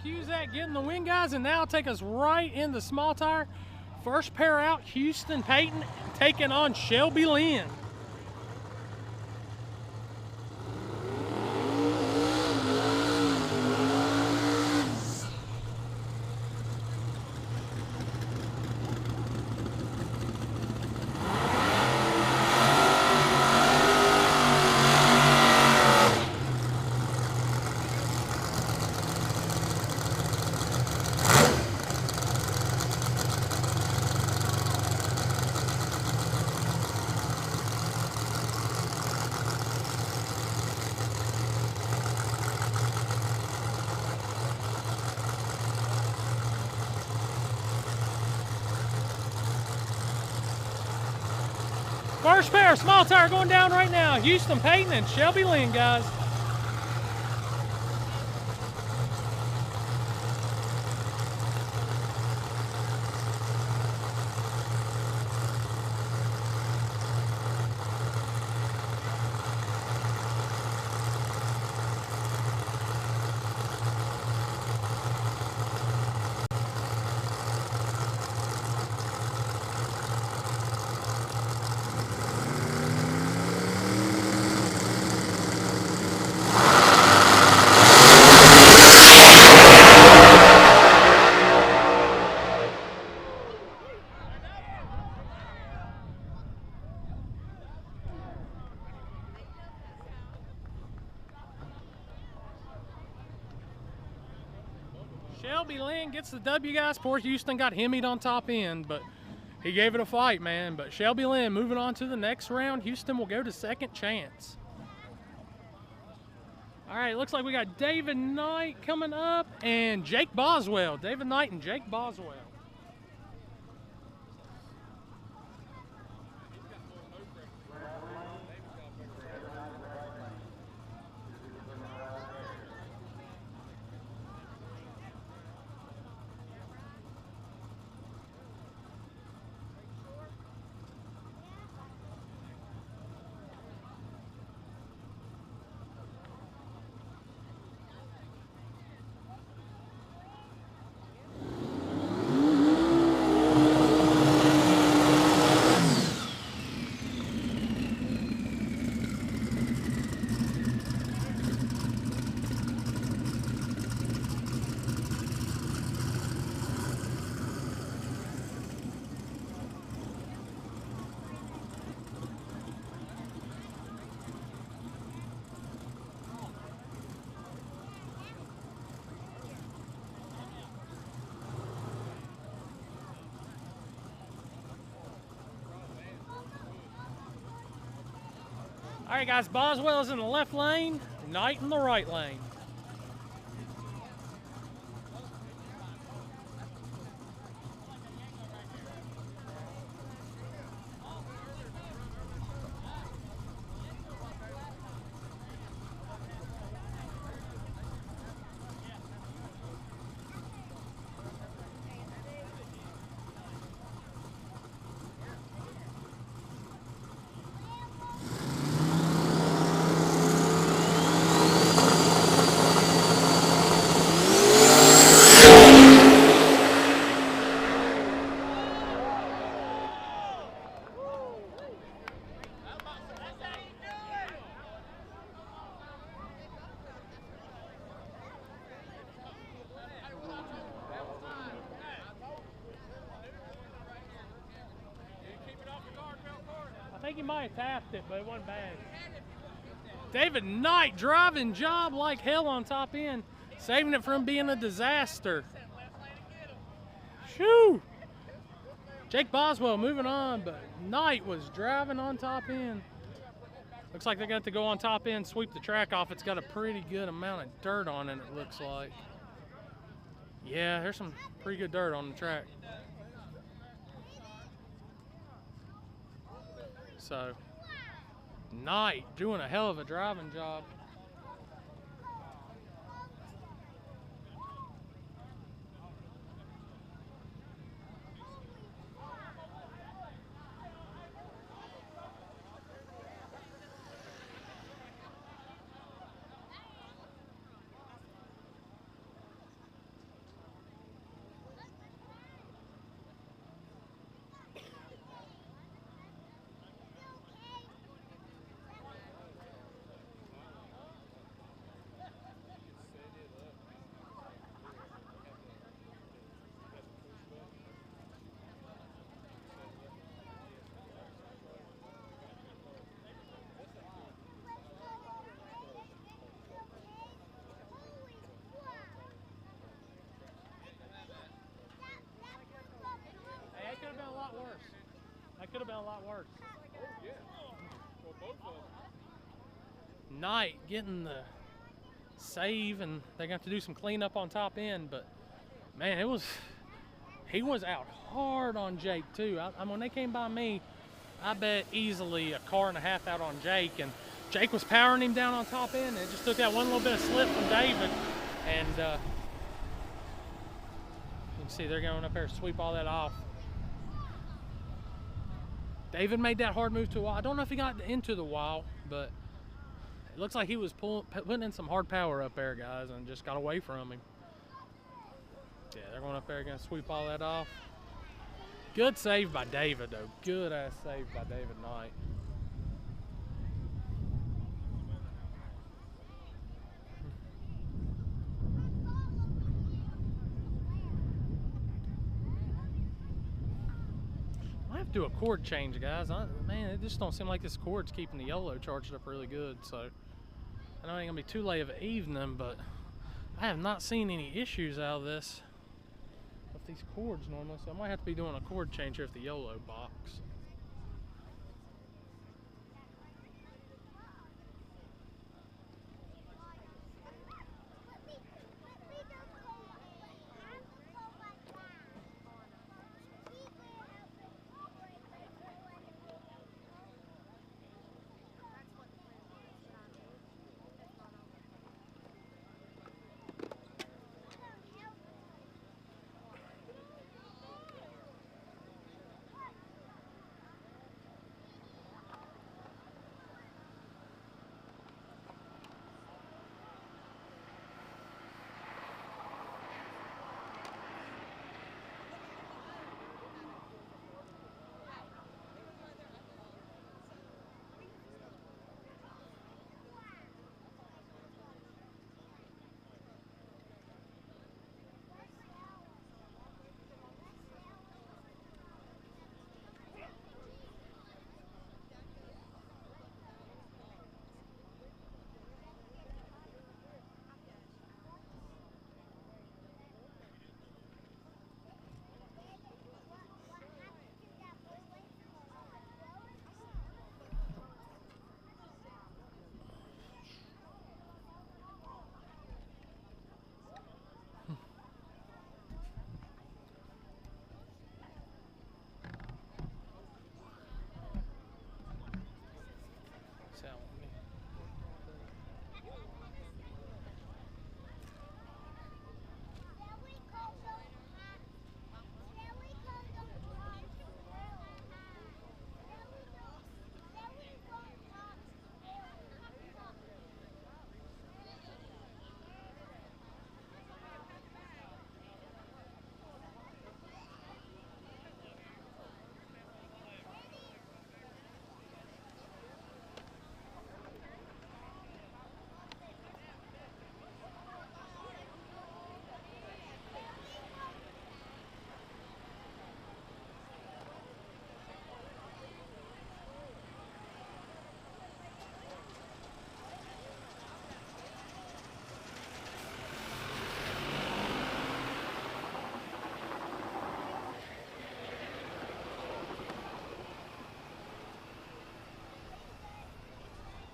Cusack getting the win, guys, and now take us right into small tire. First pair out, Houston Payton taking on Shelby Lynn. First pair, small tire going down right now. Houston Payton and Shelby Lynn, guys. Shelby Lynn gets the W, guys. Poor Houston got hemmied on top end, but he gave it a fight, man. But Shelby Lynn moving on to the next round. Houston will go to second chance. All right, looks like we got David Knight coming up and Jake Boswell. David Knight and Jake Boswell. All right, guys, Boswell's in the left lane, Knight in the right lane. I think he might have tapped it, but it wasn't bad. David Knight driving job like hell on top end, saving it from being a disaster. Shoo! Jake Boswell moving on, but Knight was driving on top end. Looks like they're going to go on top end, sweep the track off. It's got a pretty good amount of dirt on it, it looks like. Yeah, there's some pretty good dirt on the track. So, Knight doing a hell of a driving job. been a lot worse.
Oh, yeah. Well, both of them.
Knight getting the save, and they're going to have to do some cleanup on top end, but man, he was out hard on Jake too. When they came by me, I bet easily a car and a half out on Jake, and Jake was powering him down on top end, and it just took that one little bit of slip from David, and you can see they're going up there to sweep all that off. David made that hard move to a wall. I don't know if he got into the wall, but it looks like he was putting in some hard power up there, guys, and just got away from him. Yeah, they're going up there, going to sweep all that off. Good save by David, though. Good ass save by David Knight. I have to do a cord change, guys. Man, it just don't seem like this cord's keeping the YOLO charged up really good. So I know it ain't gonna be too late of an evening, but I have not seen any issues out of this with these cords normally. So I might have to be doing a cord change here at the YOLO box.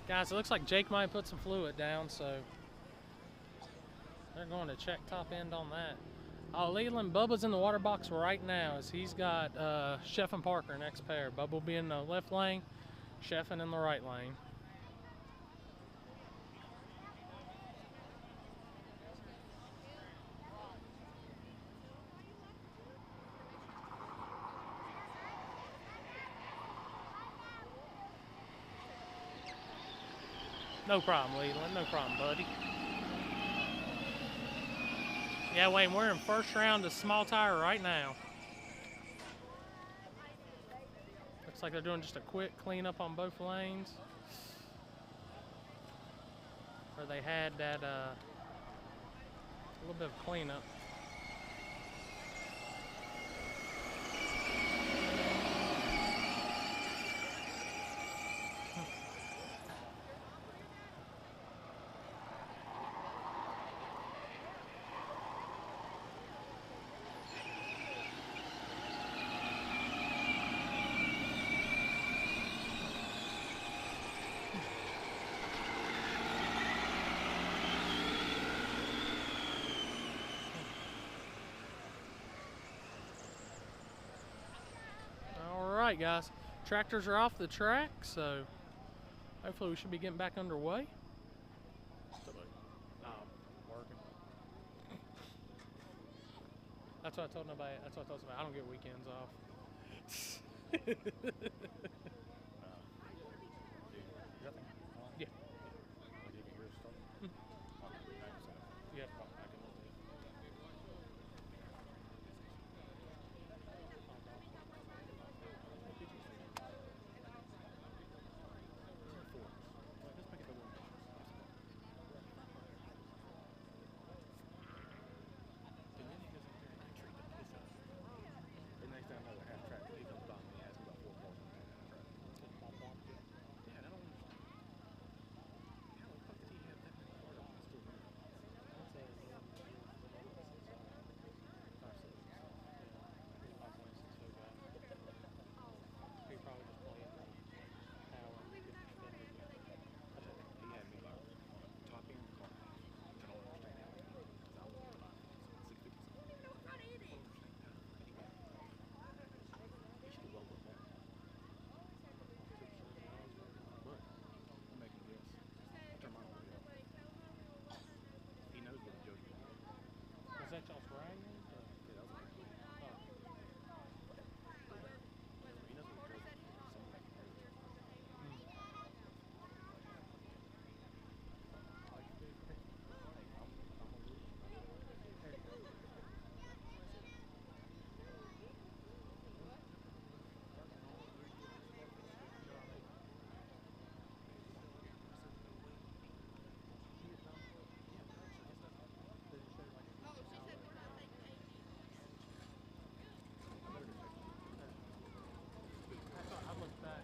Guys, it looks like Jake might put some fluid down, so they're going to check top end on that. Oh, Leland, Bubba's in the water box right now as he's got Chef and Parker next pair. Bubba will be in the left lane, Chefin in the right lane. No problem, Leland. No problem, buddy. Yeah, Wayne, we're in first round of small tire right now. Looks like they're doing just a quick cleanup on both lanes. Or they had that a little bit of cleanup. right, guys. Tractors are off the track, so hopefully we should be getting back underway.
Working.
That's what I told nobody. That's what I told somebody. I don't get weekends off. Yeah. Yeah. Is that y'all's wagon? I looked back.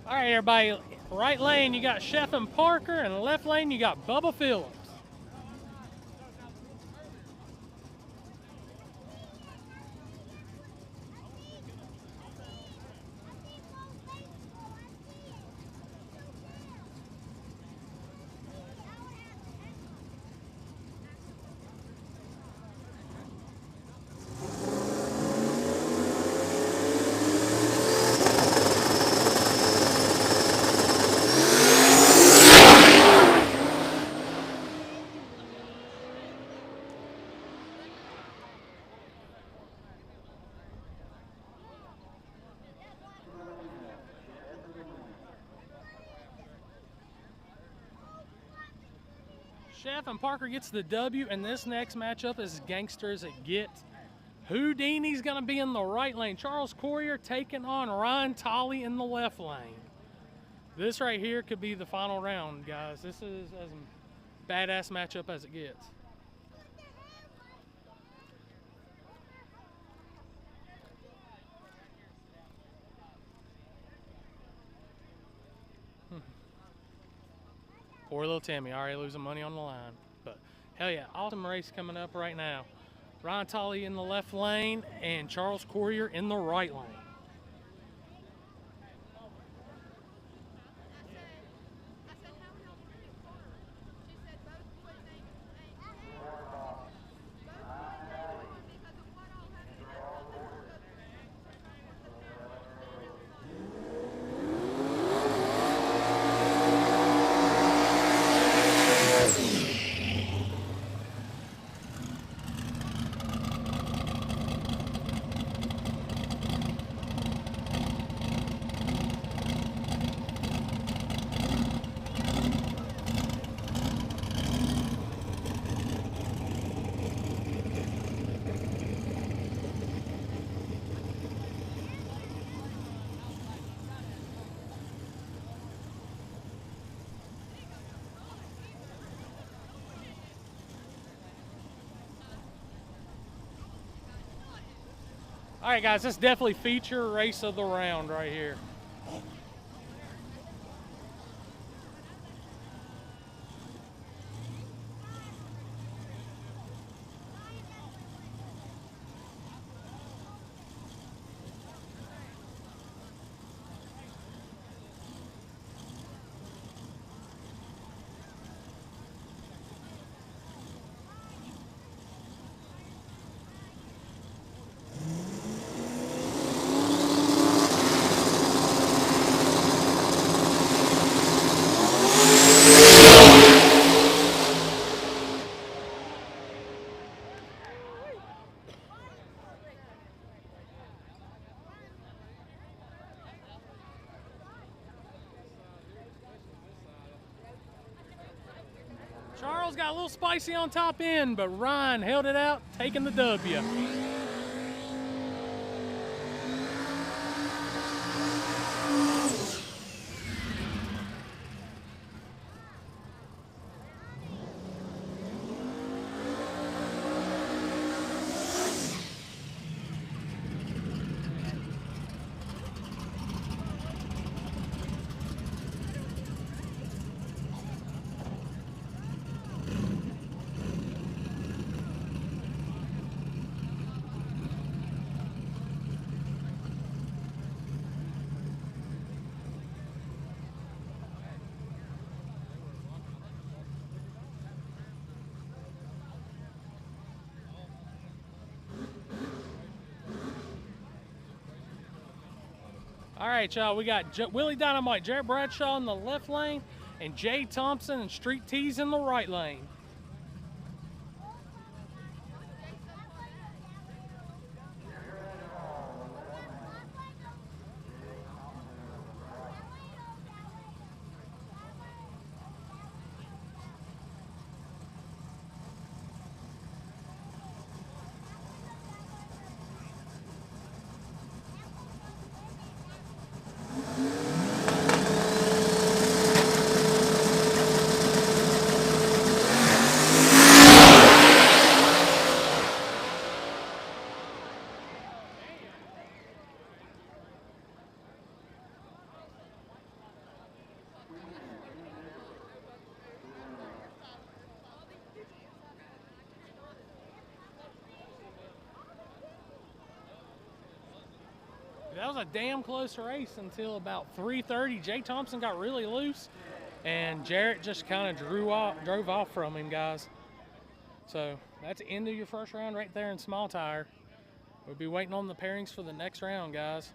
All right, everybody. Right lane, you got Chef and Parker, and the left lane, you got Bubba Phillips. Chef and Parker gets the W, and this next matchup is gangster as it gets. Houdini's going to be in the right lane. Charles Courier taking on Ryan Tolley in the left lane. This right here could be the final round, guys. This is as badass matchup as it gets. Poor little Timmy, already losing money on the line. But hell yeah, awesome race coming up right now. Ryan Tolley in the left lane and Charles Courier in the right lane. All right, guys, this definitely feature race of the round right here. Charles got a little spicy on top end, but Ryan held it out, taking the W. All right, y'all, we got Willie Dynamite, Jarrett Bradshaw in the left lane, and Jay Thompson and Street Tees in the right lane. That was a damn close race until about 3:30. Jay Thompson got really loose, and Jarrett just kind of drove off from him, guys. So that's the end of your first round right there in small tire. We'll be waiting on the pairings for the next round, guys.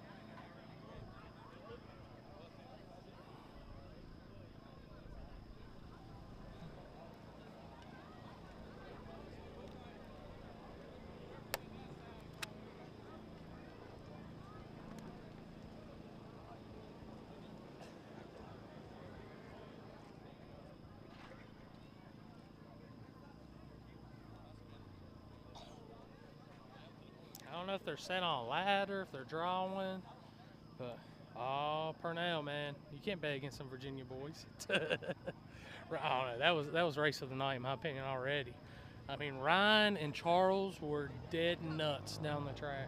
I don't know if they're set on a ladder, if they're drawing, but oh, Purnell, man, you can't bet against some Virginia boys. I don't know. That was race of the night, in my opinion, already. I mean, Ryan and Charles were dead nuts down the track.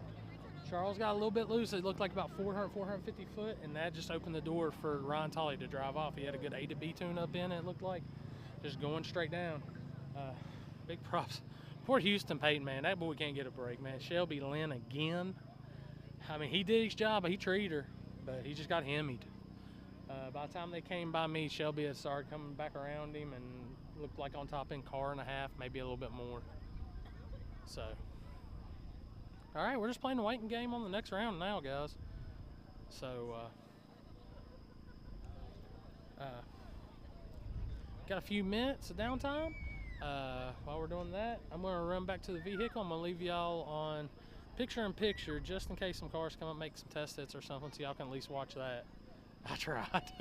Charles got a little bit loose. It looked like about 400, 450 foot, and that just opened the door for Ryan Tolley to drive off. He had a good A to B tune up in it looked like, just going straight down. Big props. Poor Houston Payton, man. That boy can't get a break, man. Shelby Lynn again. I mean, he did his job, but he treated her, but he just got hemmied. By the time they came by me, Shelby had started coming back around him and looked like on top in car and a half, maybe a little bit more. So, all right, we're just playing the waiting game on the next round now, guys. So, got a few minutes of downtime. While we're doing that, I'm going to run back to the vehicle. I'm going to leave y'all on picture-in-picture just in case some cars come up and make some test hits or something, so y'all can at least watch that. I tried.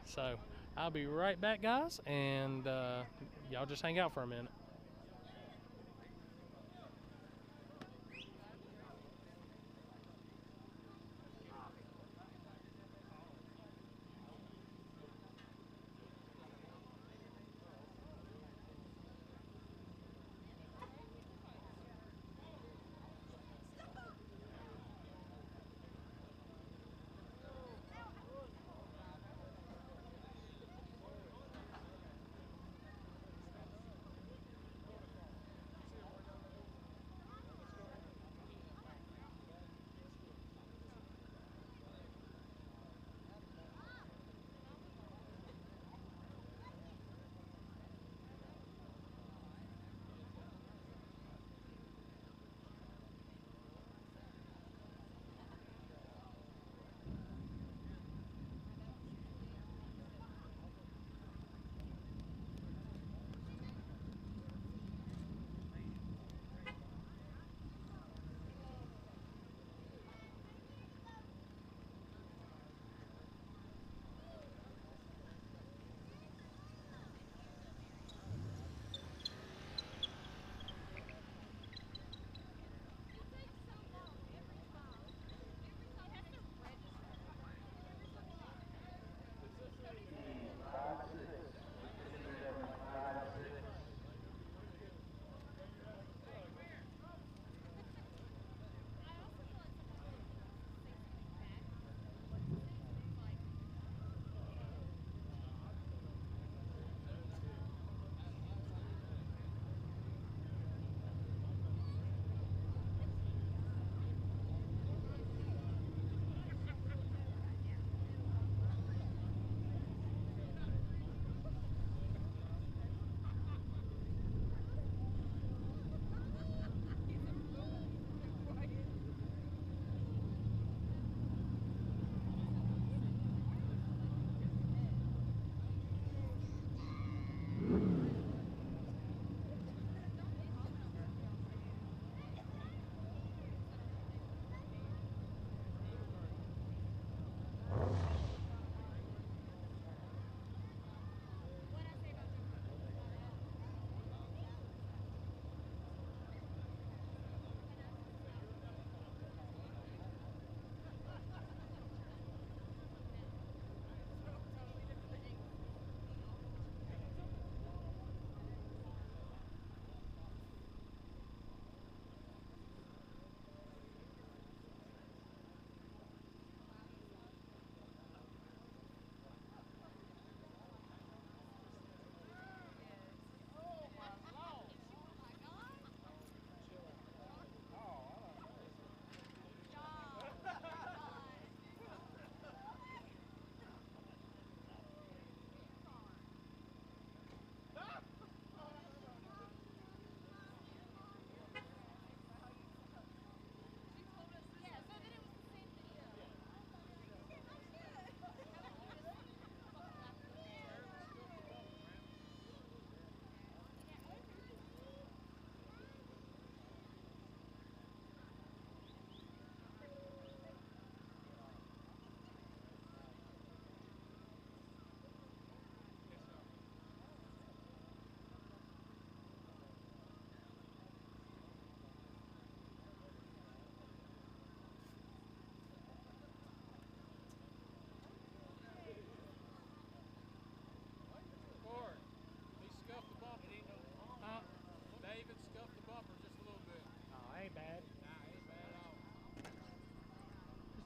So I'll be right back, guys, and y'all just hang out for a minute.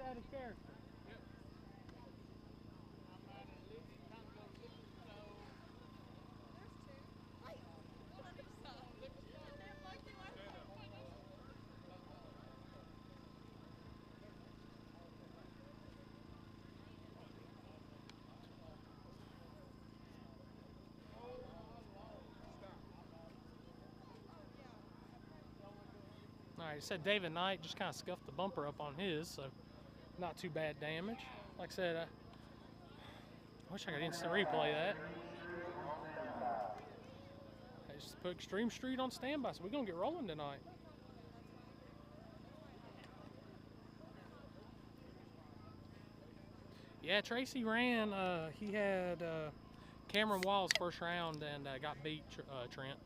out of character. All right, it said David Knight just kind of scuffed the bumper up on his, so not too bad damage. Like I said, I wish I could instant replay that. I just put Extreme Street on standby, so we're gonna get rolling tonight. Yeah, Tracy ran. He had Cameron Walls first round and got beat Trent.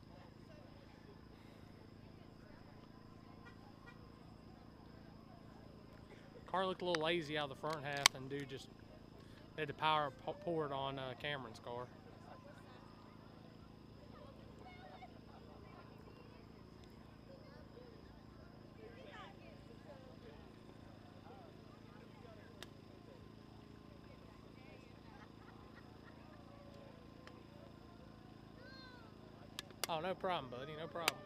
Car looked a little lazy out of the front half, and dude just had the power poured on Cameron's car. Oh, no problem, buddy, no problem.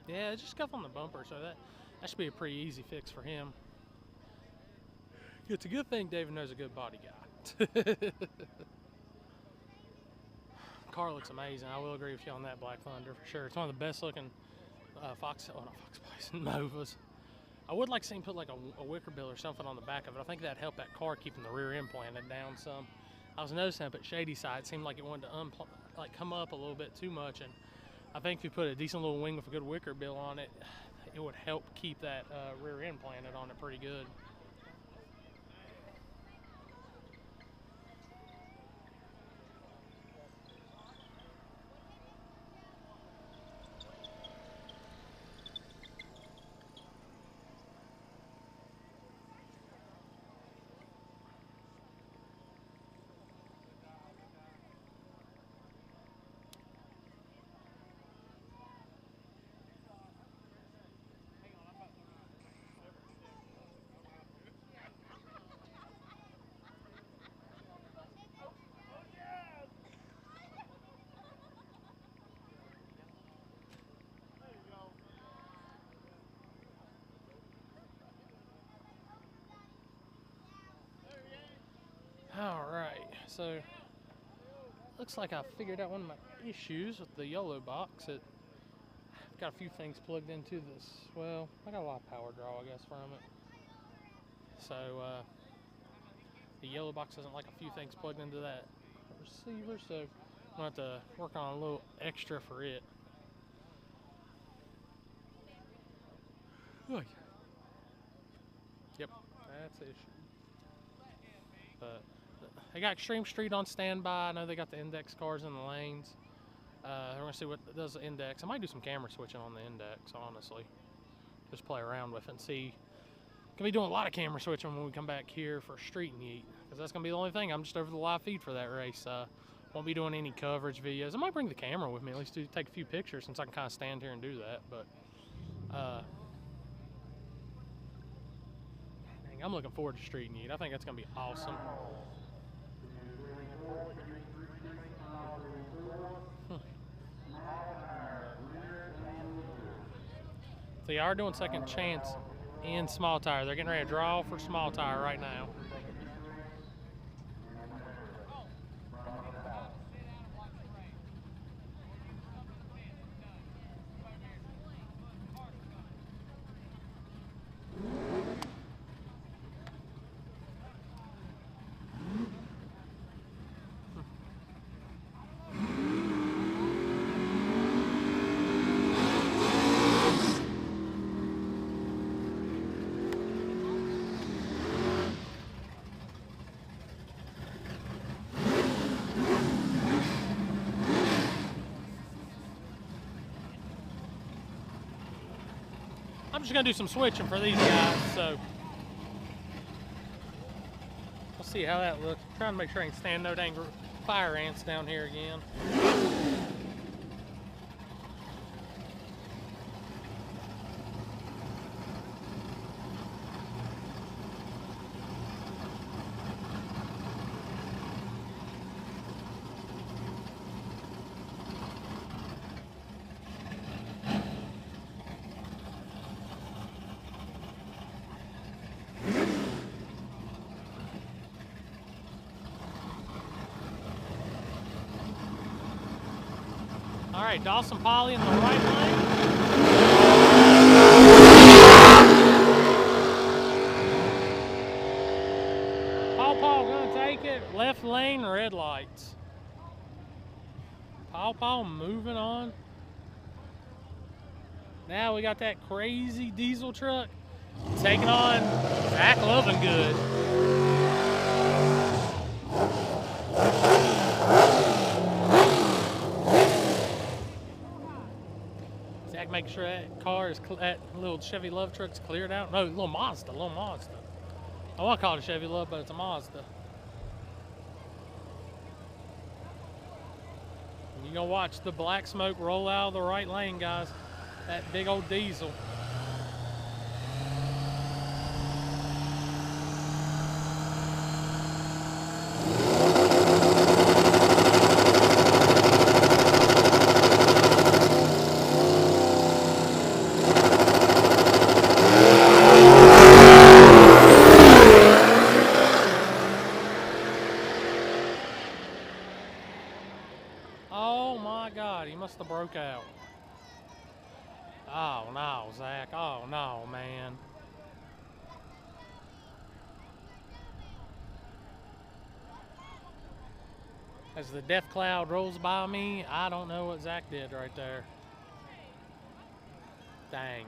Yeah, just scuff on the bumper, so that should be a pretty easy fix for him. It's a good thing David knows a good body guy. Car looks amazing. I will agree with you on that, Black Thunder, for sure. It's one of the best looking not Fox Bison Novas. I would like to see him put like a wicker bill or something on the back of it. I think that'd help that car keeping the rear end planted down some. I was noticing up at Shady Side, it seemed like it wanted to come up a little bit too much, and I think if you put a decent little wing with a good wicker bill on it, it would help keep that rear end planted on it pretty good. All right, so looks like I figured out one of my issues with the yellow box. I've got a few things plugged into this. Well, I got a lot of power draw, I guess, from it. So the yellow box doesn't like a few things plugged into that receiver, so I'm gonna have to work on a little extra for it. Look. Yep, that's the issue. But they got Extreme Street on standby. I know they got the index cars in the lanes. We're gonna see what does the index. I might do some camera switching on the index, honestly. Just play around with it and see. Gonna be doing a lot of camera switching when we come back here for Street and Yeet, because that's gonna be the only thing. I'm just over the live feed for that race. Won't be doing any coverage videos. I might bring the camera with me, at least to take a few pictures, since I can kind of stand here and do that. But I'm looking forward to Street and Yeet. I think that's gonna be awesome. So you are doing second chance in small tire. They're getting ready to draw for small tire right now. I'm just gonna do some switching for these guys, so we'll see how that looks. I'm trying to make sure I can stand no dang fire ants down here again. All right, Dawson Poly in the right lane. Paw gonna take it. Left lane, red lights. Paw moving on. Now we got that crazy diesel truck taking on Zach Lovingood. Zach, make sure that car is that little Chevy Love truck's cleared out. No, little Mazda. I want to call it a Chevy Love, but it's a Mazda. You're gonna watch the black smoke roll out of the right lane, guys. That big old diesel. Oh my God, he must have broke out. Oh no, Zach. Oh no, man. As the death cloud rolls by me, I don't know what Zach did right there. Dang.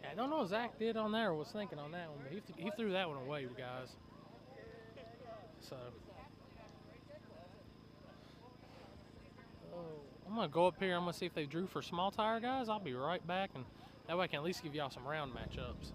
I don't know what Zach did on there or was thinking on that one, but he threw that one away, guys. So, I'm going to go up here. I'm going to see if they drew for small tire, guys. I'll be right back, and that way I can at least give y'all some round matchups.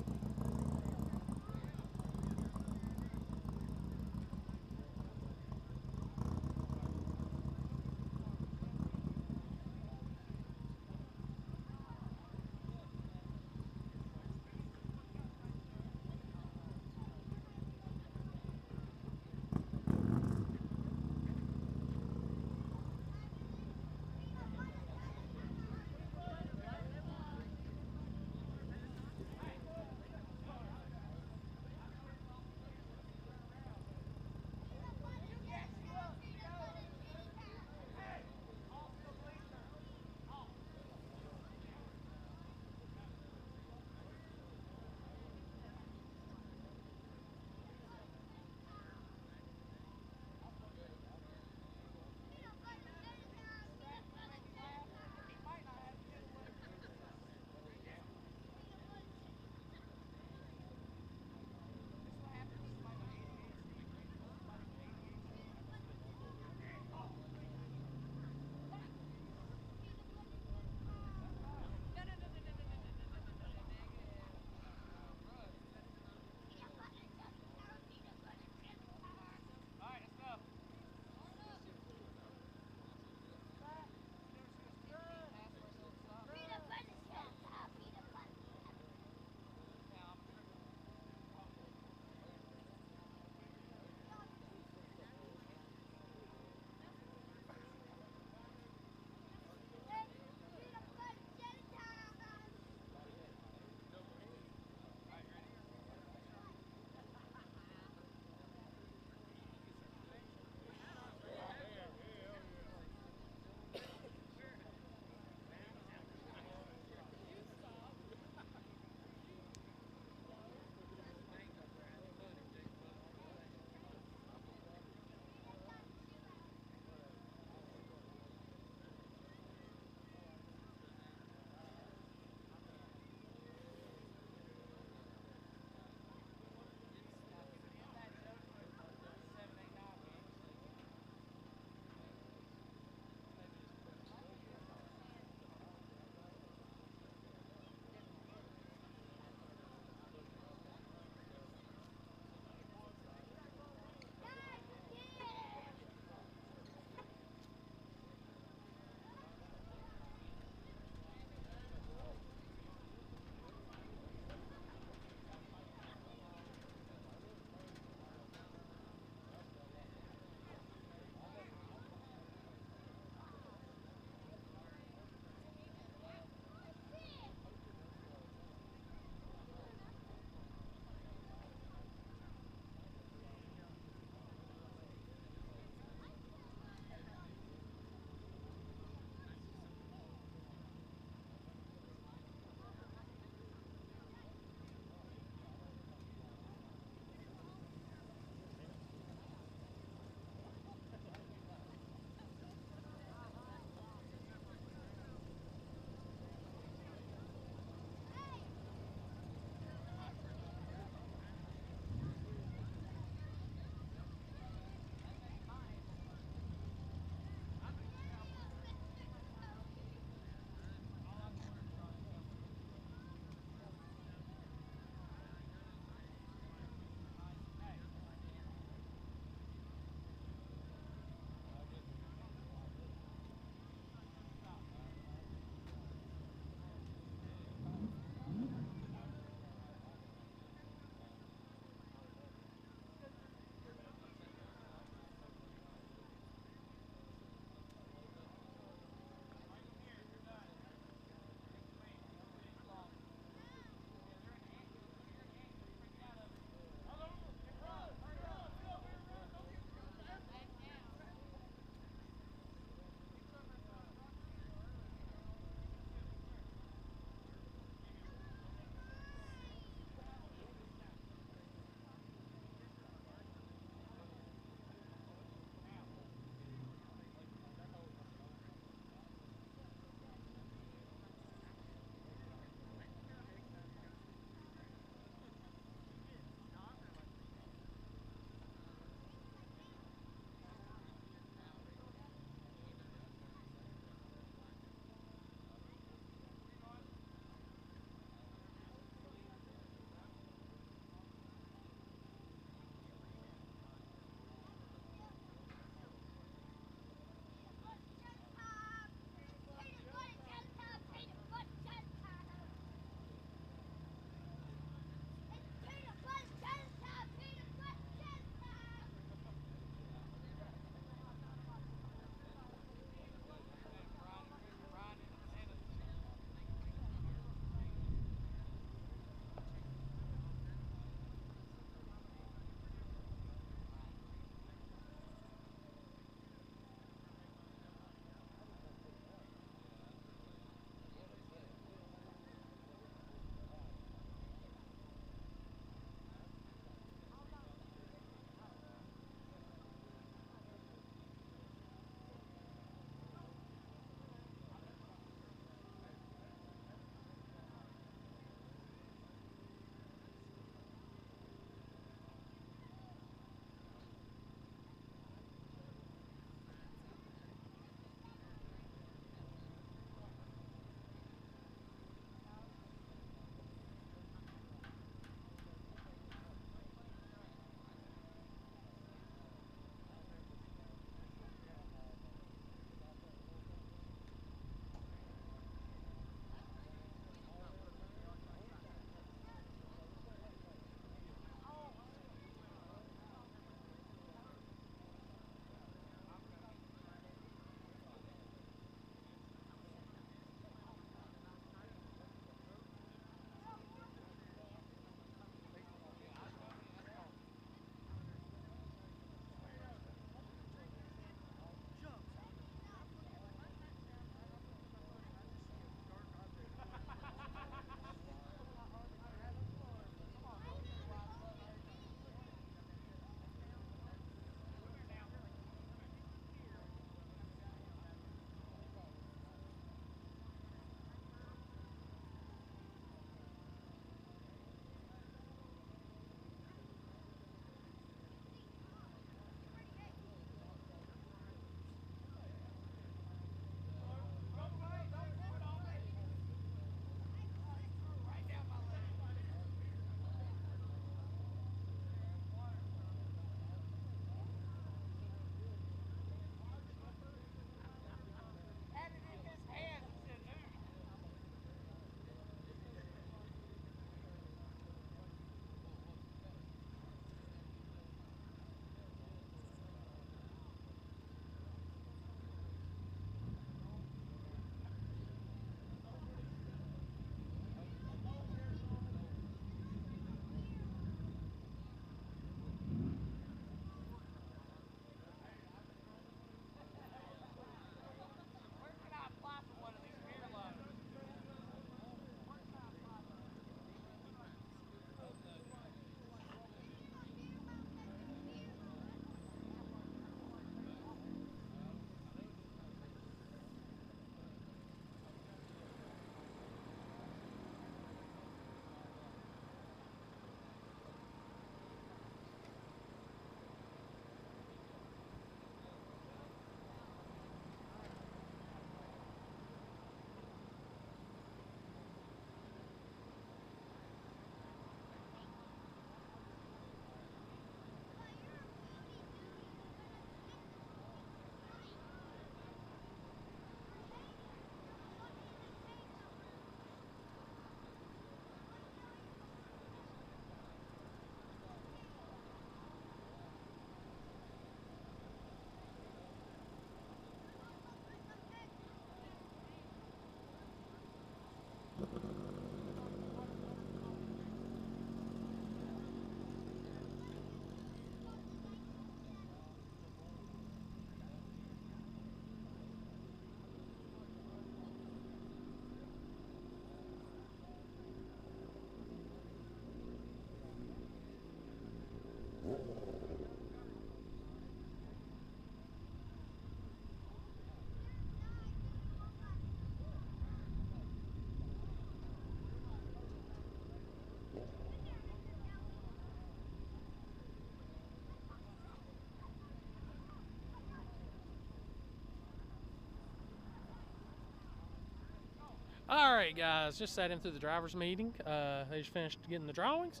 All right, guys, just sat in through the driver's meeting. They just finished getting the drawings.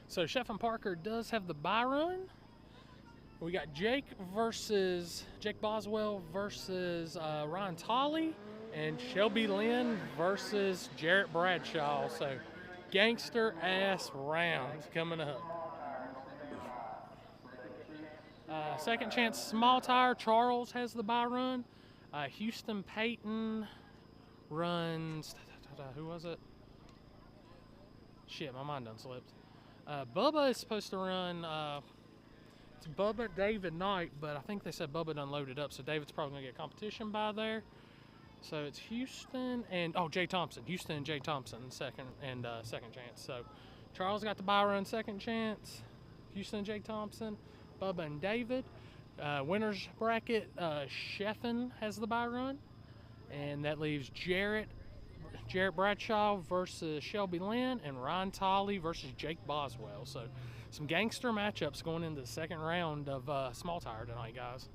So Chef and Parker does have the buy run. We got Jake Boswell versus Ryan Tolley, and Shelby Lynn versus Jarrett Bradshaw. So gangster ass rounds coming up. Second chance small tire, Charles has the buy run. Houston Payton runs, who was it? Shit, my mind done slipped. Bubba is supposed to run, it's Bubba, David Knight, but I think they said Bubba done loaded up, so David's probably going to get competition by there. So it's Houston and, Jay Thompson. Houston and Jay Thompson, second chance. So Charles got the buy run, second chance. Houston and Jay Thompson, Bubba and David. Winners bracket, Sheffin has the buy run. And that leaves Jarrett Bradshaw versus Shelby Lynn, and Ryan Tolley versus Jake Boswell. So some gangster matchups going into the second round of small tire tonight, guys.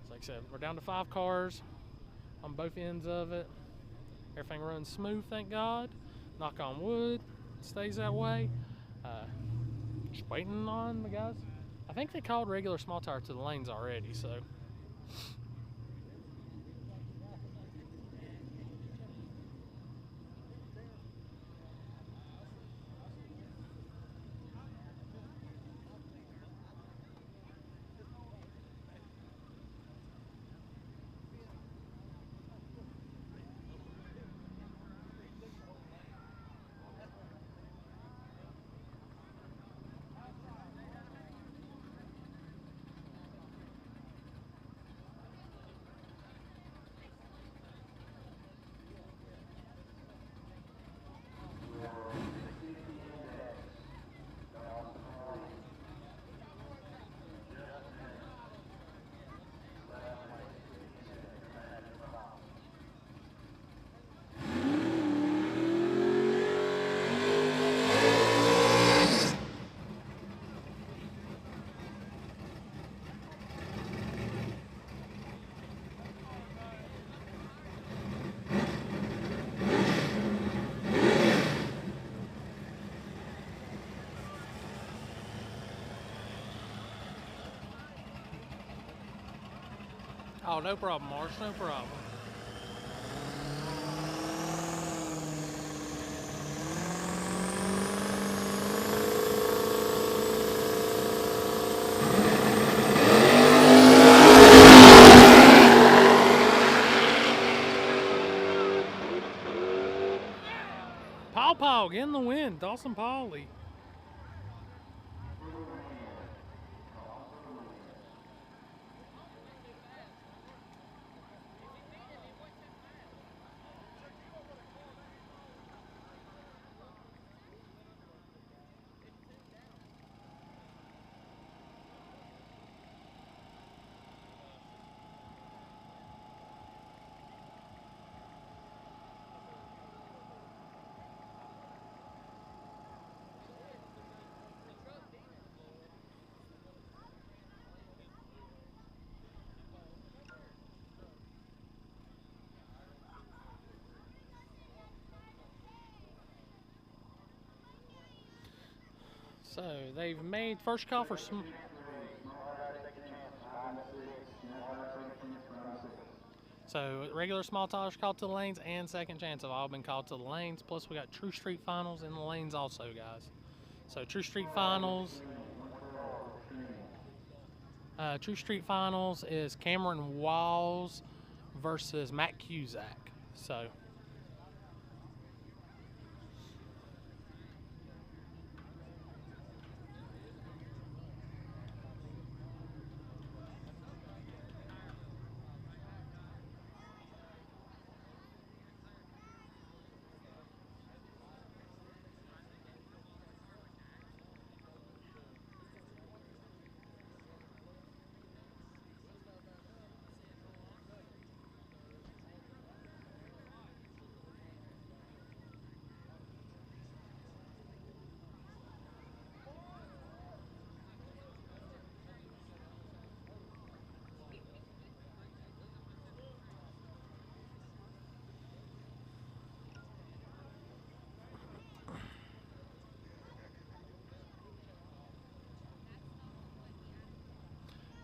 So like I said, we're down to 5 cars on both ends of it. Everything runs smooth, thank God. Knock on wood, stays that way. Just waiting on the guys. I think they called regular small tire to the lanes already, so. Oh, no problem, Marsh, no problem. Paw getting the win, Dawson Pauley. So they've made first call for some. So regular small tires called to the lanes and second chance have all been called to the lanes. Plus we got True Street Finals in the lanes also, guys. So True Street Finals. True Street Finals is Cameron Walls versus Matt Cusack. So.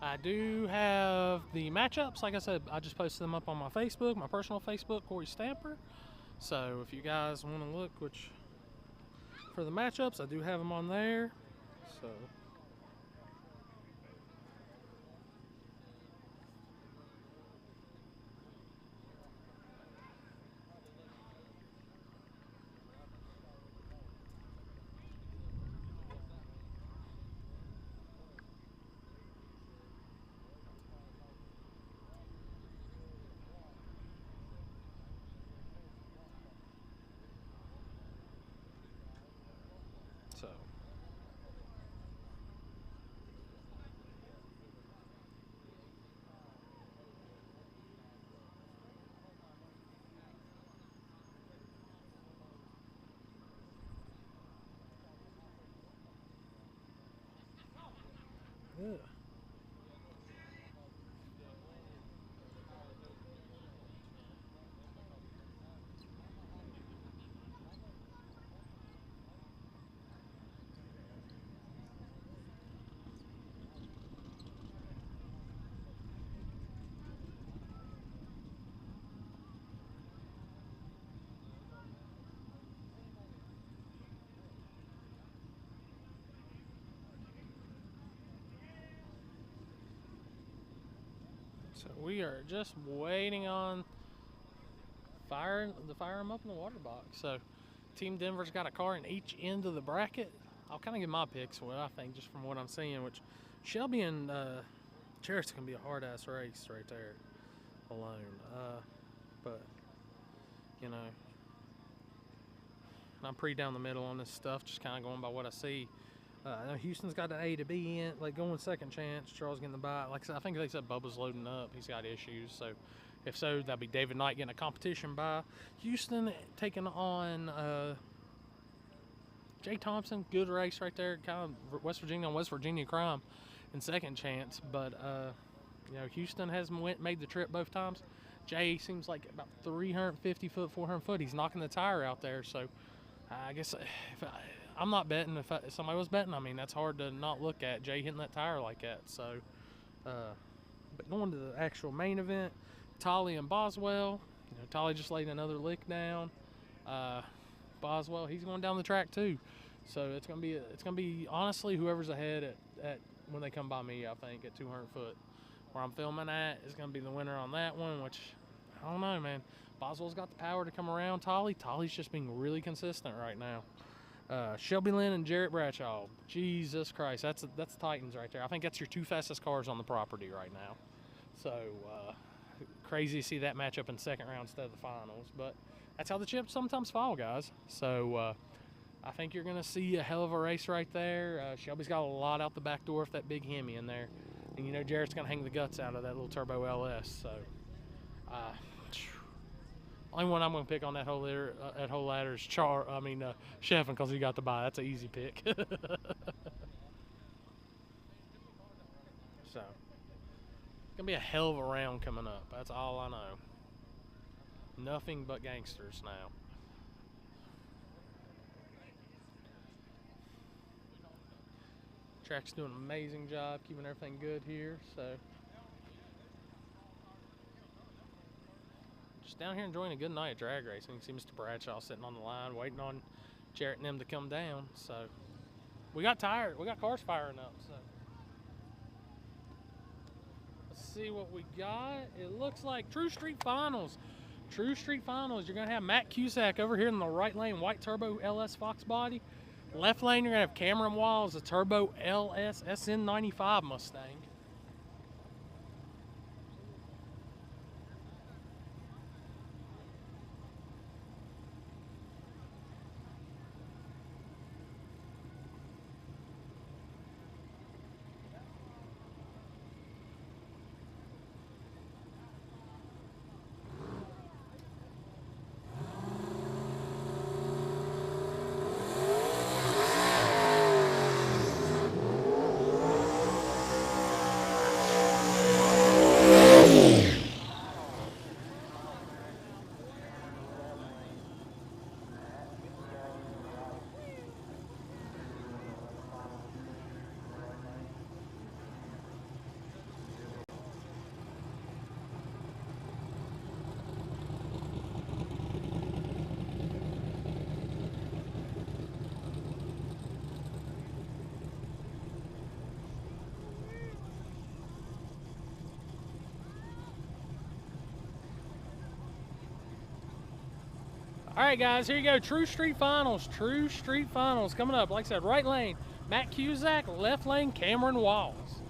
I do have the matchups. Like I said, I just posted them up on my Facebook, my personal Facebook, Corey Stamper. So if you guys want to look for the matchups, I do have them on there. So. So. Yeah. So we are just waiting on fire them up in the water box. So Team Denver's got a car in each end of the bracket. I'll kind of give my picks what I think just from what I'm seeing, which Shelby and Jarrett's going to be a hard-ass race right there alone. But, you know, I'm pretty down the middle on this stuff, just kind of going by what I see. I know Houston's got an A to B in, like going second chance. Charles getting the bye. Like I said, I think they said Bubba's loading up. He's got issues. So if so, that'd be David Knight getting a competition bye. Houston taking on Jay Thompson. Good race right there. Kind of West Virginia on West Virginia crime in second chance. But, you know, Houston has made the trip both times. Jay seems like about 350 foot, 400 foot. He's knocking the tire out there. So I guess I'm not betting. If somebody was betting, I mean, that's hard to not look at. Jay hitting that tire like that. So, but going to the actual main event, Tolly and Boswell. You know, Tolly just laid another lick down. Boswell, he's going down the track too. So it's gonna be honestly whoever's ahead at when they come by me. I think at 200 foot, where I'm filming at, is gonna be the winner on that one. Which I don't know, man. Boswell's got the power to come around Tolly's just being really consistent right now. Shelby Lynn and Jarrett Bradshaw. Jesus Christ, that's Titans right there. I think that's your two fastest cars on the property right now. So crazy to see that matchup in second round instead of the finals. But that's how the chips sometimes fall, guys. So I think you're going to see a hell of a race right there. Shelby's got a lot out the back door with that big Hemi in there. And you know Jarrett's going to hang the guts out of that little turbo LS. So only one I'm going to pick on that whole ladder is Sheffin, because he got the bye. That's an easy pick. So, it's going to be a hell of a round coming up. That's all I know. Nothing but gangsters now. Track's doing an amazing job keeping everything good here. So. Just down here enjoying a good night of drag racing. You see Mr. Bradshaw sitting on the line waiting on Jarrett and them to come down. So we got tired. We got cars firing up. So let's see what we got. It looks like True Street Finals. True Street Finals. You're going to have Matt Cusack over here in the right lane, white turbo LS Fox body. Left lane, you're going to have Cameron Wiles, a turbo LS SN95 Mustang. All right, guys, here you go. True Street Finals. True Street Finals coming up. Like I said, right lane, Matt Cusack. Left lane, Cameron Walls.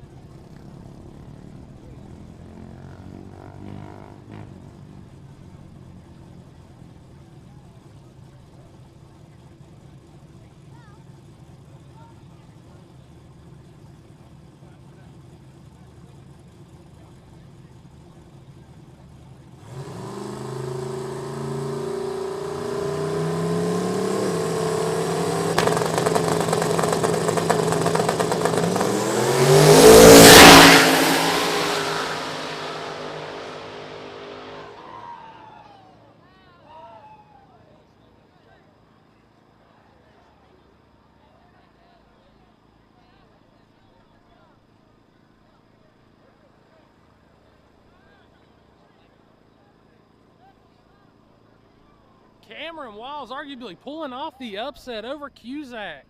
Cameron Walls arguably pulling off the upset over Cusack.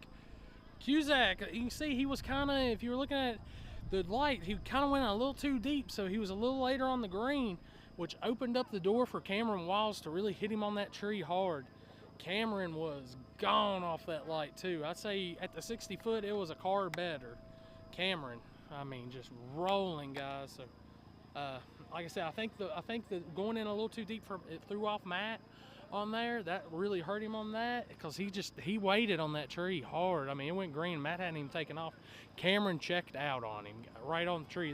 Cusack, you can see he was kind of, if you were looking at the light, he kind of went a little too deep, so he was a little later on the green, which opened up the door for Cameron Walls to really hit him on that tree hard. Cameron was gone off that light too. I'd say at the 60 foot, it was a car better. Cameron, I mean, just rolling, guys. So, like I said, I think the going in a little too deep it threw off Matt on there. That really hurt him on that because he waited on that tree hard. I mean, it went green. Matt hadn't even taken off. Cameron checked out on him right on the tree.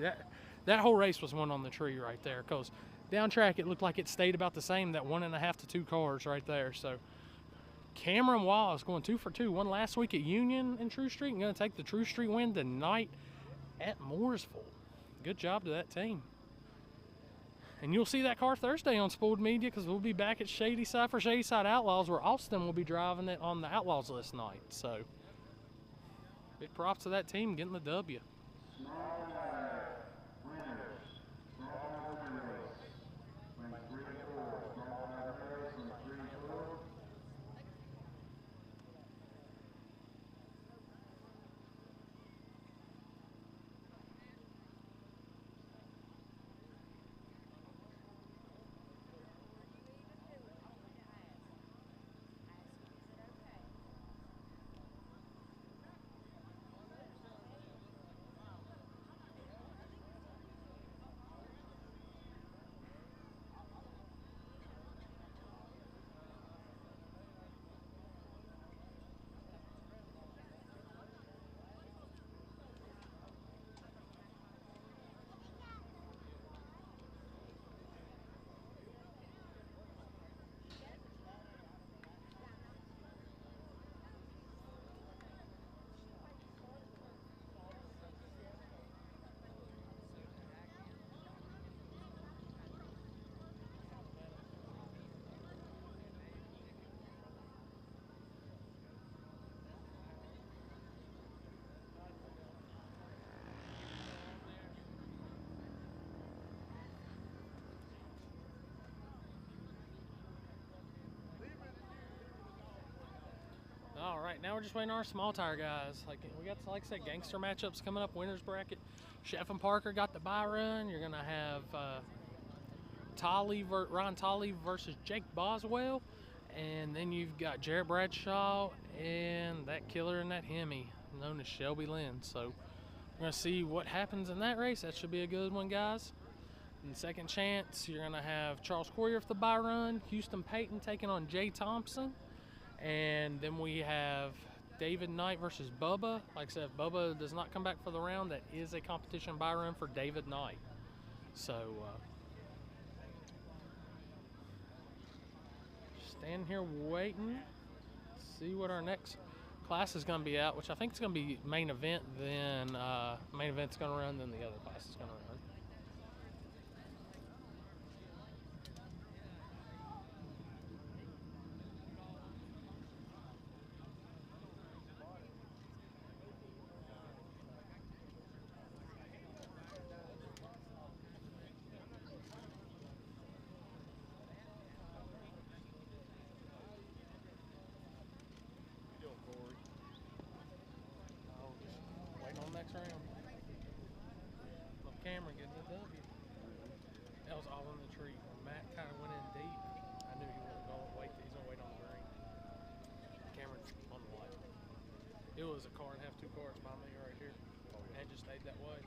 That whole race was won on the tree right there because down track it looked like it stayed about the same, that 1.5 to 2 cars right there. So Cameron Wallace going 2 for 2. Won last week at Union in True Street and going to take the True Street win tonight at Mooresville. Good job to that team. And you'll see that car Thursday on Spoold Media because we'll be back at Shady Side for Shady Side Outlaws, where Austin will be driving it on the Outlaws list night. So big props to that team getting the W. All right, now we're just waiting on our small tire guys. Like we got, like I said, gangster matchups coming up. Winners bracket. Chef and Parker got the bye run. You're gonna have Ryan Tolley versus Jake Boswell, and then you've got Jarrett Bradshaw and that killer in that Hemi known as Shelby Lynn. So we're gonna see what happens in that race. That should be a good one, guys. In the second chance, you're gonna have Charles Courier for the bye run. Houston Payton taking on Jay Thompson. And then we have David Knight versus Bubba. Like I said, if Bubba does not come back for the round, that is a competition bye run for David Knight. So, standing here waiting to see what our next class is going to be at, which I think is going to be main event, then main event's going to run, then the other class is going to run. Next round. Camera getting It was a car and a half, 2 cars by me right here.
Oh,
And
yeah.
it just stayed that way.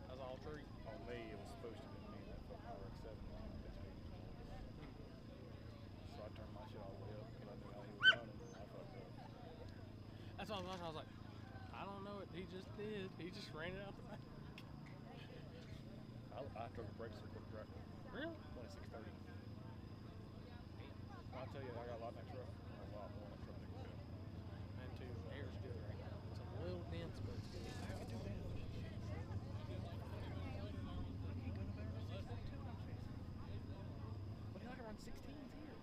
That was all tree.
On me, it was supposed to be me that fucking RX-7. So I turned my shit all the way up because I knew how he was running. I fucked up.
That's what I was watching. I was like, I don't know what he just did. He just ran it out the back.
I drove the brakes for quick track.
Really?
2630. I'll tell you, I got a lot in that truck. A lot more in that truck than you do.
And too, air's good right now. It's a little dense, but it's good.
But he like around 16s here.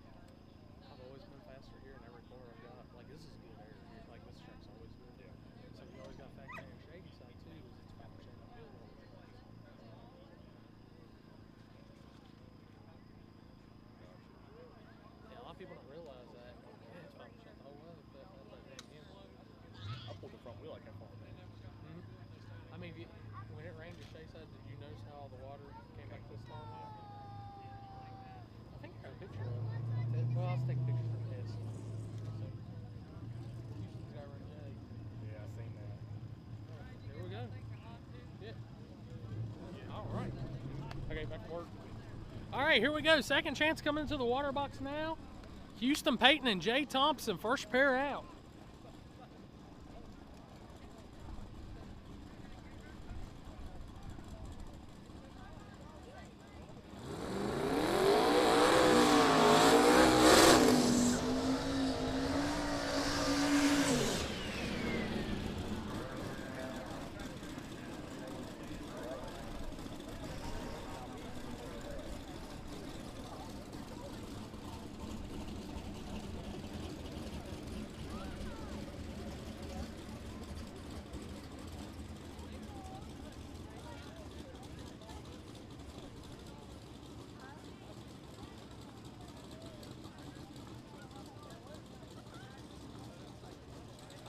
I've always been faster here in every corner I've got. Like, this is good air here. Like, this track's always good.
Yeah.
So you always got to factor in your shady side, too, is it's 5% uphill all the way. Yeah, a lot of people don't realize that. Yeah, it's 5% the whole way, but that's like that again.
I pulled the front wheel like that far from me.
I mean, when it rained at Shayside, did you notice how all the water came back to the storm now? I think I got a picture of it. Well, I'll take a picture from this. So, Houston's got run Jay.
Yeah, I seen that.
Here we go. Yeah. All right. Okay, back to work. All right, here we go. Second chance coming into the water box now. Houston Payton and Jay Thompson, first pair out.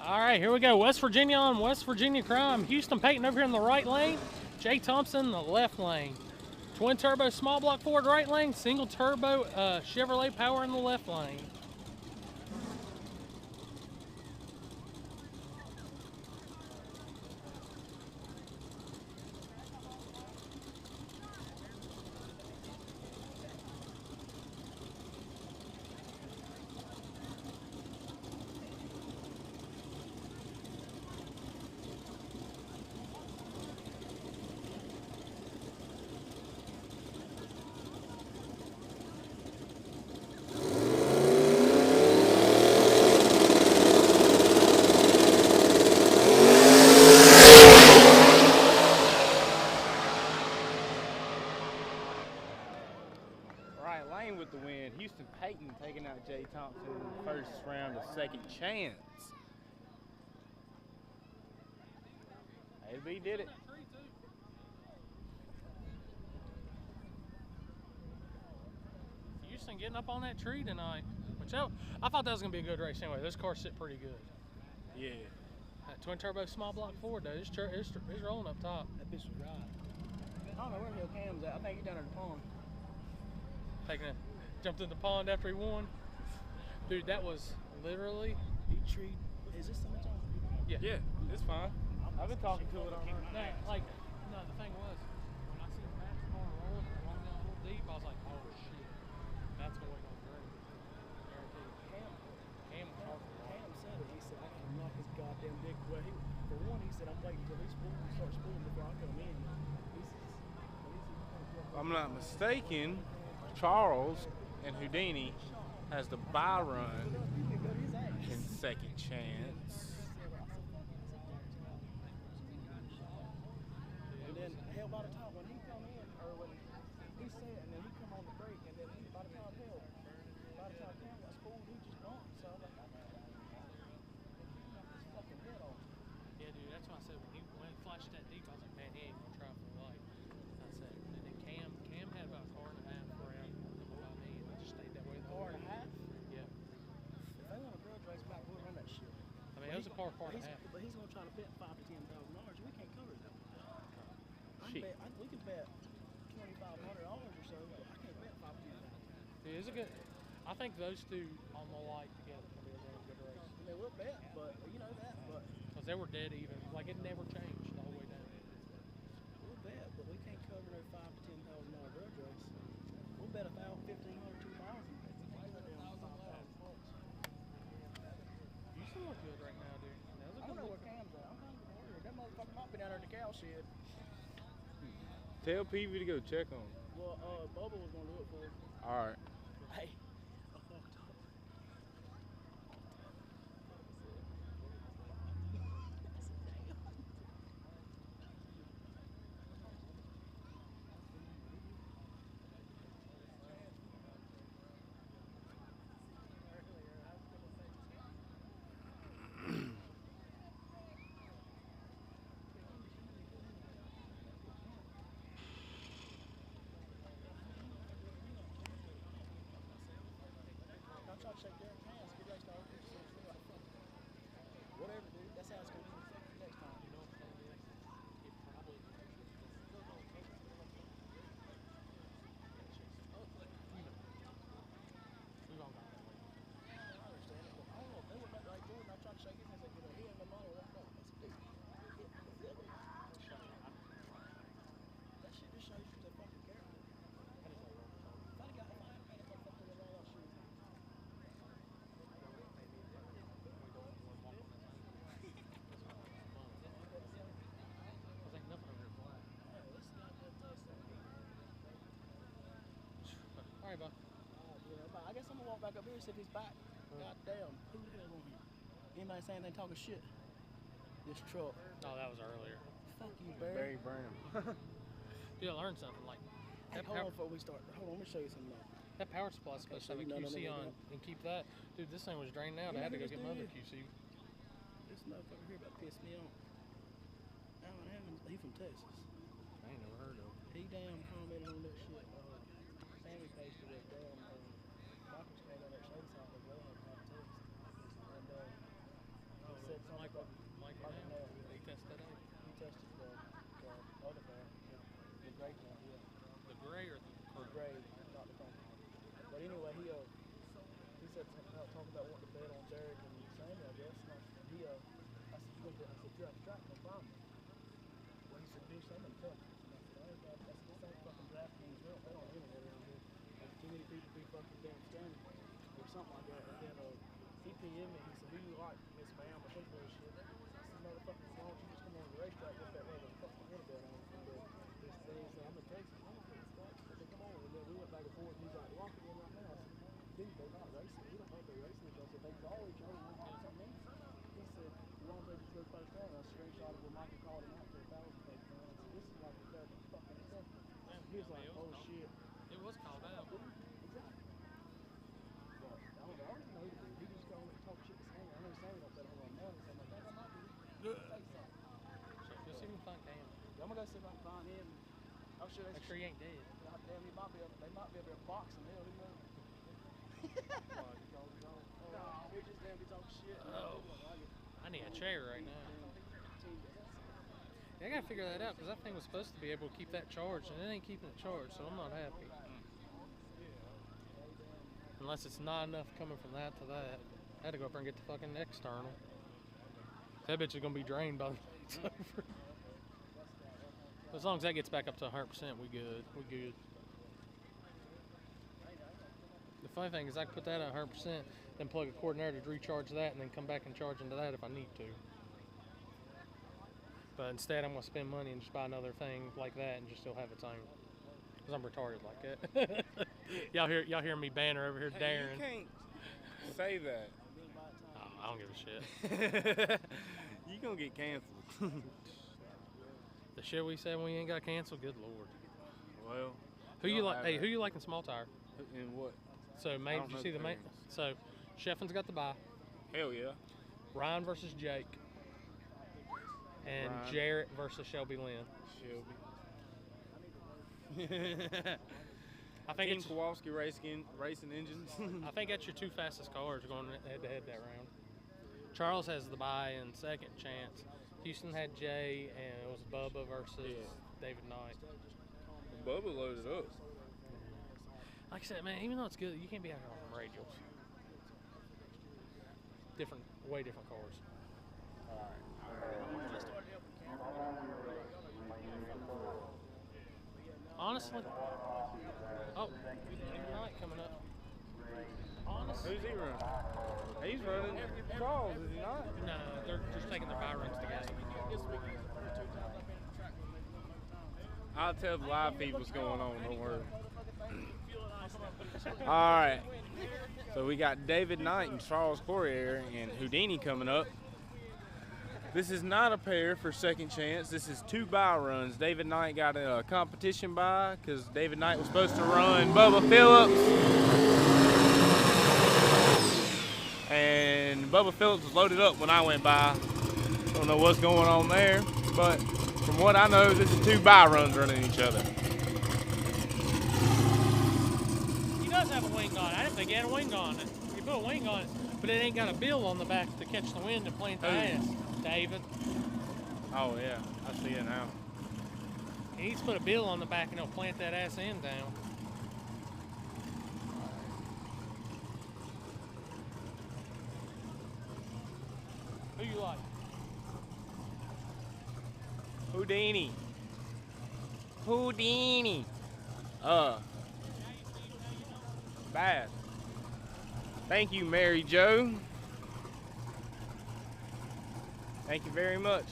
All right, here we go. West Virginia on West Virginia crime. Houston Payton over here in the right lane. Jay Thompson in the left lane. Twin turbo small block Ford right lane. Single turbo Chevrolet Power in the left lane.
Right lane with the win. Houston Payton taking out Jay Thompson in the first round of second chance. AB did it.
Houston getting up on that tree tonight. Which I thought that was going to be a good race anyway. Those cars sit pretty good.
Yeah.
That twin turbo small block Ford, though, it's rolling up top.
That bitch was right. I don't know where the hell Cam's at. I think he's down at the pond.
Jumped in the pond after he won. Dude, that was literally.
Big tree. Is this something on?
Yeah.
Yeah, it's fine. I've been talking to it on her.
No, the thing was, when I see the fast car rolling down a little deep, I was like, oh shit, that's going on great. Guaranteed. Cam was hard for the
Cam said it. He said, I can knock his goddamn dick. Well, for one, he said, I'm waiting until he starts spooling before I come in.
If I'm not mistaken, Charles and Houdini has the bye run in second chance.
And then, hell, by the time when he come in, or when he said, and then he come on the break, and then by the time Cam got spooled, he just bumped. So I'm like, I knocked his fucking head off.
Yeah, dude, that's why I said when he flashed that deep, I was like, man, he ain't gonna try for the light. I said, and then Cam had about a car and a half around by me, and it just stayed that way the whole
Car and a half?
Yeah.
If they want a grudge race back, we'll run that shit.
I mean, it was a car and a half.
But he's gonna try to bet $5,000 to $10,000. We can't cover that.
Shit.
We can bet $2,500 or so, but I can't bet $5,000 to $10,000.
Dude, it's a good. I think those two on the light together can be a really good race.
I mean, we'll bet, but you know that. But
Because they were dead even. Like it never changed the whole way down.
We'll bet, but we can't cover no $5,000 to $10,000 grudge race. We'll bet 1,500, 2,000.
You still look good right now, dude. That was a
I don't
good
know
look.
where Cam's at. I'm trying to get worried. That motherfucker might be down there at the cow shed.
Tell Peavy to go check on him.
Well, Bubba was gonna do it for us.
All right.
Hey, I fucked up. I'm trying to shake their hands. Good race, dog. Whatever, dude. That's how it's gonna be next time.
You know what that is? It probably we've all gone that way.
I understand it, but I don't know. They were like Jordan. I tried to shake his hands. Like, you know, he ain't no money. That's no. That shit just shows you the fucking character. If I'd have got mine, I'd have fucking with all that shit.
Cause ain't nothing over here flying.
Oh, this is not good taste.
All right, bud.
I guess I'm gonna walk back up here and see if he's back. God damn, who the hell on here? Anybody saying they talking shit? This truck.
Oh, that was earlier.
Fuck you, Barry.
Barry Burnham.
Dude, I learned something. Like
Hey,
that
hold on
power,
before we start. Hold on, let me show you something.
that power supply is supposed to have a
so you know
QC
nothing
on
about
and keep that. Dude, this thing was drained out.
You
I had
know
to go
who
get
this
my other
dude
QC.
This motherfucker here about to piss me off. Alan Evans, he from Texas.
I ain't never heard of it.
He damn commented on that shit. Sammy posted it. Damn, Michael's came down there at Shakedown as well. Had text. And he said something
Michael,
about
Michael
Michael
now.
Nail.
They tested that out.
He tested the other car, the gray car, yeah.
The gray or the
The gray, not the company. But anyway, he said something talking about wanting to bet on Derek and Sammy, I guess. And I said, you're at the track, no problem. Well, he said, do something, tell me. And I said, that's the same fucking DraftKings. We don't bet on the internet around here. There's too many people be fucking damn scamming or something like that. And then he PM'd me, he said, who you like, Miss Bam, or some bullshit. I said, motherfucker, as long as you just come on the racetrack, what's that way the fucking internet on? And this thing, he said, I'm in Texas. I'm like, I said, come on. And then we went back and forth, and he's like, lock it in right now. I said, dude, they're not racing. We don't know if they're racing each other. They call each other and want something. He said, as long as they just go first down, I screenshot of where Michael called him out for 1,000 first down. I said, this is like the third fucking second. He was like, oh shit.
It was called out.
Exactly. But I don't know who to do. He just go and talk shit to Sammy. I know Sammy don't bet a whole lot of money, so I'm like, I might be. Say something.
Go see me find Cam.
I'm gonna go see if I can find him. I'm sure
Make sure he ain't dead.
God damn, they might be able to box him. Hell, who knows? No, we just damn be talking shit.
Oh. I need a chair right now. Yeah, I gotta figure that out because that thing was supposed to be able to keep that charged, and it ain't keeping it charged, so I'm not happy. Unless it's not enough coming from that to that. I had to go up there and get the fucking external. That bitch is gonna be drained by the time it's over. As long as that gets back up to 100%, we good. We good. The funny thing is I can put that at 100%, then plug a cord in there to recharge that, and then come back and charge into that if I need to. But instead, I'm gonna spend money and just buy another thing like that and just still have its own. Cause I'm retarded like that. y'all hear me banner over here,
Hey,
Darren.
you can't say that.
Oh, I don't give a shit.
You gonna get canceled.
The shit we said when we ain't got canceled. Good lord.
Well,
Who you
don't
like?
have
Hey,
that.
who you like in small tire?
In what?
So main.
don't
Did you
know
see the
the
main?
names.
So Shefflin's got the bye.
Hell yeah.
Ryan versus Jake. And
Ryan.
Jarrett versus Shelby Lynn.
Shelby.
I think
Team
it's.
Kowalski racing engines.
I think that's your two fastest cars going head to head that round. Charles has the bye and second chance. Houston had Jay, and it was Bubba versus David Knight.
Bubba loaded up.
Like I said, man, even though it's good, you can't be out here on them radials. Way different cars.
All right.
honestly, oh, David Knight coming up. Honestly,
Who's he running? He's running Charles, is he not?
no, they're just taking their bye runs together.
This weekend, the first 2 times I've been at the track with them, they won both times.
I'll tell the live feed what's going on, don't worry. All right. So we got David Knight and Charles Corrier and Houdini coming up. This is not a pair for second chance. This is 2 bye runs. David Knight got a competition bye because David Knight was supposed to run Bubba Phillips. And Bubba Phillips was loaded up when I went by. Don't know what's going on there, but from what I know, this is 2 bye runs running each other.
He does have a wing on it. I didn't think he had a wing on it. He put a wing on it, but it ain't got a bill on the back to catch the wind and plant the ass. David.
Oh yeah, I see it now.
He needs to put a bill on the back and he'll plant that ass end down. Who you like?
Houdini. Houdini. Bad. Thank you, Mary Jo. Thank you very much.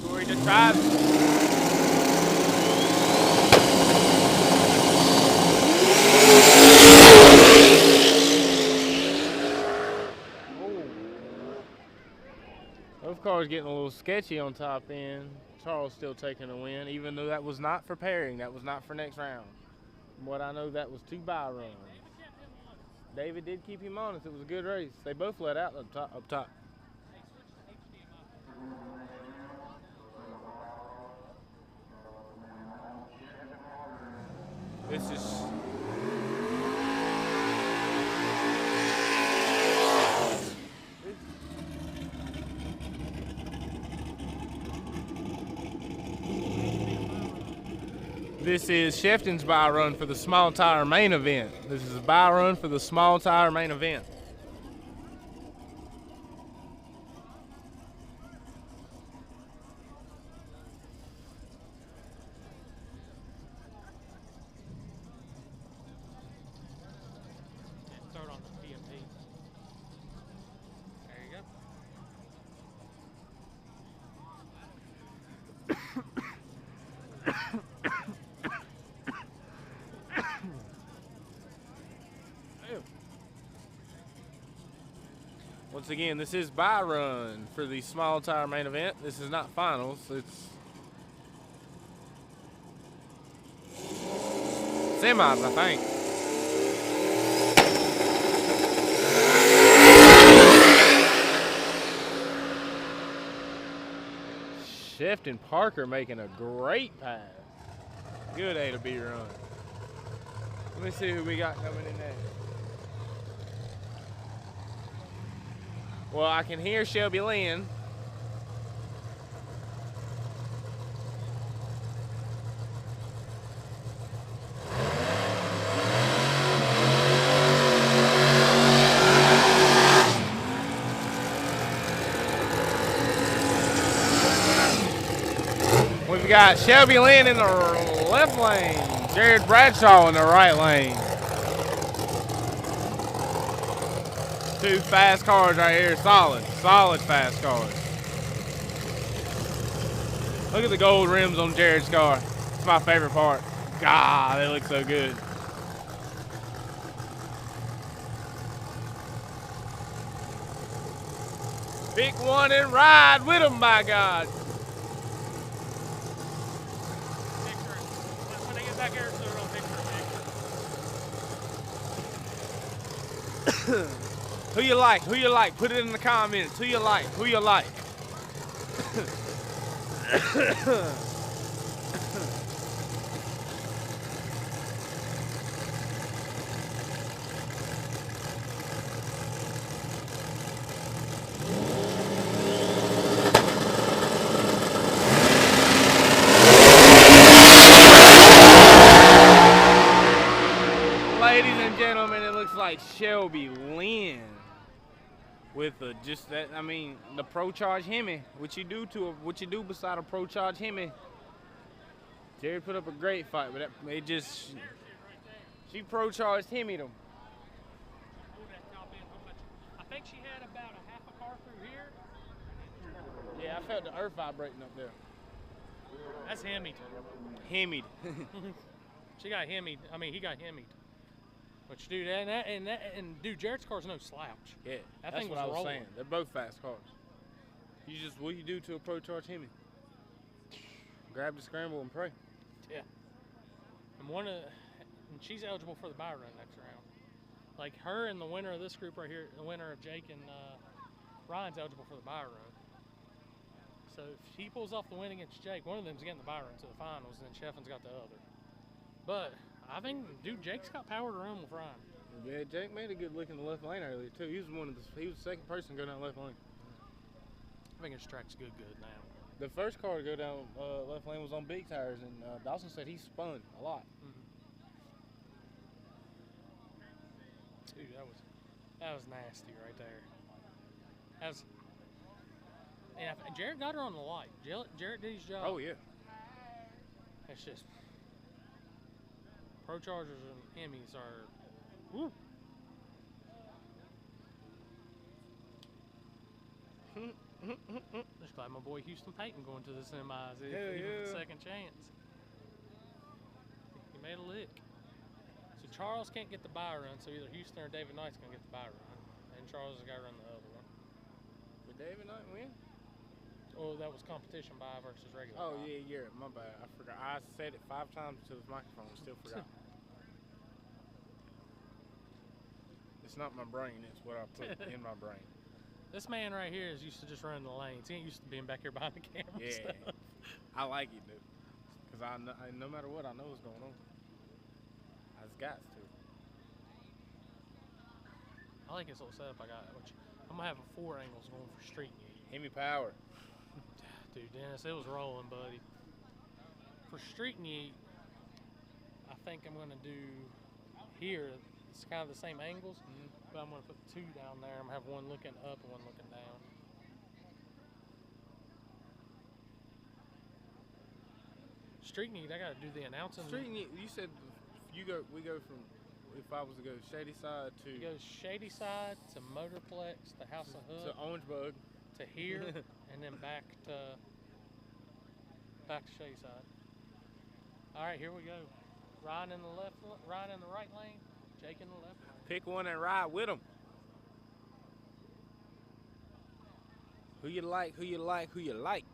Corey the Tribe. Those cars getting a little sketchy on top end. Charles still taking a win, even though that was not for pairing. That was not for next round. From what I know, that was 2 bye runs. David did keep him honest. It was a good race. They both let out up top. This is This is Shefton's bye run for the small tire main event. This is a bye run for the small tire main event.
Throw it on the PMP. There you go.
Once again, this is bye run for the small tire main event. This is not finals. It's semis, I think. Shefton Parker making a great pass. Good A to B run. Let me see who we got coming in there. Well, I can hear Shelby Lynn. We've got Shelby Lynn in the left lane, Jared Bradshaw in the right lane. 2 fast cars right here, solid fast cars. Look at the gold rims on Jared's car. It's my favorite part. God, they look so good. Pick one and ride with them, by God.
When they get back here, so they're on picture.
Who you like? Who you like? Put it in the comments. Who you like? Who you like? Ladies and gentlemen, it looks like Shelby Lynn with just that. I mean, the Pro Charge Hemi. What you do beside a Pro Charge Hemi? Jared put up a great fight, but it just she pro-charged him at him.
Move that top end a bit. I think she had about a half a car through here.
Yeah, I felt the earth vibrating up there.
That's hemmied.
Hemmied.
She got hemmied. I mean, he got hemmied. Which, dude, and dude, Jared's car's no slouch.
Yeah,
That
that's
thing
what
was
I was
rolling.
saying. They're both fast cars. What do you do to a pro-charge Hemi? Grab the scramble and pray.
Yeah. And she's eligible for the buy run next round. Like her and the winner of this group right here, the winner of Jake and Ryan's eligible for the buy run. So if he pulls off the win against Jake, one of them's getting the buy run to the finals, and then Shefflin's got the other. But I think, dude, Jake's got power to run with Ryan.
Yeah, Jake made a good look in the left lane earlier too. He was the second person to go down left lane.
I think his track's good now.
The first car to go down left lane was on big tires, and Dawson said he spun a lot.
Dude, that was nasty right there. And Jared got her on the light. Jared did his job.
Oh yeah.
It's just Pro Chargers and Hemis are. Woo. Just glad my boy Houston Payton going to the semis.
Hell
Even
yeah.
with the second chance. He made a lick. So Charles can't get the buy run, so either Houston or David Knight's gonna get the buy run, and Charles has got to run the other one.
Did David Knight win?
Oh, that was competition buy versus regular.
Oh
buy.
yeah, my bad. I forgot. I said it 5 times to the microphone. Still forgot. It's not my brain. It's what I put in my brain.
This man right here is used to just running the lanes. He ain't used to being back here behind the camera. and
Yeah,
stuff.
I like it, dude. Cause no matter what, I know what's going on. I just got to.
I like this little setup I got. Which I'm gonna have 4 angles going for street meet.
Hemi power.
Dude, Dennis, it was rolling, buddy. For street meet, I think I'm gonna do here. It's kind of the same angles, but I'm gonna put 2 down there. I'm gonna have one looking up and one looking down. Street meet, I gotta do the announcing.
Street, you said we go from, if I was to go Shady Side to
You go Shady Side to Motorplex to House of Hood
to Orangeburg.
to here, and then back to Shady Side. All right, here we go. Ryan in the right lane, Jake in the left lane.
Pick one and ride with them. Who you like, who you like, who you like.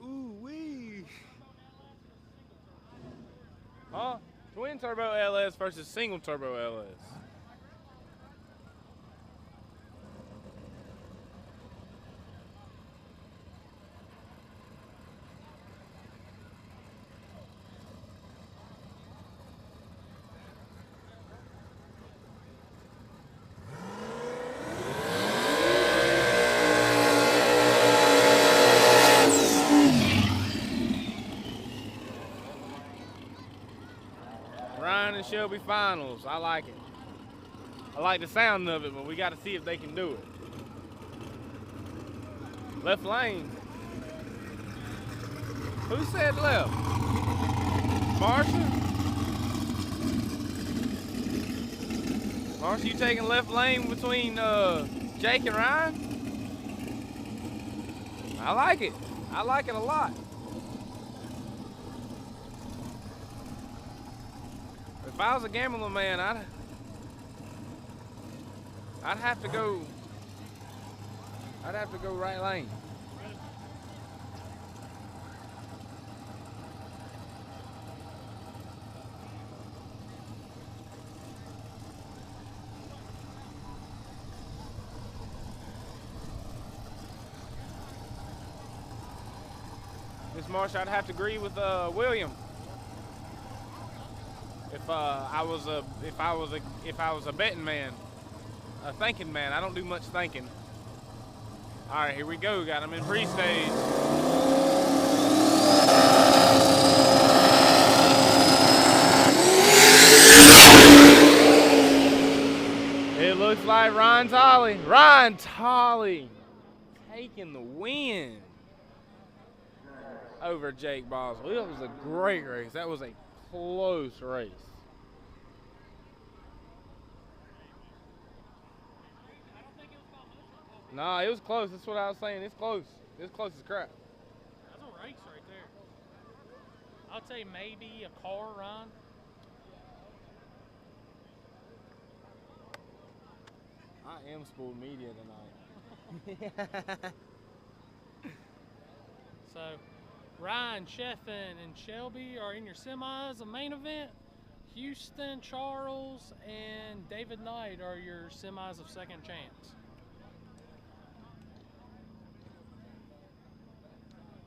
Ooh wee. Huh? Twin turbo LS versus single turbo LS. Ryan and Shelby finals. I like it. I like the sound of it, but we got to see if they can do it. Left lane. Who said left? Marsha? Marsha, you taking left lane between Jake and Ryan? I like it. I like it a lot. If I was a gambling man, I'd have to go. I'd have to go right lane. Miss Marsh, I'd have to agree with William. If I was a betting man, a thinking man, I don't do much thinking. All right, here we go. Got him in pre-stage. It right, Ryan Tolley. Ryan Tolley taking the win over Jake Boswell. It was a great race. That was a close race. Nah, it was close. That's what I was saying. It's close. It's close as crap.
That's a race right there. I'd say maybe a car run.
I am Spoold Media tonight.
So, Ryan, Sheffin, and Shelby are in your semis, the main event. Houston, Charles, and David Knight are your semis of second chance.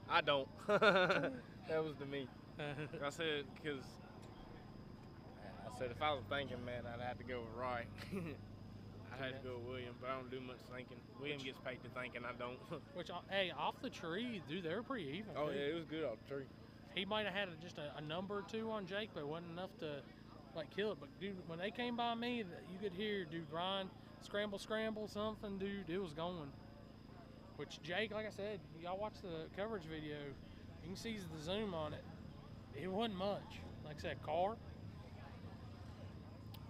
I don't. That was to me. I said, because I said if I was thinking, man, I'd have to go with Wright. I had to go with William, but I don't do much thinking. William gets paid to thinking, I don't.
Which, hey, off the tree, dude, they were pretty even.
Oh,
dude.
yeah, it was good off the tree.
He might have had just a number or two on Jake, but it wasn't enough to, like, kill it. But, dude, when they came by me, you could hear, dude, grind, scramble, something, dude, it was going. Which, Jake, like I said, y'all watch the coverage video, you can see the zoom on it. It wasn't much. Like I said, car.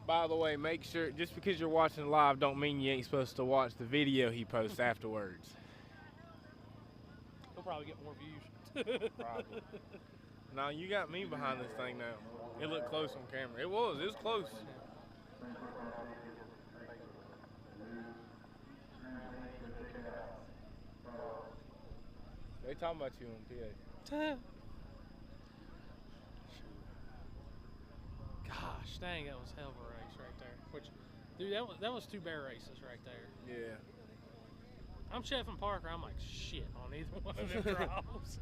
By the way, make sure, just because you're watching live don't mean you ain't supposed to watch the video he posts afterwards.
He'll probably get more views.
Probably. No, you got me behind this thing now. It looked close on camera. It was close. They talking about you on PA.
Gosh, dang, that was hell of a race right there. Which, dude, that was two bear races right there.
Yeah.
I'm Chef and Parker. I'm like shit on either one of them drives.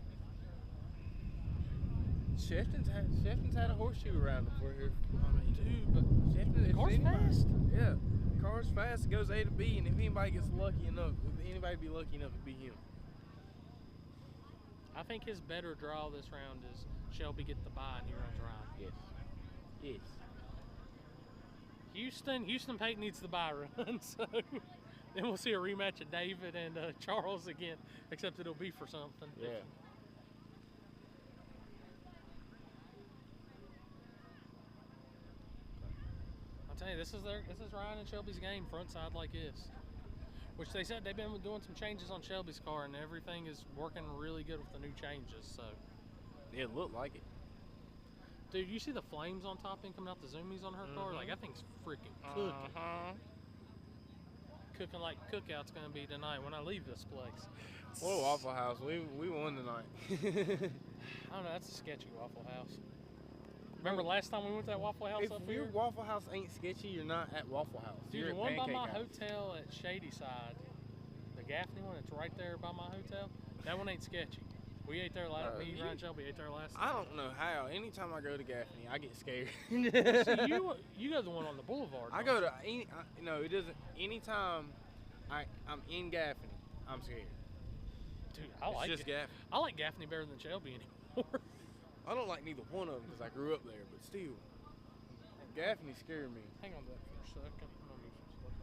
Shefton's had a horseshoe around before here.
Dude, but
Shefton, if
car's
anybody-
fast.
Yeah, car's fast. It goes A to B, and if anybody gets lucky enough, if anybody be lucky enough to be him.
I think his better draw this round is Shelby get the bye and he runs Ryan.
Yes.
Houston Payton needs the bye run, so then we'll see a rematch of David and Charles again, except it'll be for something.
Yeah.
I'll tell you, this is Ryan and Shelby's game, front side like this. Which they said they've been doing some changes on Shelby's car, and everything is working really good with the new changes. So,
It looked like it.
dude, you see the flames on top and coming out the zoomies on her car? Like, that thing's freaking cooking. Cooking like cookout's gonna be tonight when I leave this place.
What a Waffle House. We won tonight.
I don't know, that's a sketchy Waffle House. Remember last time we went to that Waffle House
If
up
your
here?
Waffle House ain't sketchy, you're not at Waffle House.
Dude,
You're
the
at
one by
Pancake
my
House.
hotel at Shady Side, the Gaffney one that's right there by my hotel, that one ain't sketchy. We ate there last, me, Ryan Shelby ate there last
I don't know how. Anytime I go to Gaffney, I get scared.
See, you go to the one on the boulevard.
I go to any. No, it doesn't. Anytime I'm in Gaffney, I'm scared.
Dude, I like
just
it.
Gaffney.
I like Gaffney better than Shelby anymore.
I don't like neither one of them because I grew up there, but still, Gaffney scared me.
Hang on to that for a second. I'm gonna move some stuff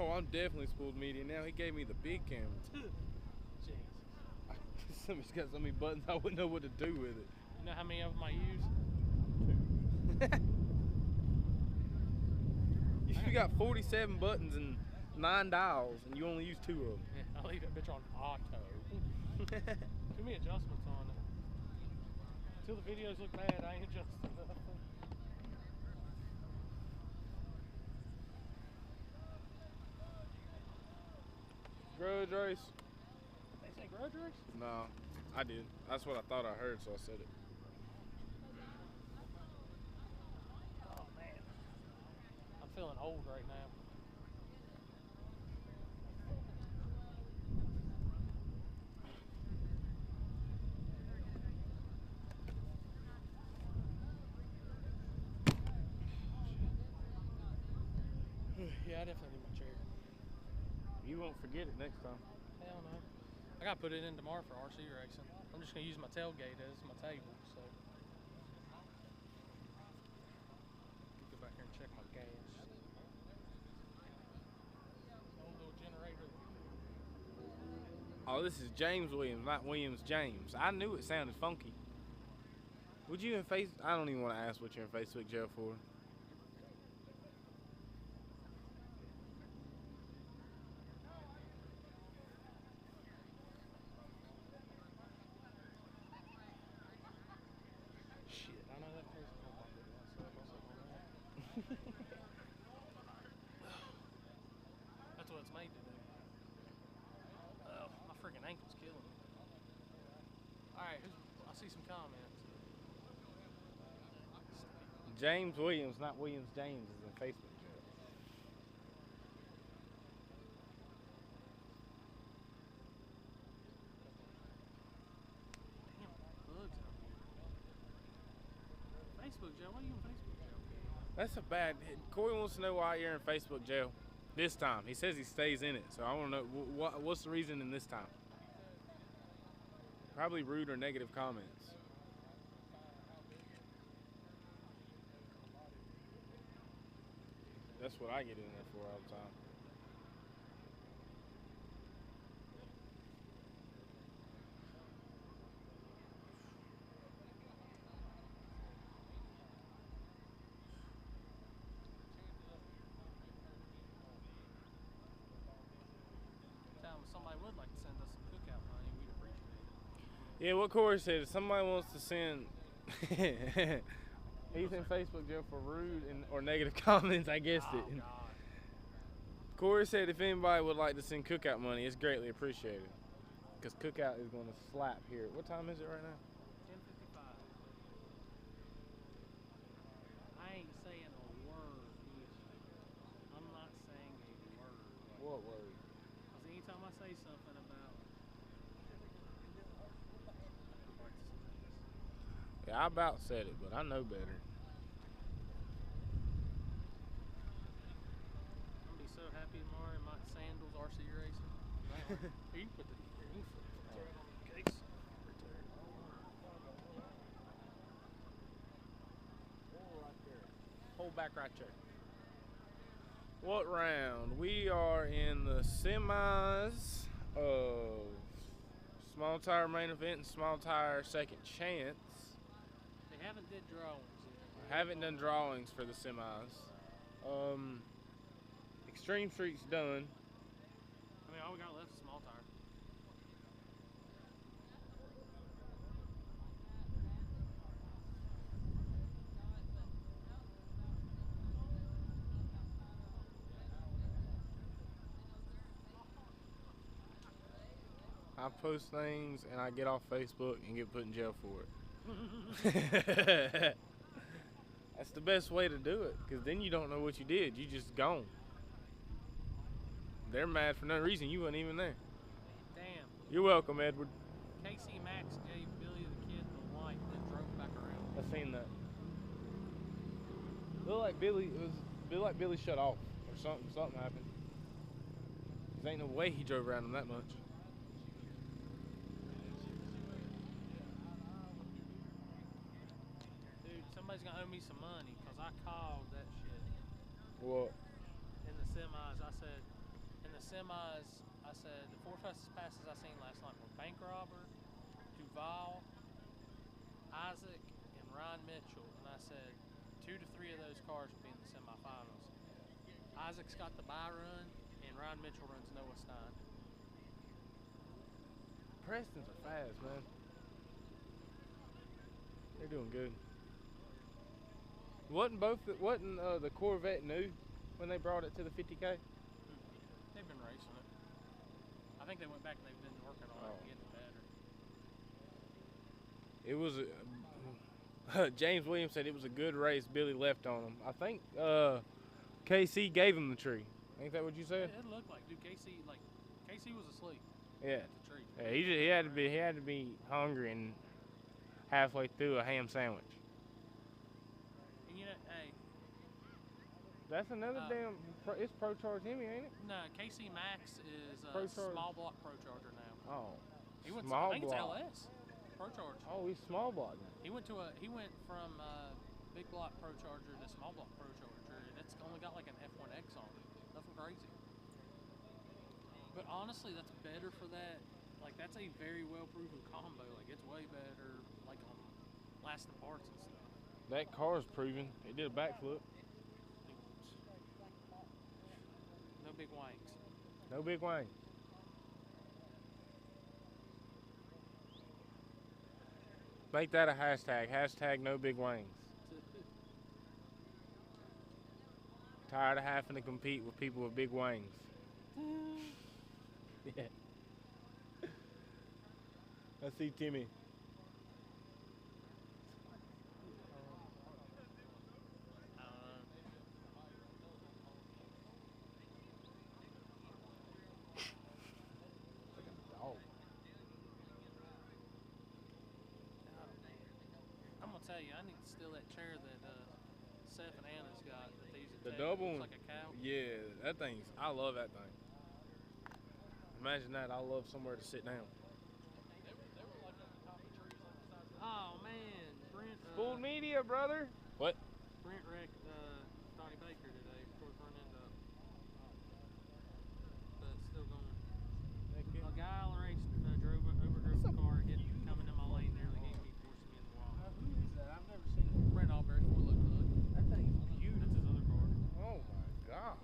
over.
Oh, I'm definitely Spoold Media now. He gave me the big camera.
Jeez.
Somebody's got so many buttons, I wouldn't know what to do with it.
You know how many of them I use?
You got 47 buttons and 9 dials, and you only use 2 of them.
Yeah, I'll leave that bitch on auto. Too many adjustments on it. Until the videos look bad, I ain't adjusting nothing.
Grudge race?
They say grudge race?
No, I did. That's what I thought I heard, so I said it.
Oh man. I'm feeling old right now. Yeah, I definitely need my chair.
You won't forget it next time.
Hell no. I gotta put it in tomorrow for RC racing. I'm just gonna use my tailgate as my table, so. Go back here and check my gas.
Oh, this is James Williams, not Williams James. I knew it sounded funky. Would you in face? I don't even want to ask what you're in Facebook jail for.
Shit, I know that place. Oh, fuck it. What's up on that? That's what it's made to do. Oh, my freaking ankle's killing me. Alright, I see some comments.
James Williams, not Williams James, is in Facebook jail.
Damn, bugs out here. Facebook jail? Why are you in Facebook jail?
That's a bad. Corey wants to know why you're in Facebook jail this time. He says he stays in it, so I want to know what's the reason in this time. Probably rude or negative comments. That's what I get in there for all the time.
Tell them somebody would like to send us some cookout money, we'd appreciate it.
Yeah, what Corey said, if somebody wants to send, he's in Facebook jail for rude or negative comments, I guessed
Oh,
it.
God.
Corey said if anybody would like to send cookout money, it's greatly appreciated. Because cookout is going to slap here. What time is it right now?
10:55. I ain't saying a word, I'm not saying a word.
What word?
Because anytime I say something about...
Yeah, I about said it, but I know better.
I'm gonna be so happy tomorrow in my sandals RC racing. You can put the right on the case.
Hold back right there. What round? We are in the semis of small tire main event and small tire second chance.
They haven't did drawings yet.
Haven't done drawings for the semis. Extreme Street's done.
I mean, all we got left is small tire.
I post things and I get off Facebook and get put in jail for it. That's the best way to do it, because then you don't know what you did. You just gone. They're mad for no reason. You weren't even there.
Damn.
You're welcome, Edward.
Casey Max gave Billy the kid the light, then drove back around.
I seen that. Looked like Billy shut off or something. Something happened. 'Cause ain't no way he drove around him that much.
Dude, somebody's gonna owe me some money because I called that shit.
What?
In the semis, I said, the four fastest passes I seen last night were Bank Robber, Duval, Isaac, and Ryan Mitchell. And I said, 2 to 3 of those cars will be in the semifinals. Isaac's got the bye run, and Ryan Mitchell runs Noah Stein.
Prestons are fast, man. They're doing good. Wasn't the Corvette new when they brought it to the 50K?
They've been racing it. I think they went back and they've been working on it, getting better.
It was James Williams said it was a good race. Billy left on him. I think KC gave him the tree. Ain't that what you said?
It looked like, dude. KC was asleep
Yeah.
at the tree.
Yeah, he had to be hungry and halfway through a ham sandwich.
And you know, hey,
That's another it's Pro Charge Hemi, ain't it?
no, KC Max is
Pro
a
Charge.
small block Pro Charger now.
Oh,
He went.
small
I think
block.
it's LS Pro Charge.
Oh, he's small block now.
He went from big block Pro Charger to small block Pro Charger, and it's only got like an F1X on it. Nothing crazy. But honestly, that's better for that Like that's a very well proven combo. Like it's way better, like on lasting parts and stuff.
That car's proven. It did a backflip.
No big wanks.
No big wang. Make that a hashtag. Hashtag no big wangs. Tired of having to compete with people with big wangs. Yeah. I see Timmy.
I'm gonna tell you, I need to steal that chair that Seth and Anna's got. That they use at
The
Tech.
double
Looks
one?
like a cow.
Yeah, that thing's, I love that thing. Imagine that, I love somewhere to sit down.
Oh man, Brent.
Spoold Media, brother. What?
Brent wrecked Donnie Baker today before the front end up. But it's still going. A guy drove the car, hit coming in my lane, nearly gave me, forcing me in the wall.
Who is that? I've never seen him.
Brent Albury, 4 look hook.
That thing's beautiful.
That's his other car.
Oh my God.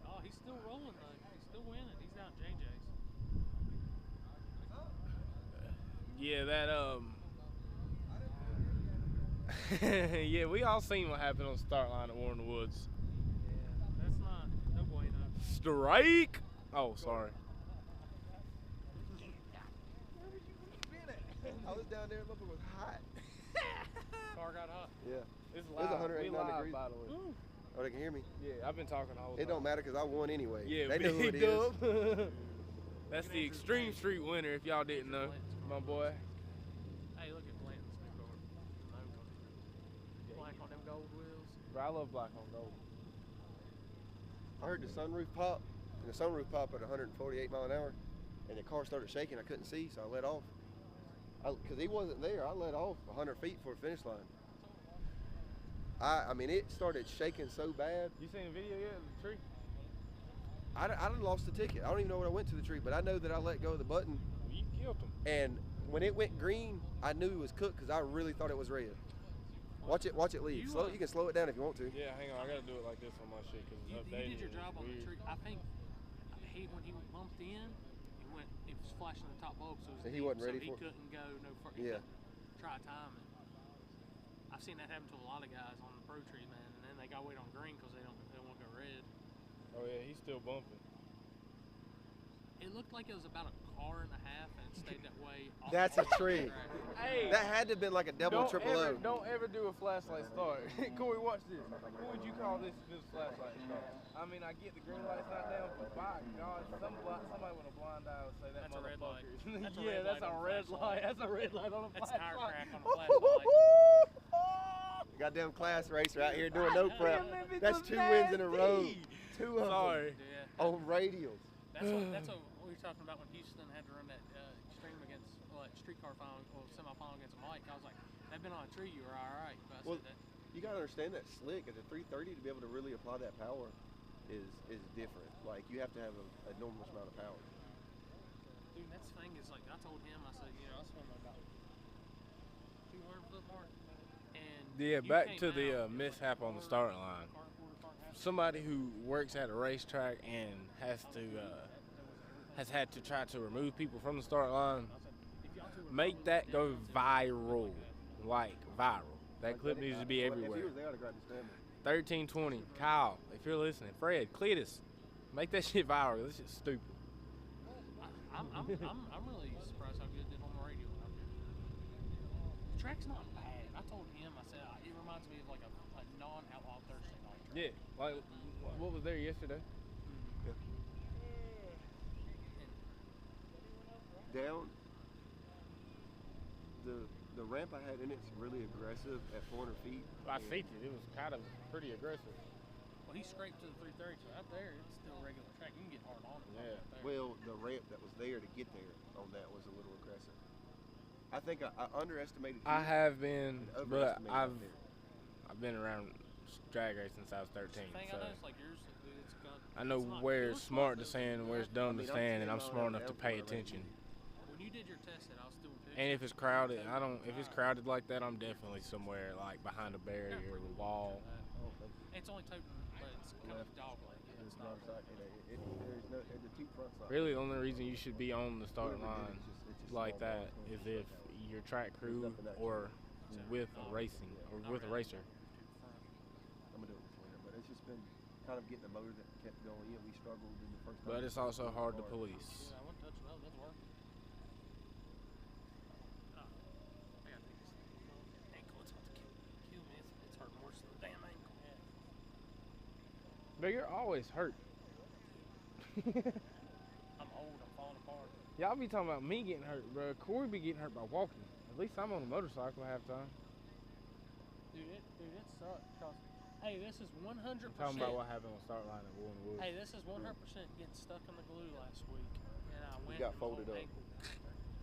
Oh, he's still rolling though. He's still winning. He's down JJ's.
Yeah, that yeah, we all seen what happened on the start line at War in the Woods.
Yeah, that's not no bueno.
Strike! Oh, sorry.
I was down there, it was hot.
Car got hot.
Yeah.
It's
was 189
We live,
degrees.
by the way.
Oh, they can hear me?
Yeah, I've been talking the whole time.
It don't matter because I won anyway.
Yeah,
they know who it
big
is.
dub. That's the Extreme Street winner, if y'all didn't know, my boy.
Hey, look at Blanton's new car. Black on them gold wheels.
Bro, I love black on gold.
I heard the sunroof pop, and the sunroof popped at 148 mile an hour, and the car started shaking. I couldn't see, so I let off. Because he wasn't there, I let off 100 feet before the finish line. I mean, it started shaking so bad.
You seen the video yet of the tree?
I done lost the ticket. I don't even know when I went to the tree, but I know that I let go of the button,
You killed him.
and when it went green, I knew it was cooked because I really thought it was red. Watch it leave. You can slow it down if you want to.
Yeah, hang on, I gotta do it like this on my shit because it's
You
updated.
did your
and
job
it's
on the
weird.
tree. I think when he bumped in, it was flashing the top bulb, so, it was
And he
deep,
wasn't ready
so
for it?
he couldn't go no further.
Yeah.
Try time it. I've seen that happen to a lot of guys on the pro tree, man, and then they got to wait on green because they don't want to go red.
Oh yeah, he's still bumping.
It looked like it was about a car and a half, and it stayed that way. All
That's a tree.
Hey,
That had to have been like a double, triple O.
Don't ever do a flashlight start. Corey, watch this. What would you call this if it was a flashlight start? I mean, I get the green light's not down, but by God, somebody with a blind eye would say that
That's a red light.
motherfucker.
That's a
Yeah,
red
that's
light
a
on a
red
flashlight.
light. That's a red light on a
That's
flashlight.
tire crack on a flashlight.
Goddamn class racer out here doing no prep.
Damn, if it's
That's
a
2 wins in a row.
nasty.
2 of them.
Sorry.
Yeah.
On radials.
That's what we were talking about when Houston had to run that extreme against streetcar final or semifinal against Mike. I was like, they've been on a tree, you were all right. But I
Well,
said that.
you gotta understand that slick at the 330 to be able to really apply that power is different. Like you have to have an enormous amount of power.
Dude, that's the thing is like I told him, I said, I swim about 200 foot mark. And
Yeah,
you
back
came
to the
out, it was
mishap
like
on the
a
starting
quarter,
line.
car, half.
Somebody who works at a racetrack and has had to try to remove people from the start line,
If y'all two were
make
probably
that go
down,
viral, like viral. That clip needs to be
If
everywhere.
he was there, I'd have grabbed his family.
1320, Kyle, if you're listening, Fred, Cletus, make that shit viral. This shit's stupid.
I'm really surprised how good it did on the radio out there. The track's not bad. I told him, I said it reminds me of like a non-outlaw Thursday night track.
Yeah, like what was there yesterday?
Down. The ramp I had in it's really aggressive at 400 feet.
I
and
seen it. It was kind of pretty aggressive.
Well, he scraped to the 330, so out there it's still a regular track. You can get hard on it.
Yeah.
Right there.
Well, the ramp that was there to get there on that was a little aggressive. I think I underestimated.
I
here
have been,
and
but
overestimated out there.
I've been around drag racing since I was 13.
The thing
So
I know is like yours, it's gone.
I know
it's not-
where
it
it's
looks
smart to
like
stand and where it's dumb to stand, and I'm smart enough to pay attention.
When you did your test, I was doing pictures.
And if it's crowded, if it's crowded like that, I'm definitely somewhere like behind a barrier or a wall.
It's only toting, but it's kind of dog leg. It's not.
There's the two front sides.
Really, the only reason you should be on the start line like that is if your track crew or with racing or with a racer.
I'm gonna do it this winter, but it's just been kind of getting the motor that kept going. Yeah, we struggled in the first.
But it's also hard to police.
Yeah, I won't touch it. That's working. I gotta take this ankle. It's about to kill me. It's hurting worse than the damn ankle.
But you're always hurt.
I'm old. I'm falling apart.
Y'all be talking about me getting hurt, bro. Corey be getting hurt by walking. At least I'm on a motorcycle half time.
Dude, it sucks. Cause, hey, this is 100%.
I'm talking about what happened on start line at Woolen Woods.
Hey, this is 100% getting stuck in the glue last week, and I went.
got
and
folded
pulled
up.
ankle.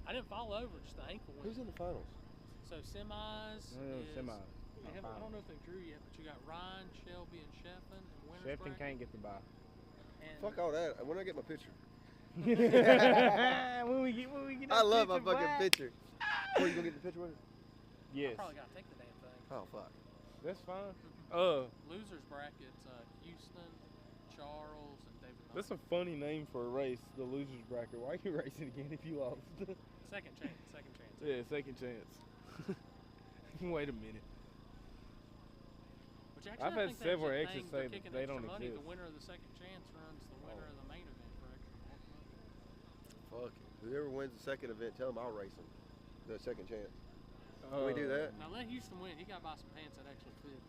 I didn't fall over, just the ankle went.
Who's in the finals?
So semis.
Semi.
I don't know if they drew yet, but you got Ryan, Shelby, and Sheffin. And winners
Sheffin
bracket.
can't get the bye.
And
Fuck all that. When I get my picture.
when we get
I
that
love my
picture
fucking
back.
picture. Where you gonna get the picture with it?
Yes,
I probably gotta take the damn thing.
Oh fuck.
that's fine.
Losers brackets: Houston, Charles, and David.
That's a funny name for a race, the losers bracket. Why are you racing again if you lost?
Second chance. Second chance.
Yeah, second chance. Wait a minute.
Which actually,
I've
I
had
think there's
several
a
exes
thing
say
for
that
kicking
they
extra
don't
money.
exist.
The winner of the second chance runs the winner of the main event for extra money.
Fuck it. Whoever wins the second event, tell them I'll race them. The second chance. Can we do that?
Now let Houston win. He got to buy some pants that actually fit.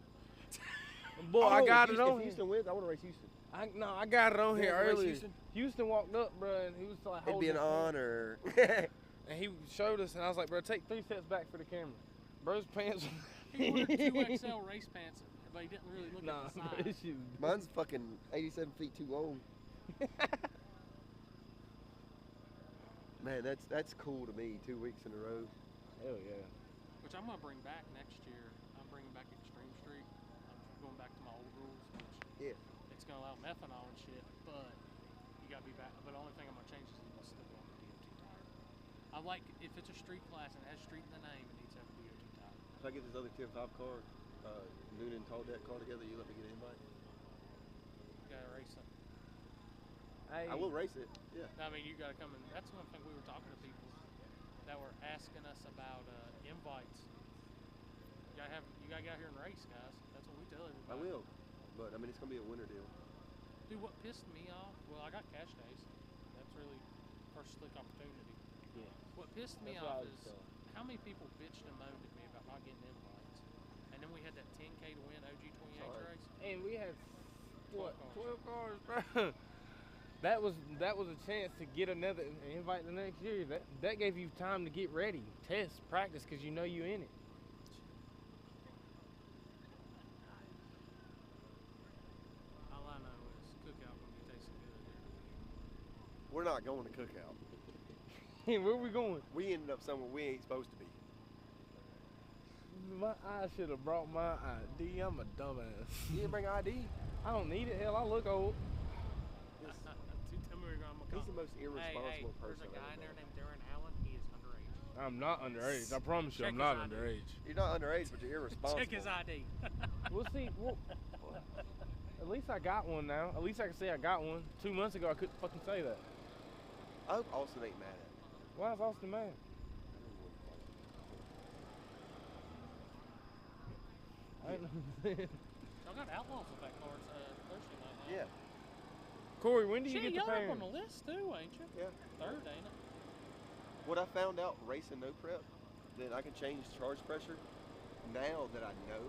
Boy, I got it
If
on here.
Houston wins, I want to race Houston.
I got it on
You
here
wanna race
earlier.
Houston?
Houston walked up, bro, and he was like
It'd be
holding
an
his pants.
honor.
And he showed us, and I was like, bro, take 3 steps back for the camera. Bro's pants.
He ordered 2XL race pants, but he didn't really look
Nah,
at the
bro,
size.
his shoes.
Mine's fucking 87 feet too long. Man, that's cool to me. 2 weeks in a row.
Hell yeah.
Which I'm gonna bring back next year. I'm bringing back Extreme Street. I'm going back to my old rules, which it's gonna allow methanol and shit, but you gotta be back. But the only thing I'm gonna change is you must still go on the DOT tire. I like if it's a street class and it has street in the name, it needs to have a DOT tire.
If I get this other Tier 5 car, Noonan tall deck car together, you let me get an invite?
You gotta race it.
I will race it. Yeah.
I mean, you gotta come in. That's one thing we were talking to people that were asking us about invites. You gotta get out here and race, guys. That's what we tell everybody.
I will. But I mean, it's gonna be a winter deal.
Dude, what pissed me off? Well, I got cash days. That's really first slick opportunity.
Yeah.
What pissed me
That's what I
off
was
is
telling.
how many people bitched and moaned at me about not getting invites. And then we had that 10K to win OG28
Sorry.
race.
And we had,
12
12 cars, bro. That was a chance to get another invite the next year. That gave you time to get ready, test, practice, because you know you in it.
All I know is cookout gonna be tasting good here.
We're not going to cookout.
Where we going?
We ended up somewhere we ain't supposed to be.
I should have brought my ID. I'm a dumbass.
You didn't bring ID.
I don't need it. Hell, I look old.
Tell me where you're going.
He's the most irresponsible
There's
person
a guy
I've
in
ever
there
met.
named Darren Allen. He is underage.
I'm not underage. I promise you,
Check
I'm not
his ID.
underage.
You're not underage, but you're irresponsible.
Check his ID.
We'll see. At least I got one now. At least I can say I got one. 2 months ago, I couldn't fucking say that.
I hope Austin ain't mad at me.
Why is Austin mad? I ain't know.
Y'all got outlaws with that car Thursday night. Huh?
Yeah.
Corey, when do you
Shit,
get the
y'all up
parents?
on the list too, ain't you?
Yeah.
Third, ain't it?
What I found out racing no prep, that I can change charge pressure. Now that I know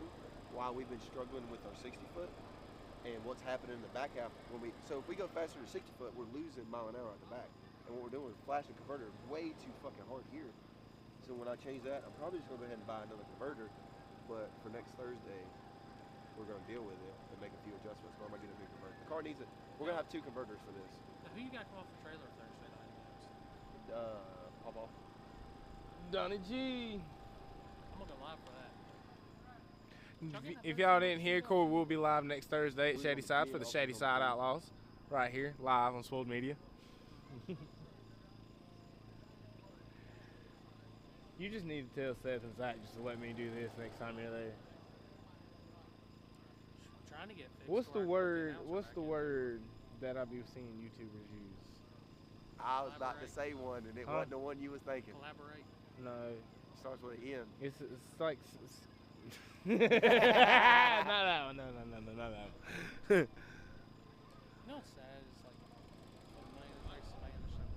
why we've been struggling with our 60 foot and what's happening in the back half so if we go faster than 60 foot, we're losing mile an hour at the back. And what we're doing is flashing converter way too fucking hard here. So when I change that, I'm probably just gonna go ahead and buy another converter. But for next Thursday, we're gonna deal with it and make a few adjustments. So I might get a new converter. The car needs it. We're gonna have 2 converters for this.
Now, who you got come off the trailer Thursday night?
Pop off.
Donnie G.
I'm gonna go live for that.
If y'all didn't hear, Corey will be live next Thursday at Shady Side for the Shady Side Outlaws. Right here, live on Spoold Media. You just need to tell Seth and Zach just to let me do this next time you're there.
Trying to get fixed.
What's the
where I can
word?
put the
What's the
announcer back in.
word that I've been seeing YouTubers use?
I was about to say one, and it
Huh?
wasn't the one you was thinking.
Collaborate.
No,
Starts with an N.
it's like. Not that one. No, not that one.
You know what's sad is like the money that makes Spanish so much.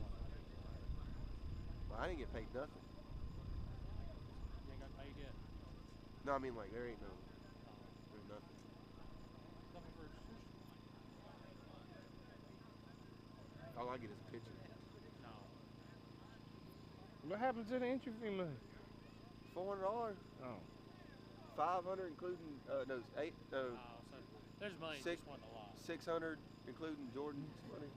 Well, I didn't get paid nothing.
You ain't got paid yet.
No, I mean like there ain't no, there's nothing.
Nothing for excuse.
All I get is a picture.
No.
What happened to the entry fee money?
$400,
Oh,
500 including no 8 no
So there's money.
Six-
Just wasn't a lot.
600 including Jordan's money.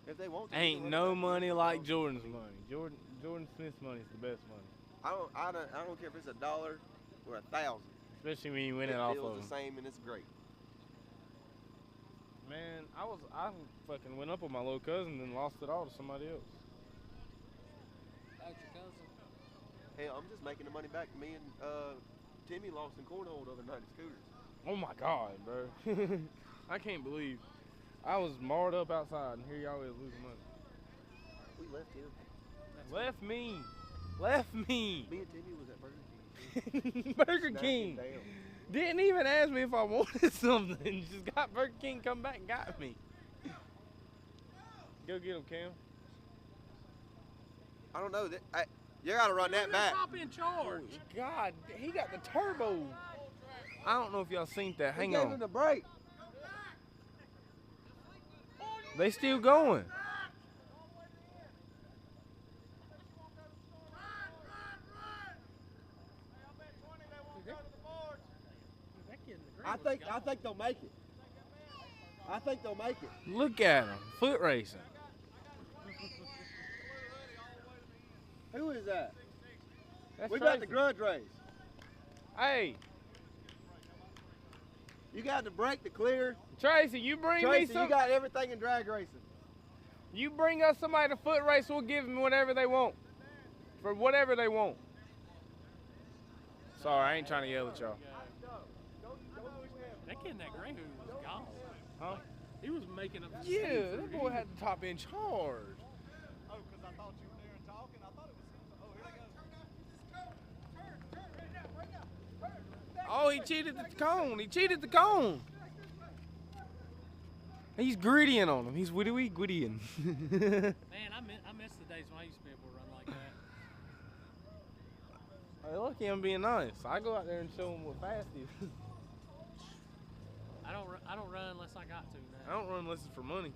If they want to, they
ain't
can
no
run it back.
money like Jordan's money. Jordan Smith's money is the best money,
I don't care if it's $1 or 1,000.
especially when you win
It
it off
feels
of
the
him.
same and it's great.
Man, I fucking went up with my little cousin and lost it all to somebody else.
That's your cousin.
Hell, I'm just making the money back. Me and Timmy lost in cornhole the other night at Scooters.
Oh my God, bro! I can't believe I was marred up outside, and here y'all is losing money.
We left him.
Left me. Me.
Me and Timmy was at Burger King.
Burger
Snacking
King.
down.
Didn't even ask me if I wanted something. Just got Burger King, come back and got me. Go get him, Cam.
I don't know. You gotta run that back.
Hop in charge.
God, he got the turbo. I don't know if y'all seen that. Hang
He gave
on.
him the break.
They still going.
That kid in the green
I
was
think
gone.
they'll make it. I think they'll make it.
Look at him. Foot racing.
Who is that?
That's
We got the
Tracy.
grudge race.
Hey,
You got the break, the clear.
Tracy, you bring me
Tracy,
some.
you got everything in drag racing.
You bring us somebody to foot race, we'll give them whatever they want. For whatever they want. Sorry, I ain't trying to yell at y'all.
That kid in that green hood was gone.
Huh?
He was making up.
Yeah, that boy had the top in charge.
Oh, because I thought you were there and talking. I thought it was. Oh, here they go.
Oh, he cheated the cone. He cheated the cone. He's grittying on him. He's witty grittying.
Man, I miss the days when I used to be able to run like that.
Hey, lucky I'm being honest. I go out there and show him what fast is.
I don't run unless I got to
I
now.
don't run unless it's for money.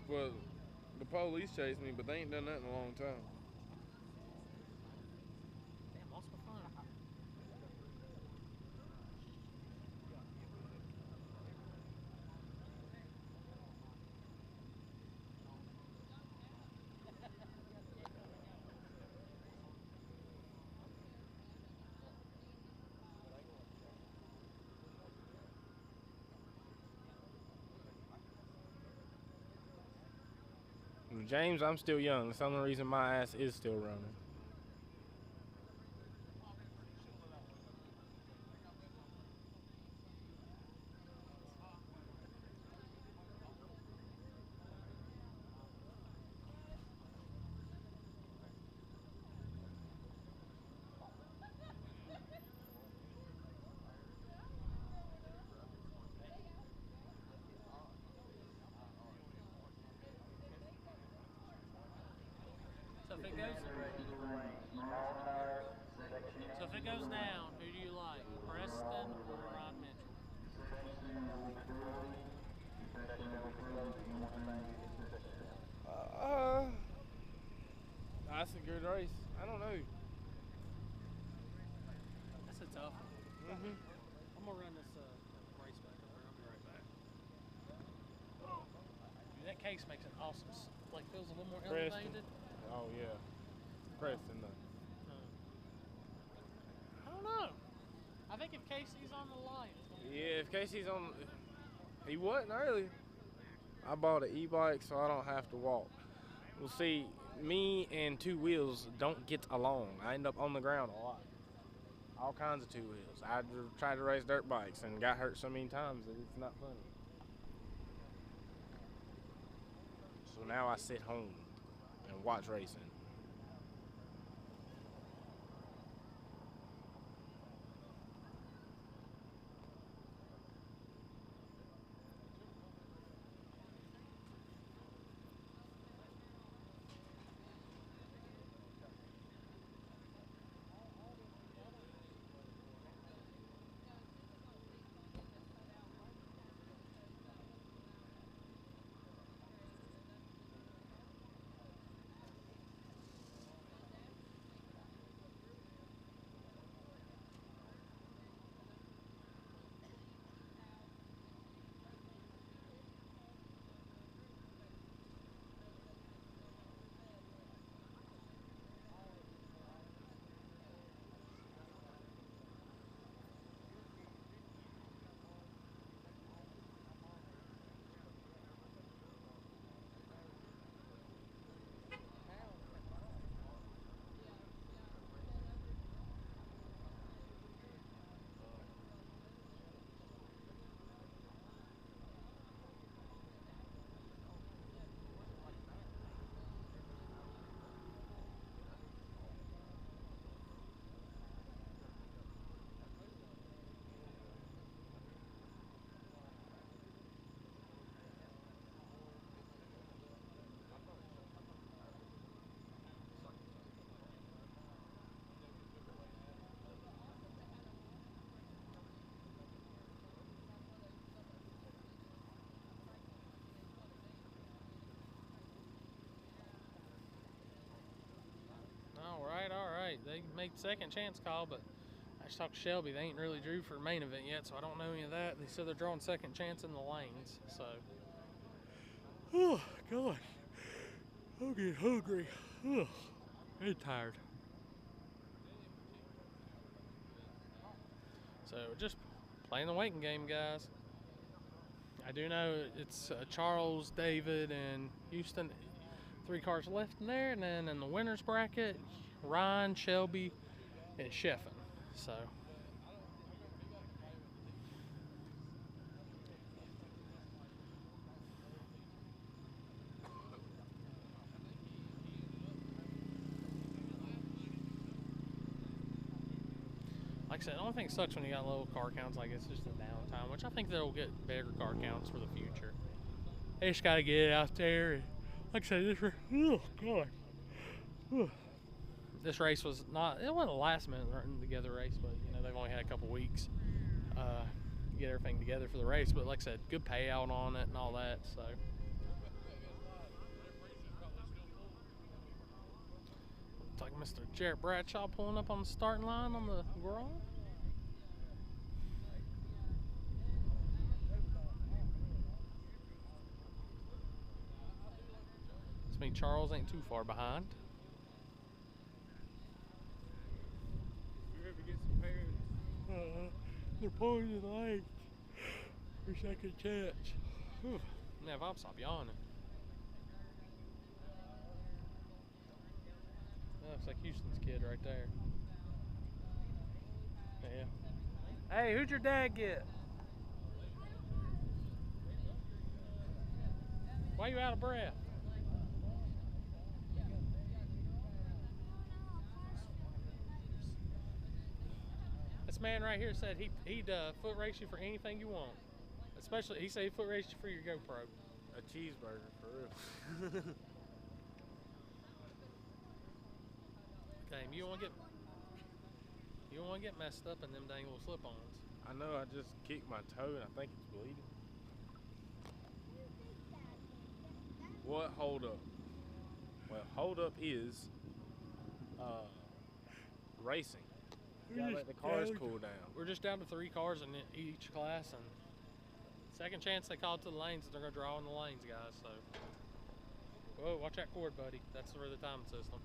Well, the police chase me, but they ain't done that in a long time.
Damn, lost my phone.
James, I'm still young. That's the only reason my ass is still running.
So if it goes, down, who do you like, Preston or Ron Mitchell?
That's a good race. I don't know.
That's a tough one.
Mm-hmm.
I'm gonna run this race back up there. I'll be right back. Dude, that case makes it awesome. Like feels a little more
Preston.
elevated.
Oh yeah. Preston though.
Casey's on the line.
Yeah, if Casey's on, he wasn't earlier. I bought an e-bike so I don't have to walk. Well, see, me and two wheels don't get along. I end up on the ground a lot. All kinds of two wheels. I tried to race dirt bikes and got hurt so many times that it's not funny. So now I sit home and watch racing. All right. They made second chance call, but I just talked to Shelby. They ain't really drew for main event yet, so I don't know any of that. They said they're drawing second chance in the lanes, so. Oh, God. I'm getting hungry. Ugh. I'm tired. So just playing the waiting game, guys. I do know it's Charles, David, and Houston. 3 cars left in there, and then in the winner's bracket, Ryan, Shelby, and Sheffin. So. Like I said, the only thing that sucks when you got low car counts, like it's just the downtime, which I think they'll get bigger car counts for the future. They just got to get it out there. And like I said, this oh God, this race was not. It wasn't a last minute running together race, but you know they've only had a couple weeks to get everything together for the race. But like I said, good payout on it and all that. So. Looks like Mr. Jarrett Bradshaw pulling up on the starting line on the garage. This means Charles ain't too far behind. You ever get some parents?
They're pulling in the lane for second chance. Whew. Now, if I'll stop yawning. That looks like Houston's kid right there. Yeah. Hey, who'd your dad get? Why you out of breath? This man right here said he'd foot race you for anything you want. Especially, he said he'd foot race you for your GoPro.
A cheeseburger, for real.
Okay, you don't want to get messed up in them dang little slip-ons.
I know, I just kicked my toe and I think it's bleeding. What hold up? Well, hold up is racing. You gotta let the cars cool down.
We're just down to 3 cars in each class, and second chance they call it to the lanes, they're gonna draw in the lanes, guys. So, whoa, watch that cord, buddy. That's for the timing system.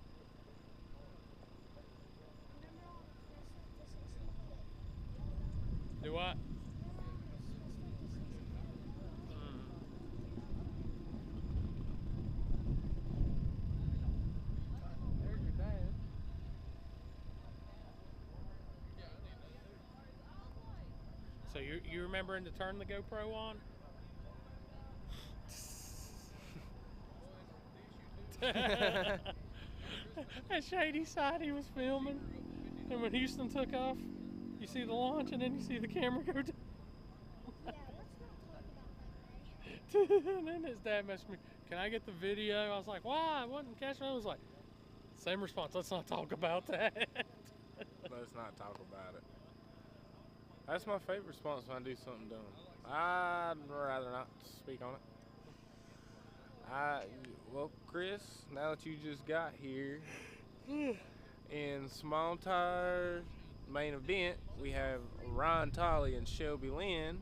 So you remembering to turn the GoPro on? That shady side he was filming, and when Houston took off, you see the launch, and then you see the camera go down.
Yeah, let's not talk about that,
And then his dad messaged me, "Can I get the video?" I was like, "Why? I wasn't catching it." I was like, same response. Let's not talk about that.
Let's not talk about it. That's my favorite response when I do something dumb. I'd rather not speak on it. Well, Chris, now that you just got here, in small tire main event, we have Ryan Tolley and Shelby Lynn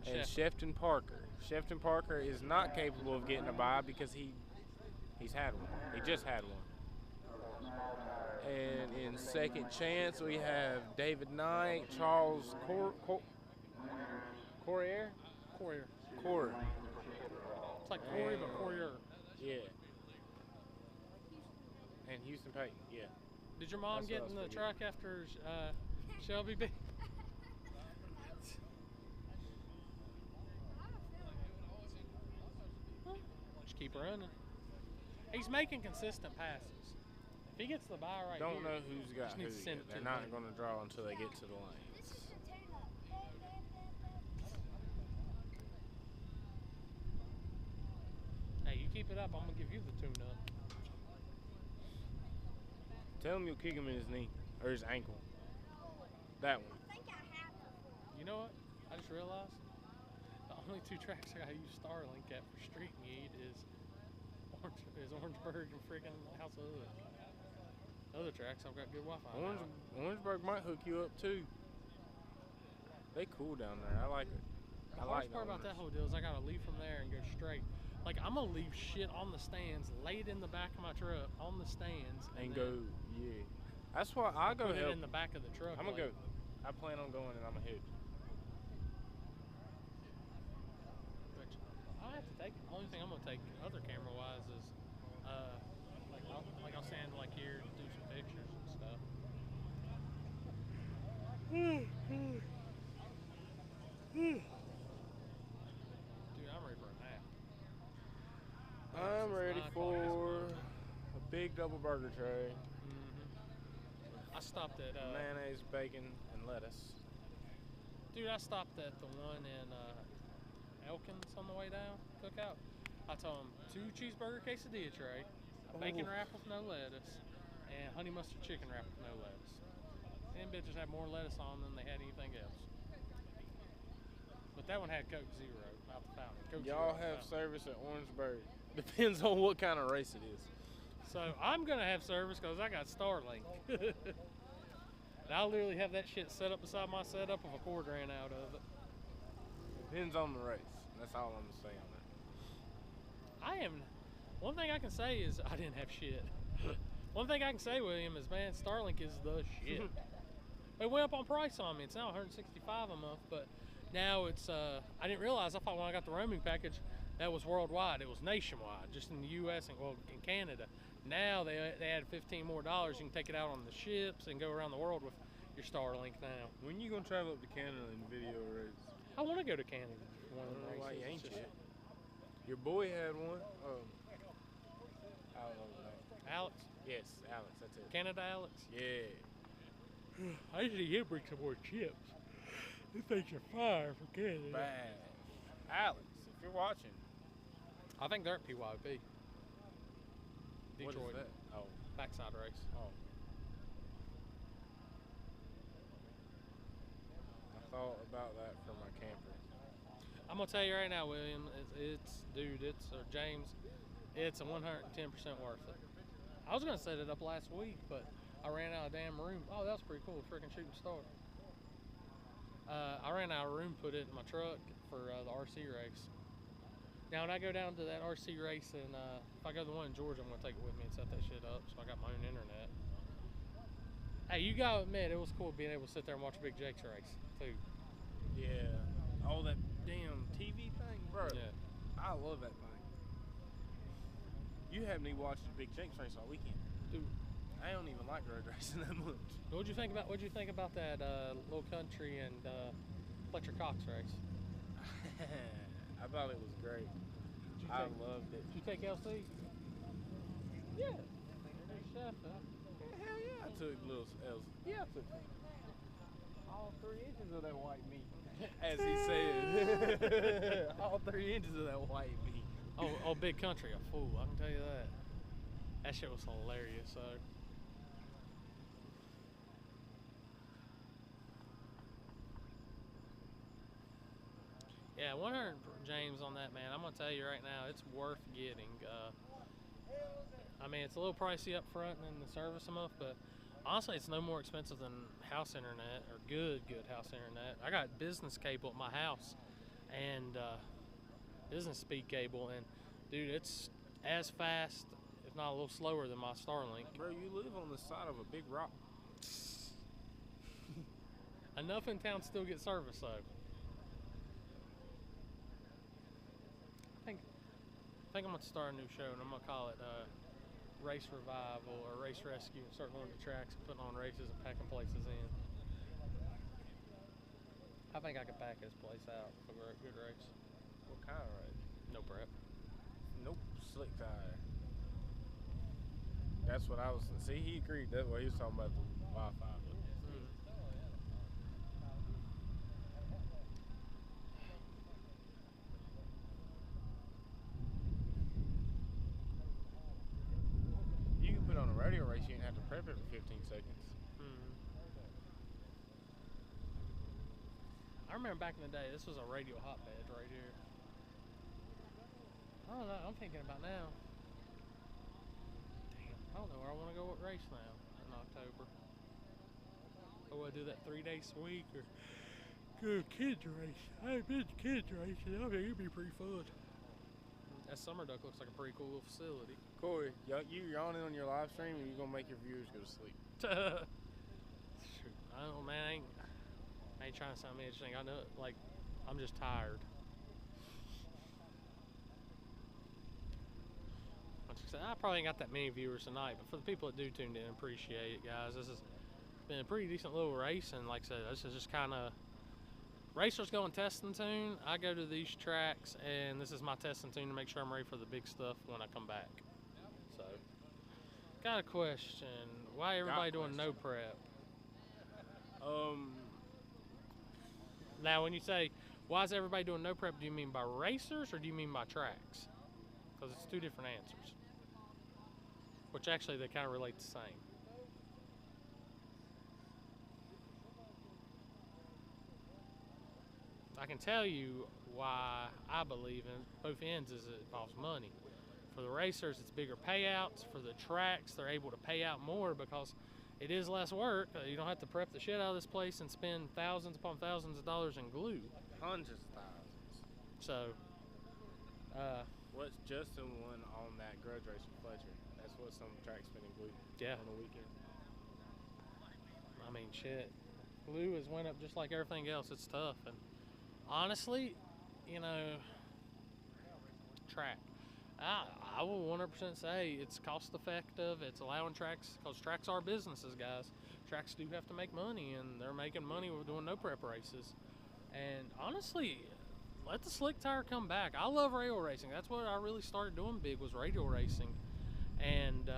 and Shefton Parker. Shefton Parker is not capable of getting a bye because he's had one. He just had one. And in second chance, we have David Knight, Charles Corrier.
It's like Corey, but Corrier.
Yeah. And Houston Payton, yeah.
Did your mom
That's
get
what I
in
was
the
forgetting.
truck after Shelby B? Just keep running. He's making consistent passes. If he gets the bye right
Don't
here,
know who's got
just
who
needs to send
yet.
it
They're
to
not
him.
going to draw until they get to the lanes.
This is a tune-up.
Hey, you keep it up, I'm gonna give you the tune-up.
Tell him you'll kick him in his knee or his ankle. That one.
I think I have before.
You know what? I just realized the only two tracks I gotta use Starlink at for street meet is Orangeburg and freaking House of Hood. Other tracks I've got good Wi-Fi.
Orangeburg might hook you up too. They cool down there. I like it.
The hardest part about that whole deal is I gotta leave from there and go straight. Like, I'm gonna leave shit on the stands, lay it in the back of my truck on the stands,
And
then
go, yeah. That's why I go
put it
help.
in the back of the truck.
I'm gonna
like,
go. I plan on going and I'm gonna hit.
Which I'll have to take. The only thing I'm gonna take other camera wise is, like I'll stand like here, do some pictures and stuff. Dude, I'm ready for a nap.
I'm
Since
ready
9 o'clock
for
this morning.
a big double burger tray.
I stopped at
Mayonnaise, bacon, and lettuce.
dude, I stopped at the one in Elkins on the way down, Cookout. I told him 2 cheeseburger quesadilla tray, a bacon wrap with no lettuce, and honey mustard chicken wrap with no lettuce. Them bitches had more lettuce on than they had anything else. But that one had Coke Zero, not the fountain. Coke
Y'all
Zero,
have
fountain.
service at Orangeburg. Depends on what kind of race it is.
So I'm gonna have service because I got Starlink. And I'll literally have that shit set up beside my setup if a cord ran out of it.
Depends on the race. That's all I'm gonna say on that.
One thing I can say is I didn't have shit. One thing I can say, William, is man, Starlink is the shit. It went up on price on me. It's now $165 a month, but now it's I didn't realize. I thought when I got the roaming package that was worldwide. It was nationwide, just in the U.S. and well in Canada. Now they add $15 more. You can take it out on the ships and go around the world with your Starlink now.
When you gonna travel up to Canada and video race?
I want to go to Canada for one
I
of
don't
the
know why
races.
you ain't
It's just-
yet. Your boy had one. I don't know the name.
Alex,
Yes, Alex. That's it.
Canada Alex.
Yeah.
I usually he'll bring some more chips. This thing's a fire for Canada.
Bad. Alex, if you're watching,
I think they're at PYP.
what
Detroit.
is that? Oh.
Backside race.
Oh. I thought about that for my camper.
I'm gonna tell you right now, William. Or James, it's a 110% worth it. I was gonna set it up last week, but I ran out of damn room. Oh, that was pretty cool. Freaking shooting star. I ran out of room, put it in my truck for the RC race. Now, when I go down to that RC race, and if I go to the one in Georgia, I'm gonna take it with me and set that shit up. So I got my own internet. Hey, you gotta admit, it was cool being able to sit there and watch Big Jake's race too.
Yeah. All that damn TV thing, bro.
Yeah.
I love that thing. You had me watch the Big Jake's race all weekend.
Dude.
I don't even like road racing that much.
What'd you think about that little country and Fletcher Cox race?
I thought it was great. I loved it.
Did you take LC?
Yeah.
Chef, huh?
Hell yeah, I took little else. Yeah, I took
All 3 inches of that white meat.
as he said. All 3 inches of that white meat.
Oh, Big Country, a fool. I can tell you that. That shit was hilarious. So. Yeah, 100 James on that, man. I'm gonna tell you right now, it's worth getting. I mean, it's a little pricey up front and then the service a month, but honestly, it's no more expensive than house internet or good house internet. I got business cable at my house and business speed cable, and dude, it's as fast, if not a little slower than my Starlink.
Bro, you live on the side of a big rock.
Enough in town to still get service though. I think I'm gonna start a new show, and I'm gonna call it Race Revival or Race Rescue, and start going to tracks and putting on races and packing places in. I think I could pack this place out for a good race.
What kind of race?
No prep.
Nope, slick tire. That's what I was. See, he agreed. That's what he was talking about, the Wi-Fi. You can put on a radio race. You didn't have to prep it for 15 seconds.
I remember back in the day, this was a radio hotbed right here. I don't know. I'm thinking about now. Damn, I don't know where I want to go with race now in October. Or will I do that 3-day week or go kids race? I ain't been to kids racing. I mean, it'd be pretty fun. That Summer Duck looks like a pretty cool little facility.
Corey, you yawning on your live stream, or you gonna make your viewers go to sleep?
Shoot, I don't know, man. I ain't trying to sound interesting. I know, like, I'm just tired. I probably ain't got that many viewers tonight, but for the people that do tune in, appreciate it, guys. This has been a pretty decent little race, and like I said, this is just kind of racers go and test and tune. I go to these tracks, and this is my test and tune to make sure I'm ready for the big stuff when I come back. So, got a question. Why everybody doing no prep? Now, when you say, why is everybody doing no prep, do you mean by racers or do you mean by tracks? Because it's two different answers. Which actually, they kind of relate the same. I can tell you why I believe in both ends is it involves money. For the racers, it's bigger payouts. For the tracks, they're able to pay out more because it is less work. You don't have to prep the shit out of this place and spend thousands upon thousands of dollars in glue.
Hundreds of thousands.
So,
what's Justin won on that grudge race with Fletcher? That's what some tracks spending glue on the weekend.
I mean, shit. Glue has went up just like everything else. It's tough. And honestly, you know, track. I will 100% say it's cost effective. It's allowing tracks, because tracks are businesses, guys. Tracks do have to make money, and they're making money with doing no prep races. And honestly, let the slick tire come back. I love rail racing. That's what I really started doing big, was radial racing. And,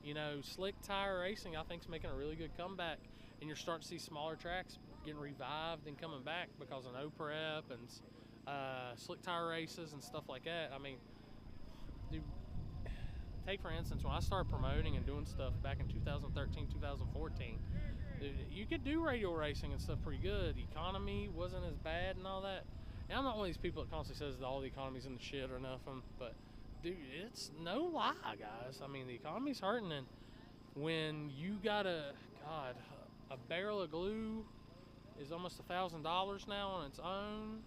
you know, slick tire racing I think is making a really good comeback. And you're starting to see smaller tracks getting revived and coming back because of no prep and slick tire races and stuff like that. I mean, dude, take for instance, when I started promoting and doing stuff back in 2013, 2014, dude, you could do radial racing and stuff pretty good. Economy wasn't as bad and all that. And I'm not one of these people that constantly says that all the economy's in the shit or nothing, but dude, it's no lie, guys. I mean, the economy's hurting, and when you got a barrel of glue is almost $1,000 now on its own,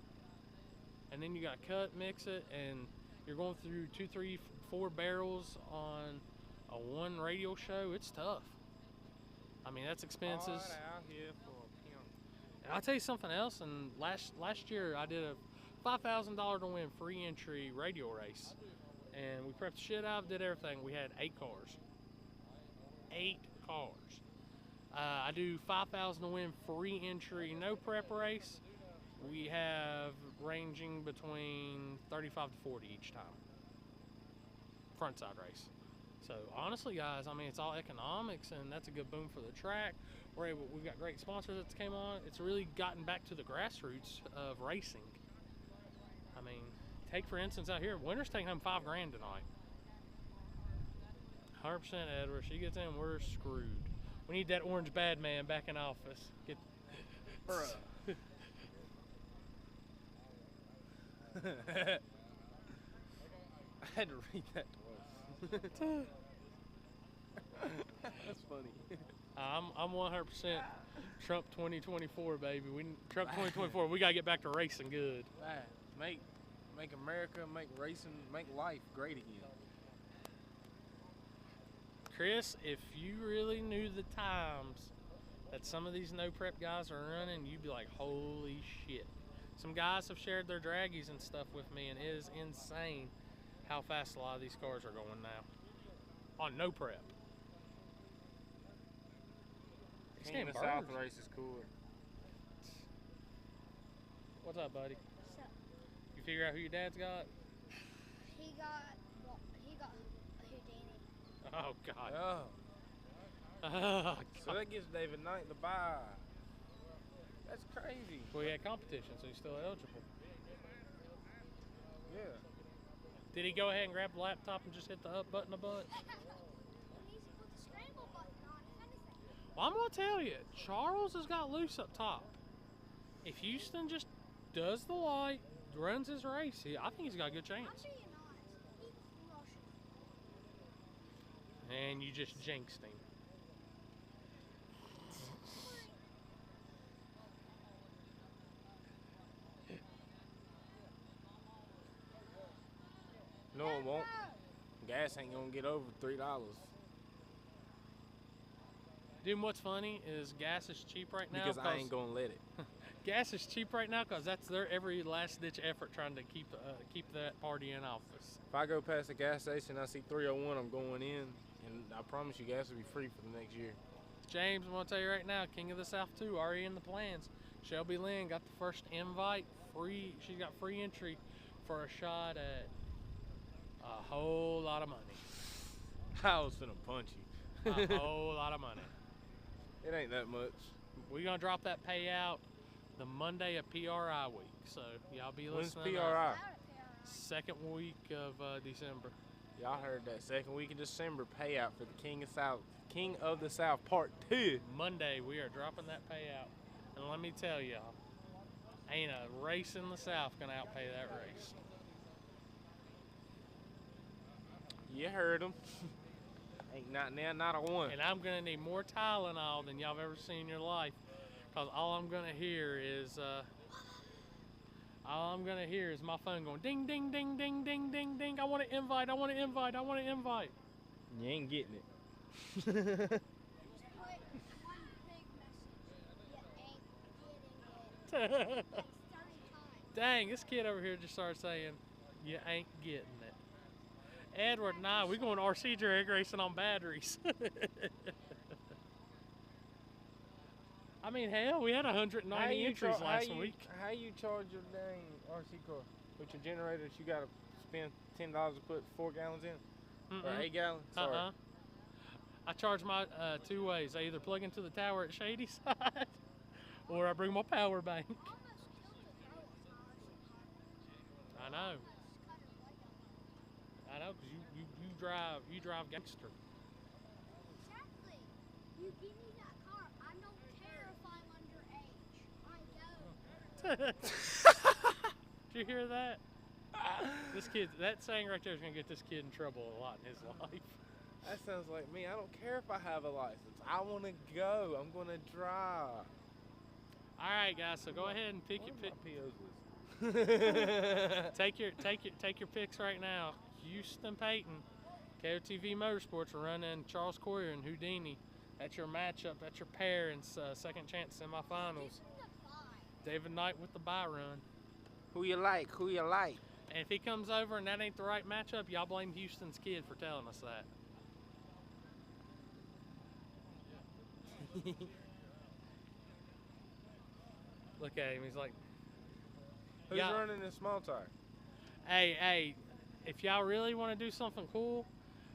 and then you got to cut, mix it, and you're going through 2, 3, 4 barrels on a one radio show. It's tough. I mean, that's expenses.
Out here for a pimp.
And I'll tell you something else. And last year I did a $5,000 to win free entry radio race, and we prepped the shit out, did everything. We had 8 cars. 8 cars. I do 5,000 to win free entry, no prep race. We have ranging between 35 to 40 each time. Front side race. So honestly, guys, I mean, it's all economics, and that's a good boom for the track. We've got great sponsors that came on. It's really gotten back to the grassroots of racing. I mean, take for instance out here, Winter's taking home $5 grand tonight. 100% Edward. She gets in, we're screwed. We need that orange bad man back in office. Get.
Bruh. I had to read that twice. That's funny.
I'm 100% Trump 2024, baby. Trump 2024. We gotta get back to racing good.
Make America, make racing, make life great again.
Chris, if you really knew the times that some of these no prep guys are running, you'd be like, holy shit. Some guys have shared their draggies and stuff with me, and it is insane how fast a lot of these cars are going now on no prep.
King of the South race is cooler.
What's up, buddy?
So,
You figure out who your dad's got?
he got Houdini.
Oh, God.
Oh.
Oh,
So that gives David Knight the bye. That's crazy.
well, he had competition, so he's still eligible.
Yeah.
Did he go ahead and grab the laptop and just hit the up button a bunch?
He needs to put the scramble button on, if anything.
Well, I'm going to tell you, Charles has got loose up top. If Houston just does the light, runs his race, I think he's got a good chance.
I'm being honest. He crushes.
And you just jinxed him.
No, it won't. Gas ain't gonna get over $3.
Dude, what's funny is gas is cheap right now.
Because I ain't gonna let it.
Gas is cheap right now because that's their every last ditch effort trying to keep that party in office.
If I go past the gas station, I see 301, I'm going in, and I promise you gas will be free for the next year.
James, I'm gonna tell you right now, King of the South 2 already in the plans. Shelby Lynn got the first invite, free. She got free entry for a shot at a whole lot of money.
I was finna punch you.
A whole lot of money.
It ain't that much.
We're gonna drop that payout the Monday of PRI week, so y'all be
When's
listening.
PRI?
Second week of December.
Y'all heard that. Second week of December payout for the King of the South Part 2.
Monday we are dropping that payout, and let me tell y'all, ain't a race in the South gonna outpay that race.
You heard him. Ain't not now, not a one.
And I'm gonna need more Tylenol than y'all have ever seen in your life, cause all I'm gonna hear is my phone going ding ding ding ding ding ding ding. I want to invite. I want to invite. I want to invite.
You ain't getting it.
Just put one big message. You ain't getting it. Like 30 times.
Dang, this kid over here just started saying, "You ain't getting it." Edward and I, we going RC drag racing on batteries. I mean, hell, we had 190 entries last week.
How you charge your dang RC car? With your generators, you gotta spend $10 to put 4 gallons in? Or 8 gallons? Sorry.
I charge my 2 ways. I either plug into the tower at Shady Side, or I bring my power bank.
Almost killed the girl with my RC car.
I know.
Just cut her leg off.
I know, cause you drive gangster.
Exactly. You give me that car. I don't care if I'm underage. I go.
Did you hear that? This kid, that saying right there is gonna get this kid in trouble a lot in his life.
That sounds like me. I don't care if I have a license. I want to go. I'm going to drive.
All right, guys. So go ahead and pick your pick.
What are my POs?
Take your picks right now. Houston Payton, KOTV Motorsports are running Charles Coyer and Houdini. That's your matchup. That's your pair in second chance semifinals. David Knight with the bye run.
Who you like? Who you like?
And if he comes over and that ain't the right matchup, y'all blame Houston's kid for telling us that. Look at him. He's like,
Who's
Yeah.
running this small tire?
hey, if y'all really want to do something cool,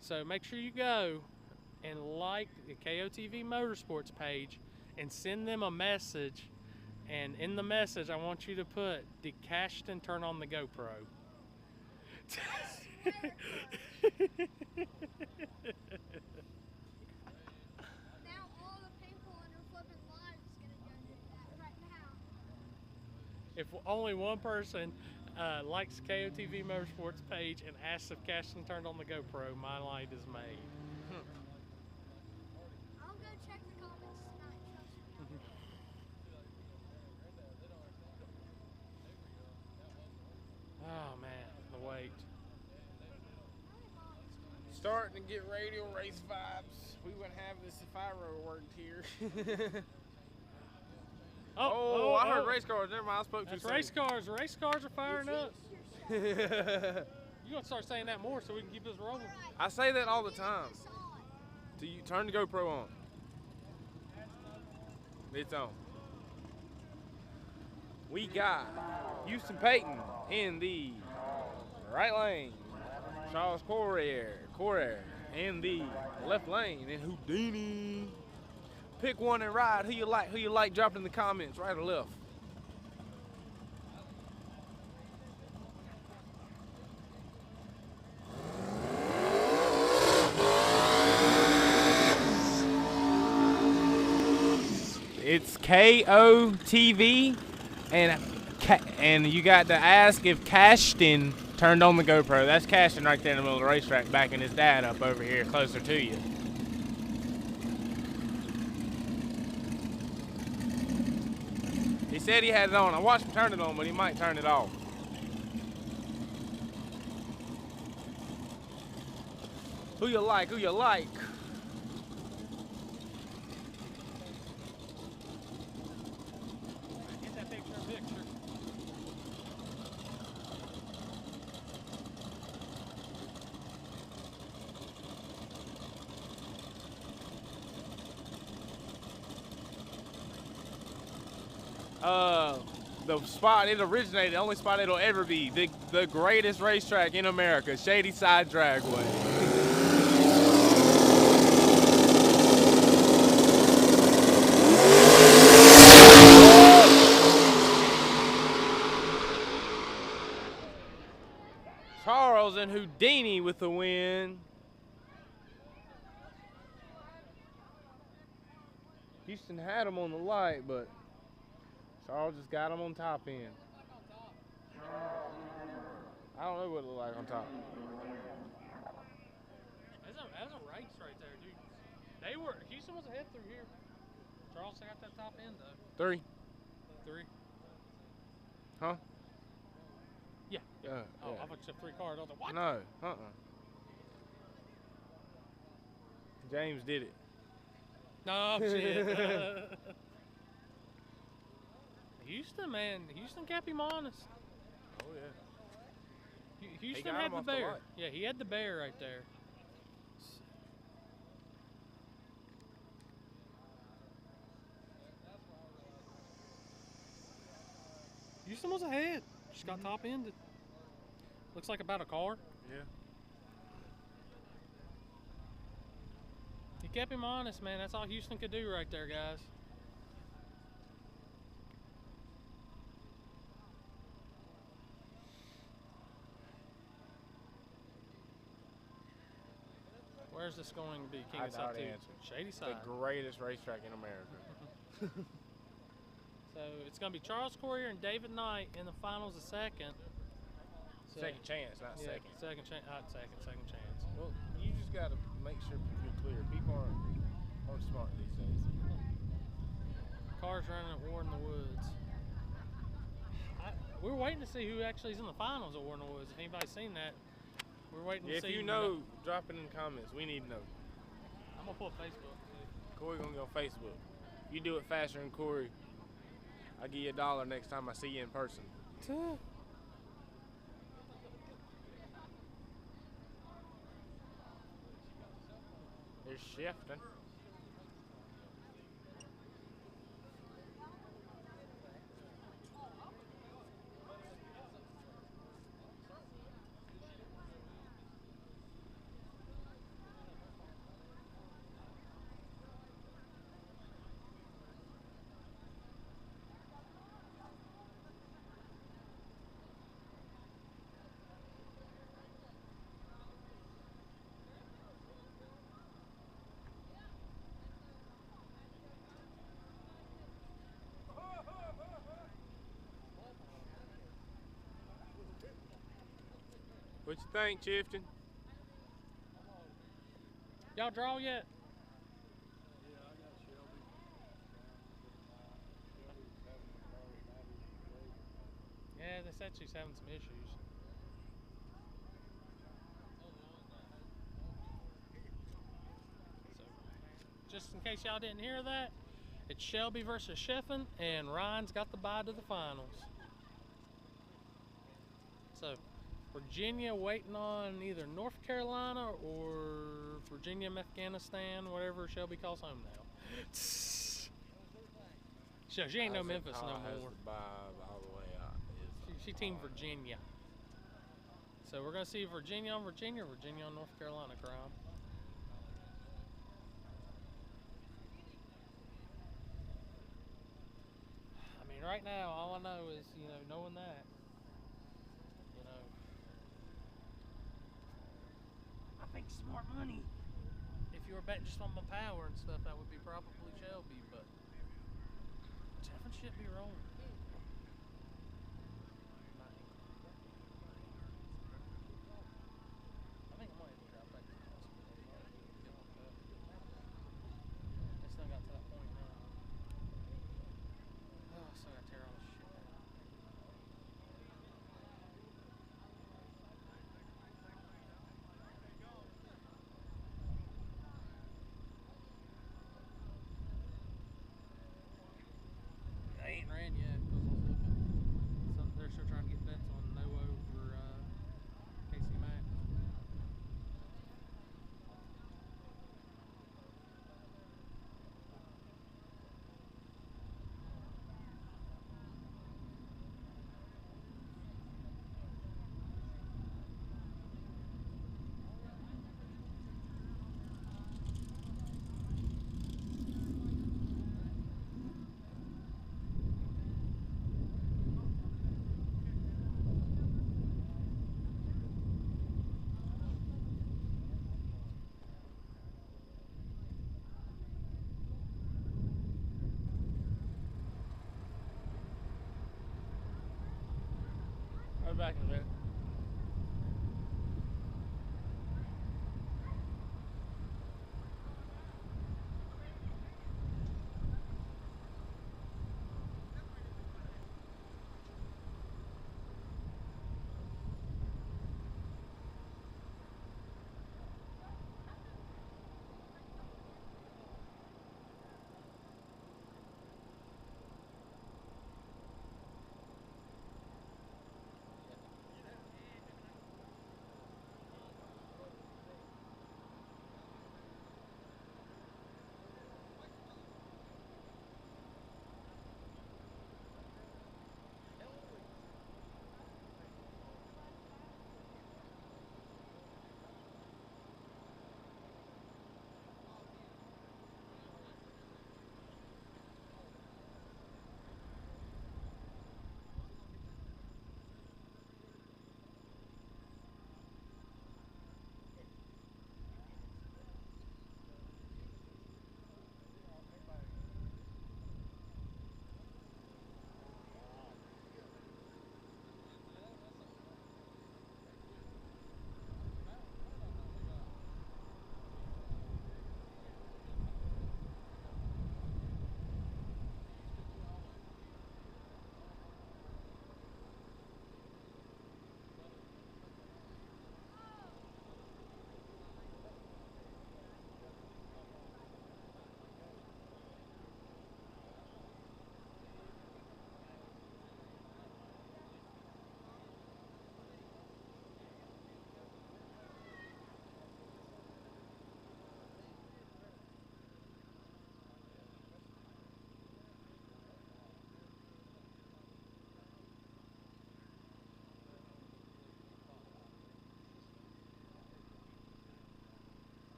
so make sure you go and like the KOTV Motorsports page and send them a message. And in the message, I want you to put, did Cashton turn on the GoPro?
Now all the people under flipping live is gonna go do that right now.
If only one person likes KOTV Motorsports page and asks if Cashton turned on the GoPro, my light is made.
I'll go check the comments tonight. Trust me.
Oh man, the wait.
Starting to get radio race vibes. We wouldn't have this if Iro worked here. Oh, I heard race cars. Never mind, I spoke
That's
too soon.
race cars. Race cars are firing up. You're gonna start saying that more so we can keep this rolling.
I say that all the time. Do you turn the GoPro on? It's on. We got Houston Payton in the right lane. Charles Corrier in the left lane, and Houdini. Pick one and ride. Who you like? Drop it in the comments, right or left. It's KOTV, and you got to ask if Cashton turned on the GoPro. That's Cashton right there in the middle of the racetrack, backing his dad up over here, closer to you. He said he had it on. I watched him turn it on, but he might turn it off. Who you like? Who you like?
Get that picture.
The spot it originated, the only spot it'll ever be, the greatest racetrack in America, Shady Side Dragway. Charles and Houdini with the win. Houston had him on the light, but Charles just got him on top end. I don't know what it looked like on top.
That's a race right there, dude. Houston was ahead through here. Charles got that top end though.
3.
3.
Huh?
Yeah.
Yeah.
Oh, I thought you said 3 cars. I was like, what?
No. James did it.
No, shit. Houston, man. Houston kept him honest.
Oh, yeah.
Houston
got
had
him
the
off the
bear.
light.
Yeah, he had the bear right there. Houston was ahead. Just got top ended. Looks like about a car.
Yeah.
He kept him honest, man. That's all Houston could do right there, guys. Where's this going to be? King
I
of South
already
2?
answered.
Shady Side.
The greatest racetrack in America.
So it's going to be Charles Corrier and David Knight in the finals of second. So,
Second chance, not
yeah,
second.
Second chance. Second chance.
Well, you just got to make sure you're clear. People aren't smart these days.
Cars running at War in the Woods. We're waiting to see who actually is in the finals at War in the Woods. If anybody's seen that, we're waiting to
If
see.
you know, drop it in the comments. We need to know.
I'm gonna pull up Facebook.
Corey gonna go on Facebook. You do it faster than Corey, I'll give you $1 next time I see you in person. They're shifting. What you think, Chifton?
Y'all draw yet?
Yeah, I got Shelby. Shelby's having a battery today.
Yeah, they said she's having some issues. So, just in case y'all didn't hear that, it's Shelby versus Sheffin, and Ryan's got the bye to the finals. So, Virginia waiting on either North Carolina or Virginia, Afghanistan, whatever Shelby calls home now. So she ain't no Memphis no more.
All the way out.
She team Virginia. So we're gonna see Virginia on Virginia or Virginia on North Carolina crime. I mean, right now, all I know is, knowing that,
I think smart money.
if you were betting just on my power and stuff, that would be probably Shelby, but Jeffin should be rolling. I think I might have to drop back to the hospital. It's not got to that point now. Oh, I still gotta tear all this shit out. I ain't ran yet because I was looking. They're still trying to get bets on no over Casey Mack. I'll be back in a minute.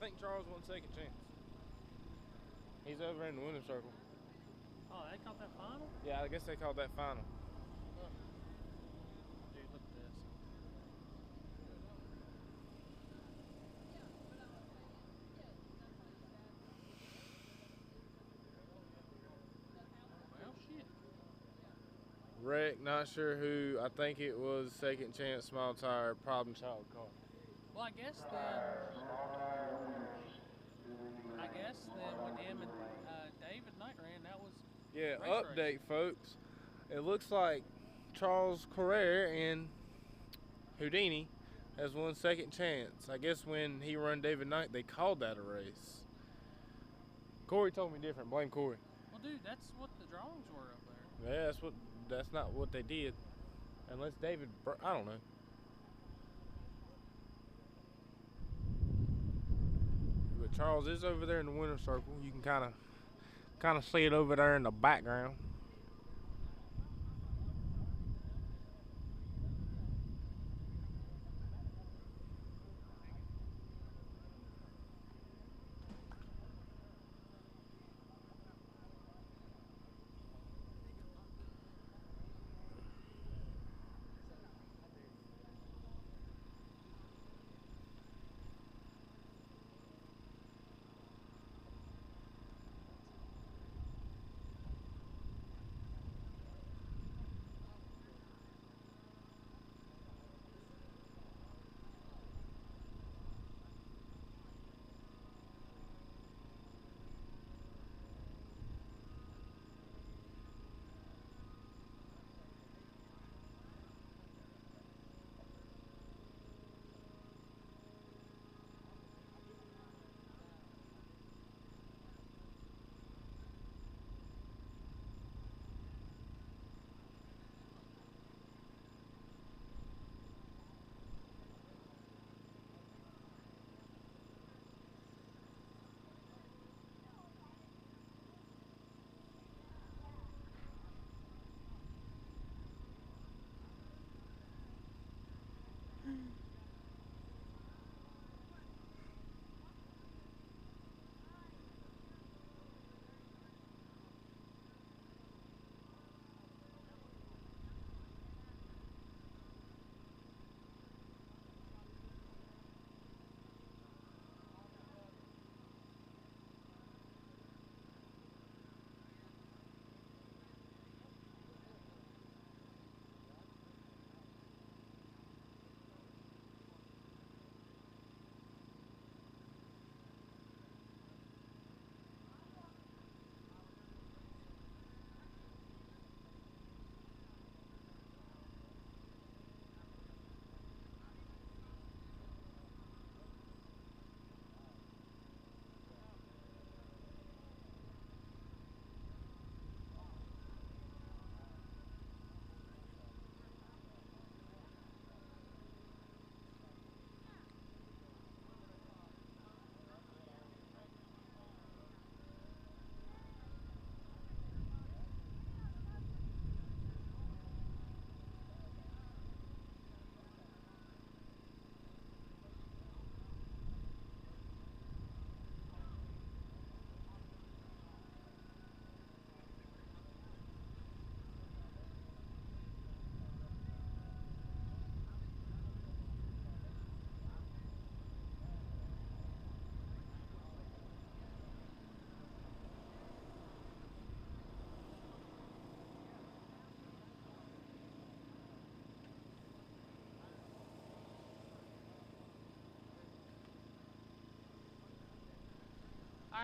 think Charles won second chance. He's over in the winner's circle.
Oh, they called that final?
Yeah, I guess they called that final.
Dude, look at this. Well, shit.
Wreck, not sure who. I think it was second chance, small tire, problem child car.
Well, I guess then when him and David Knight ran, that was
Yeah,
race.
update, folks. It looks like Charles Carrere and Houdini has won second chance. I guess when he run David Knight, they called that a race. Corey told me different. Blame Corey.
Well, dude, that's what the drawings were up there.
Yeah, that's not what they did. Unless David, I don't know. But Charles is over there in the winner's circle. You can kind of see it over there in the background.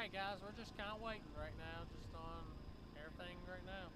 Alright guys, we're just kind of waiting right now, just on everything right now.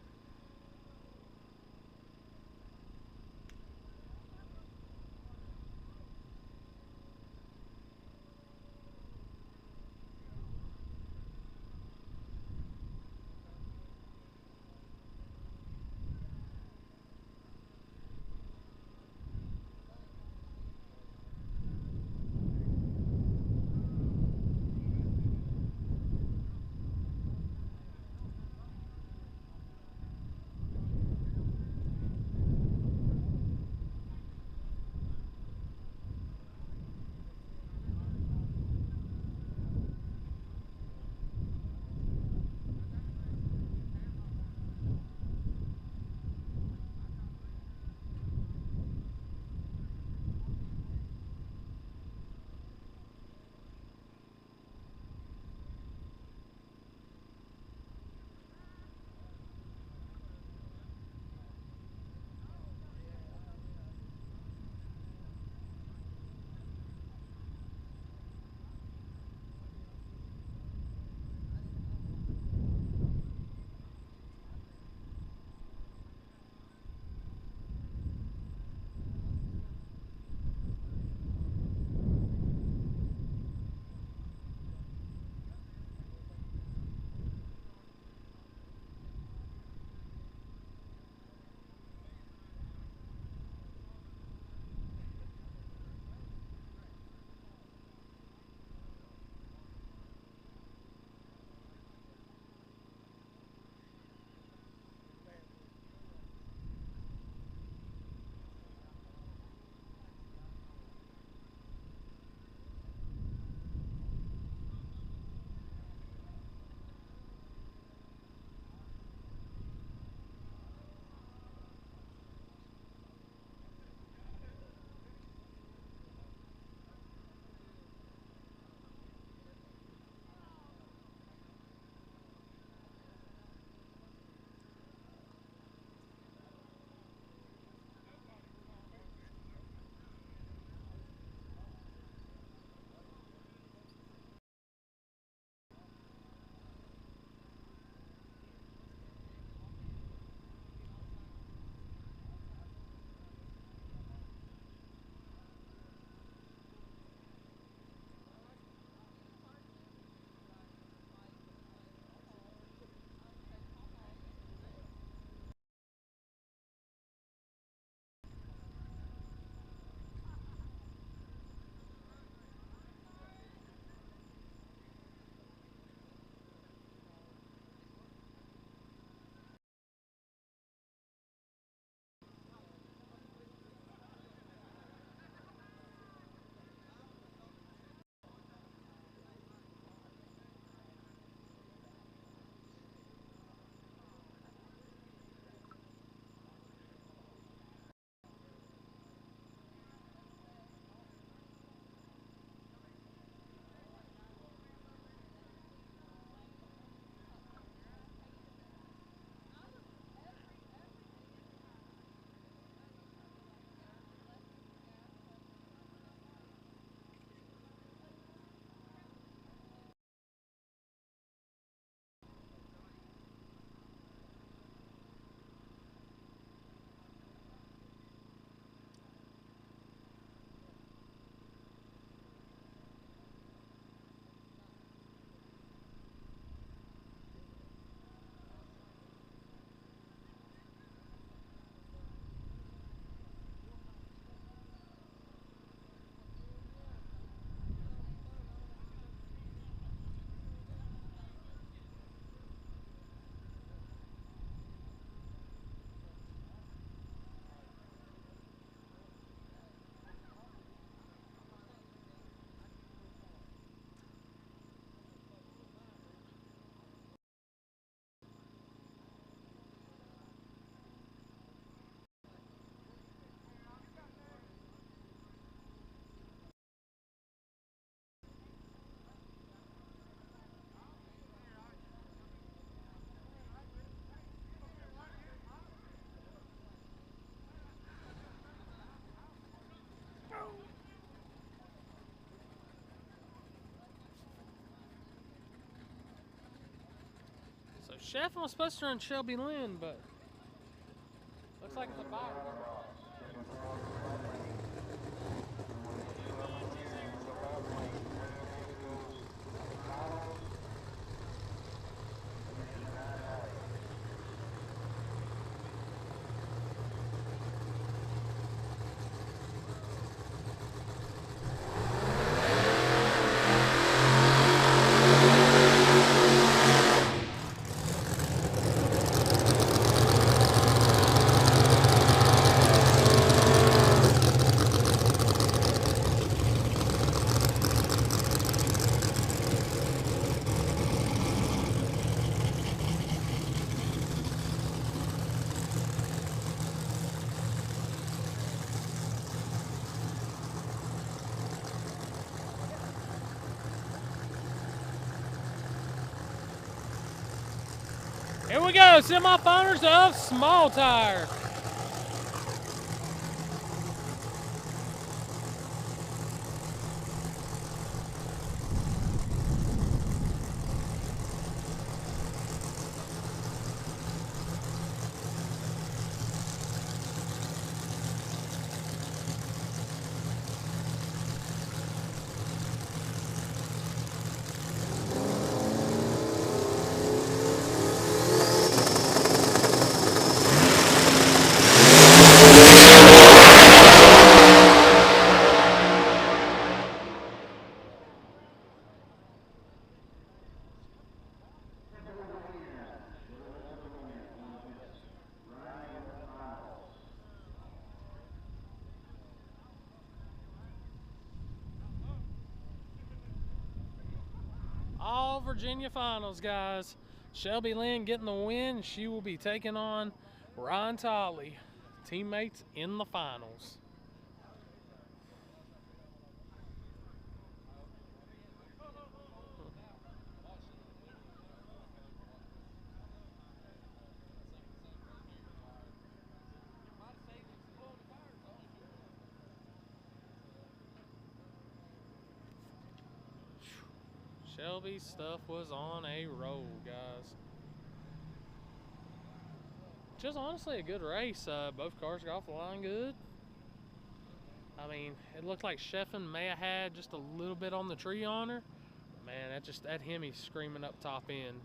Sheffin was supposed to run Shelby Lynn, but looks like it's a bye. Here we go, semifinals of small tire. All Virginia finals, guys. Shelby Lynn getting the win. She will be taking on Ryan Tolley, teammates in the finals. Shelby's stuff was on a roll, guys. Just honestly a good race. Both cars got off the line good. I mean, it looked like Sheffin may have had just a little bit on the tree on her. Man, that Hemi screaming up top end.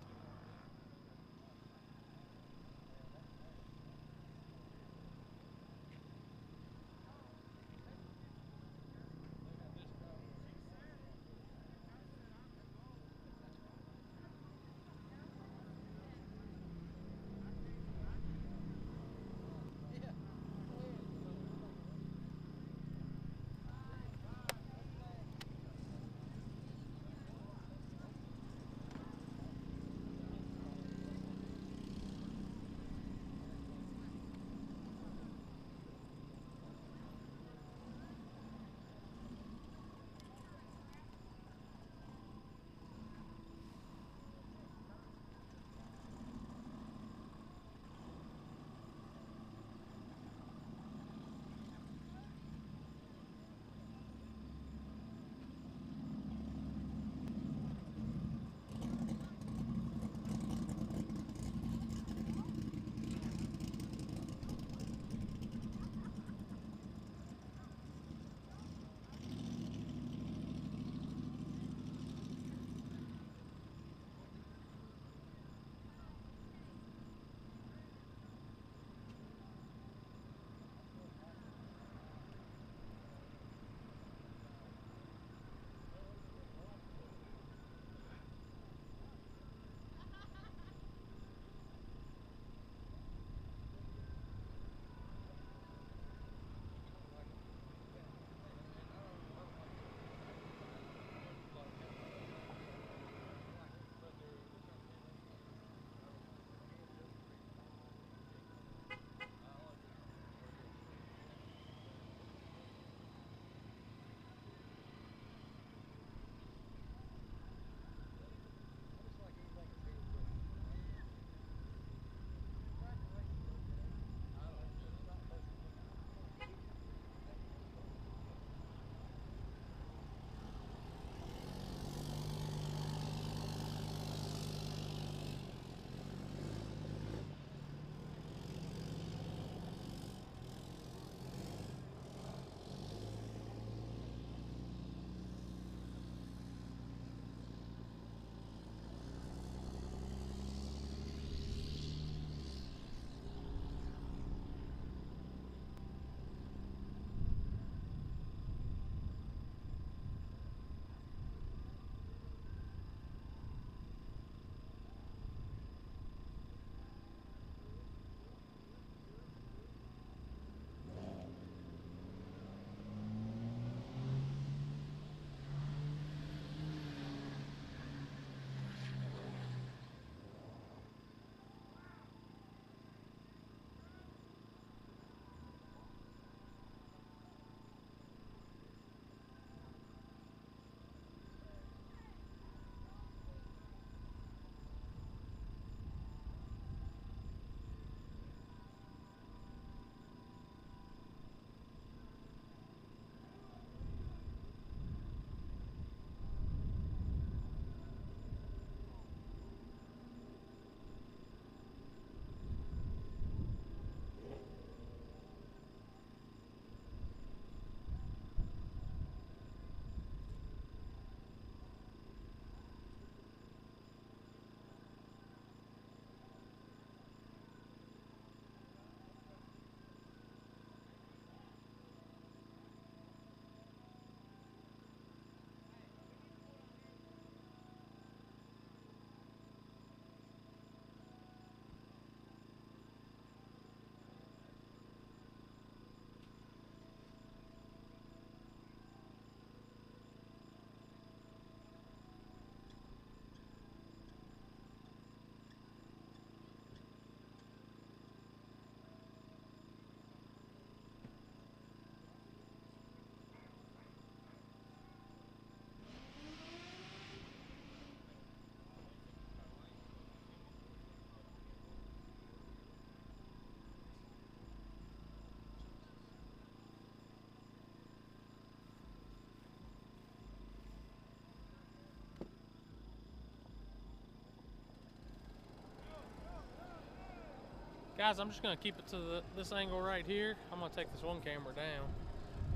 Guys, I'm just gonna keep it to this angle right here. I'm gonna take this one camera down,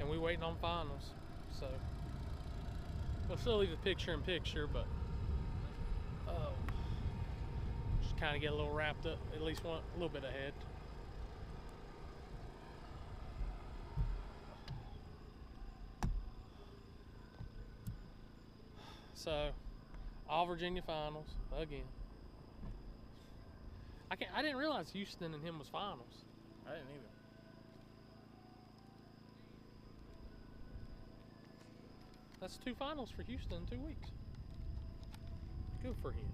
and we waiting on finals. So we'll still leave the picture in picture, but just kind of get a little wrapped up, at least a little bit ahead. So, all Virginia finals again. I didn't realize Houston and him was finals.
I didn't either.
That's 2 finals for Houston in 2 weeks. Good for him.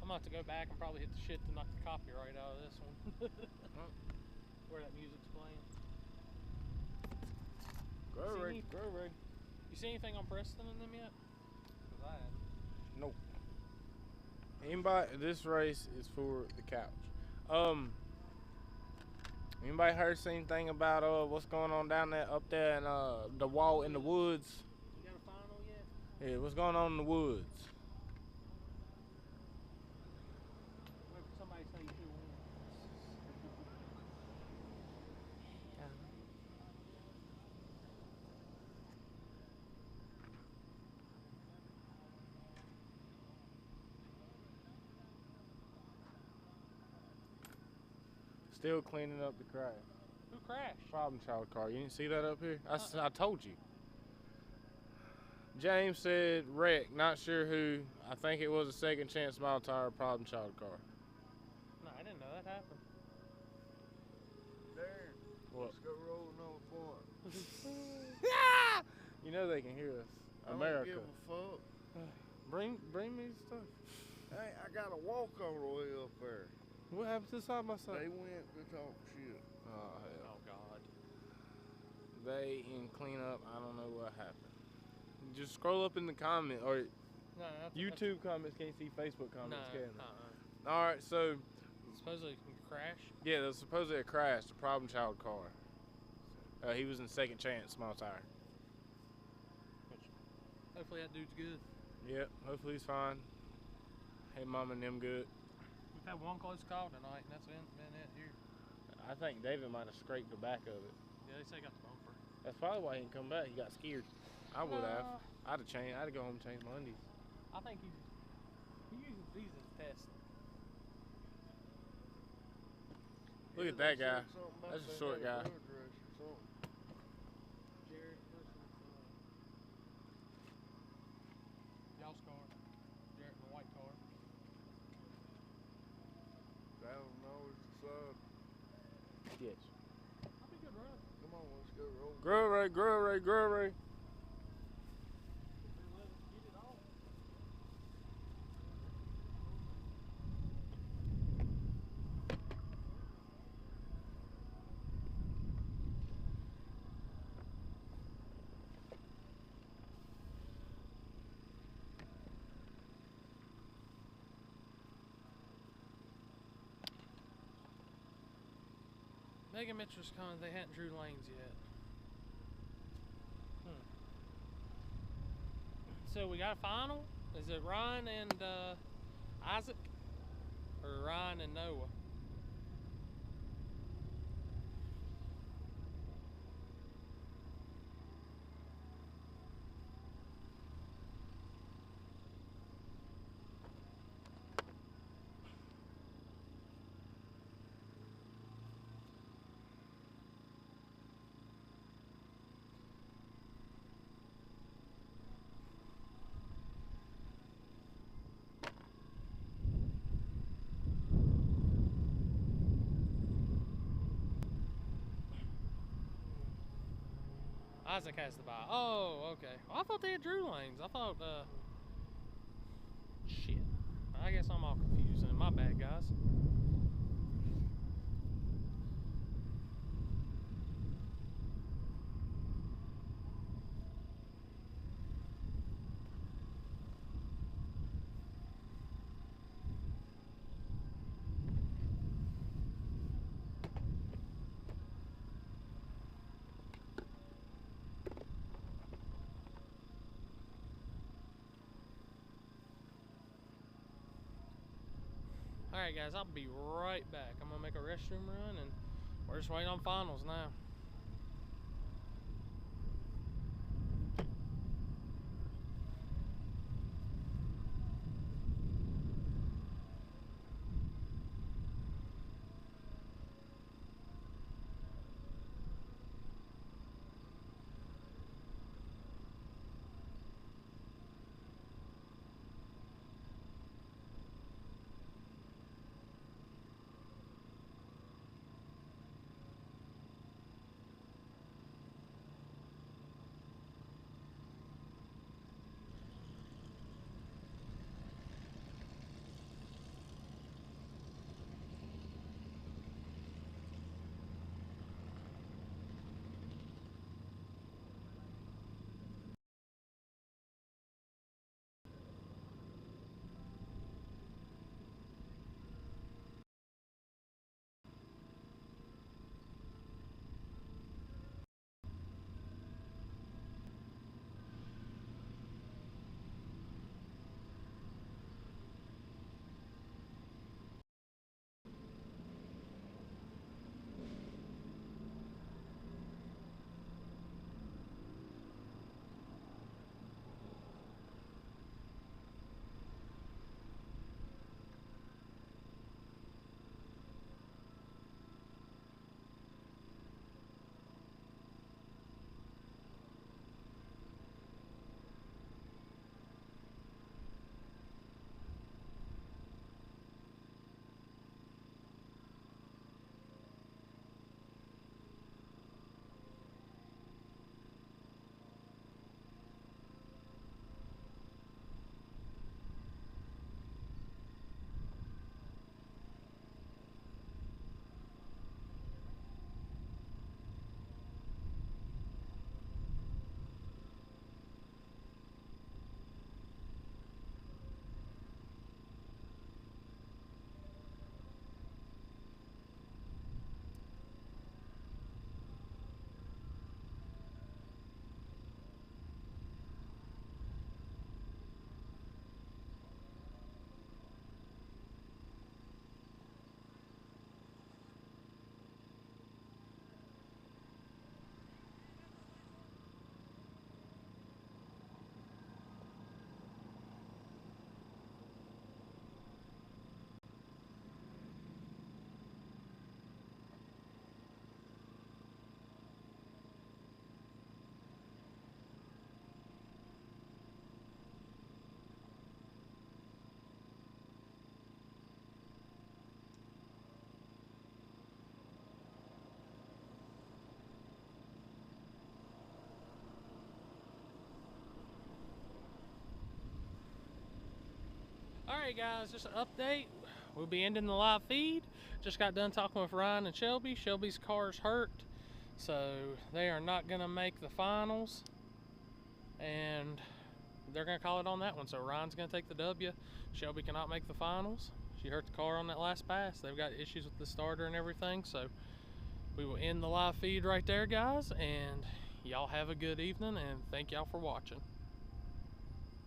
I'm about to go back and probably hit the shit to knock the copyright out of this one. Where that music's playing.
Go Ray.
You see anything on Preston and them yet? 'Cause I haven't.
Nope. Anybody? This race is for the couch. Anybody heard anything about what's going on down there up there in the wall in the woods?
You got a final yet?
Yeah, what's going on in the woods?
Wait for somebody to say 2-1.
Still cleaning up the crash.
Who crashed?
Problem child car. You didn't see that up here? I told you. James said wreck. Not sure who. I think it was a second chance small tire problem child car.
No, I didn't know that happened.
Darren,
What?
let's go roll another point.
You know they can hear us.
I
America.
don't give a fuck.
Bring me stuff.
Hey, I got to walk all the way up there.
What happened to side by
They
side?
went to talk shit.
Oh hell.
Oh God.
They in cleanup. I don't know what happened. Just scroll up in the comment or
No, that's
YouTube comments. Can't see Facebook
No,
comments, can they? All right, so
supposedly it can crash.
yeah, there's supposedly a crash. The problem child car. He was in second chance small tire.
Hopefully that dude's good.
Yep. Hopefully he's fine. Hey, mom and them good.
We've had one close call tonight, and that's been it here.
I think David might have scraped the back of it.
Yeah, they say he got the bumper.
That's probably why he didn't come back. He got scared. I would have.
No.
I'd have changed. I'd have go home and change my undies.
I think he uses these as tests.
Look at that guy. That's a short guy.
Jared versus y'all's car. Jared in the white car.
Yes.
That'll be a good run.
Come on, let's go roll.
Grow Ray, grow Ray, grow Ray.
Mega Mitchell's coming. They hadn't drew lanes yet. So we got a final. Is it Ryan and Isaac, or Ryan and Noah? Isaac has the buy. Oh, okay. Well, I thought they had drew lanes. I thought, shit. I guess I'm all confused. My bad, guys. Alright guys, I'll be right back. I'm gonna make a restroom run and we're just waiting on finals now. Alright guys, just an update. We'll be ending the live feed. Just got done talking with Ryan and Shelby. Shelby's car's hurt, so they are not gonna make the finals. And they're gonna call it on that one. So Ryan's gonna take the W. Shelby cannot make the finals. She hurt the car on that last pass. They've got issues with the starter and everything, so we will end the live feed right there, guys, and y'all have a good evening, and thank y'all for watching.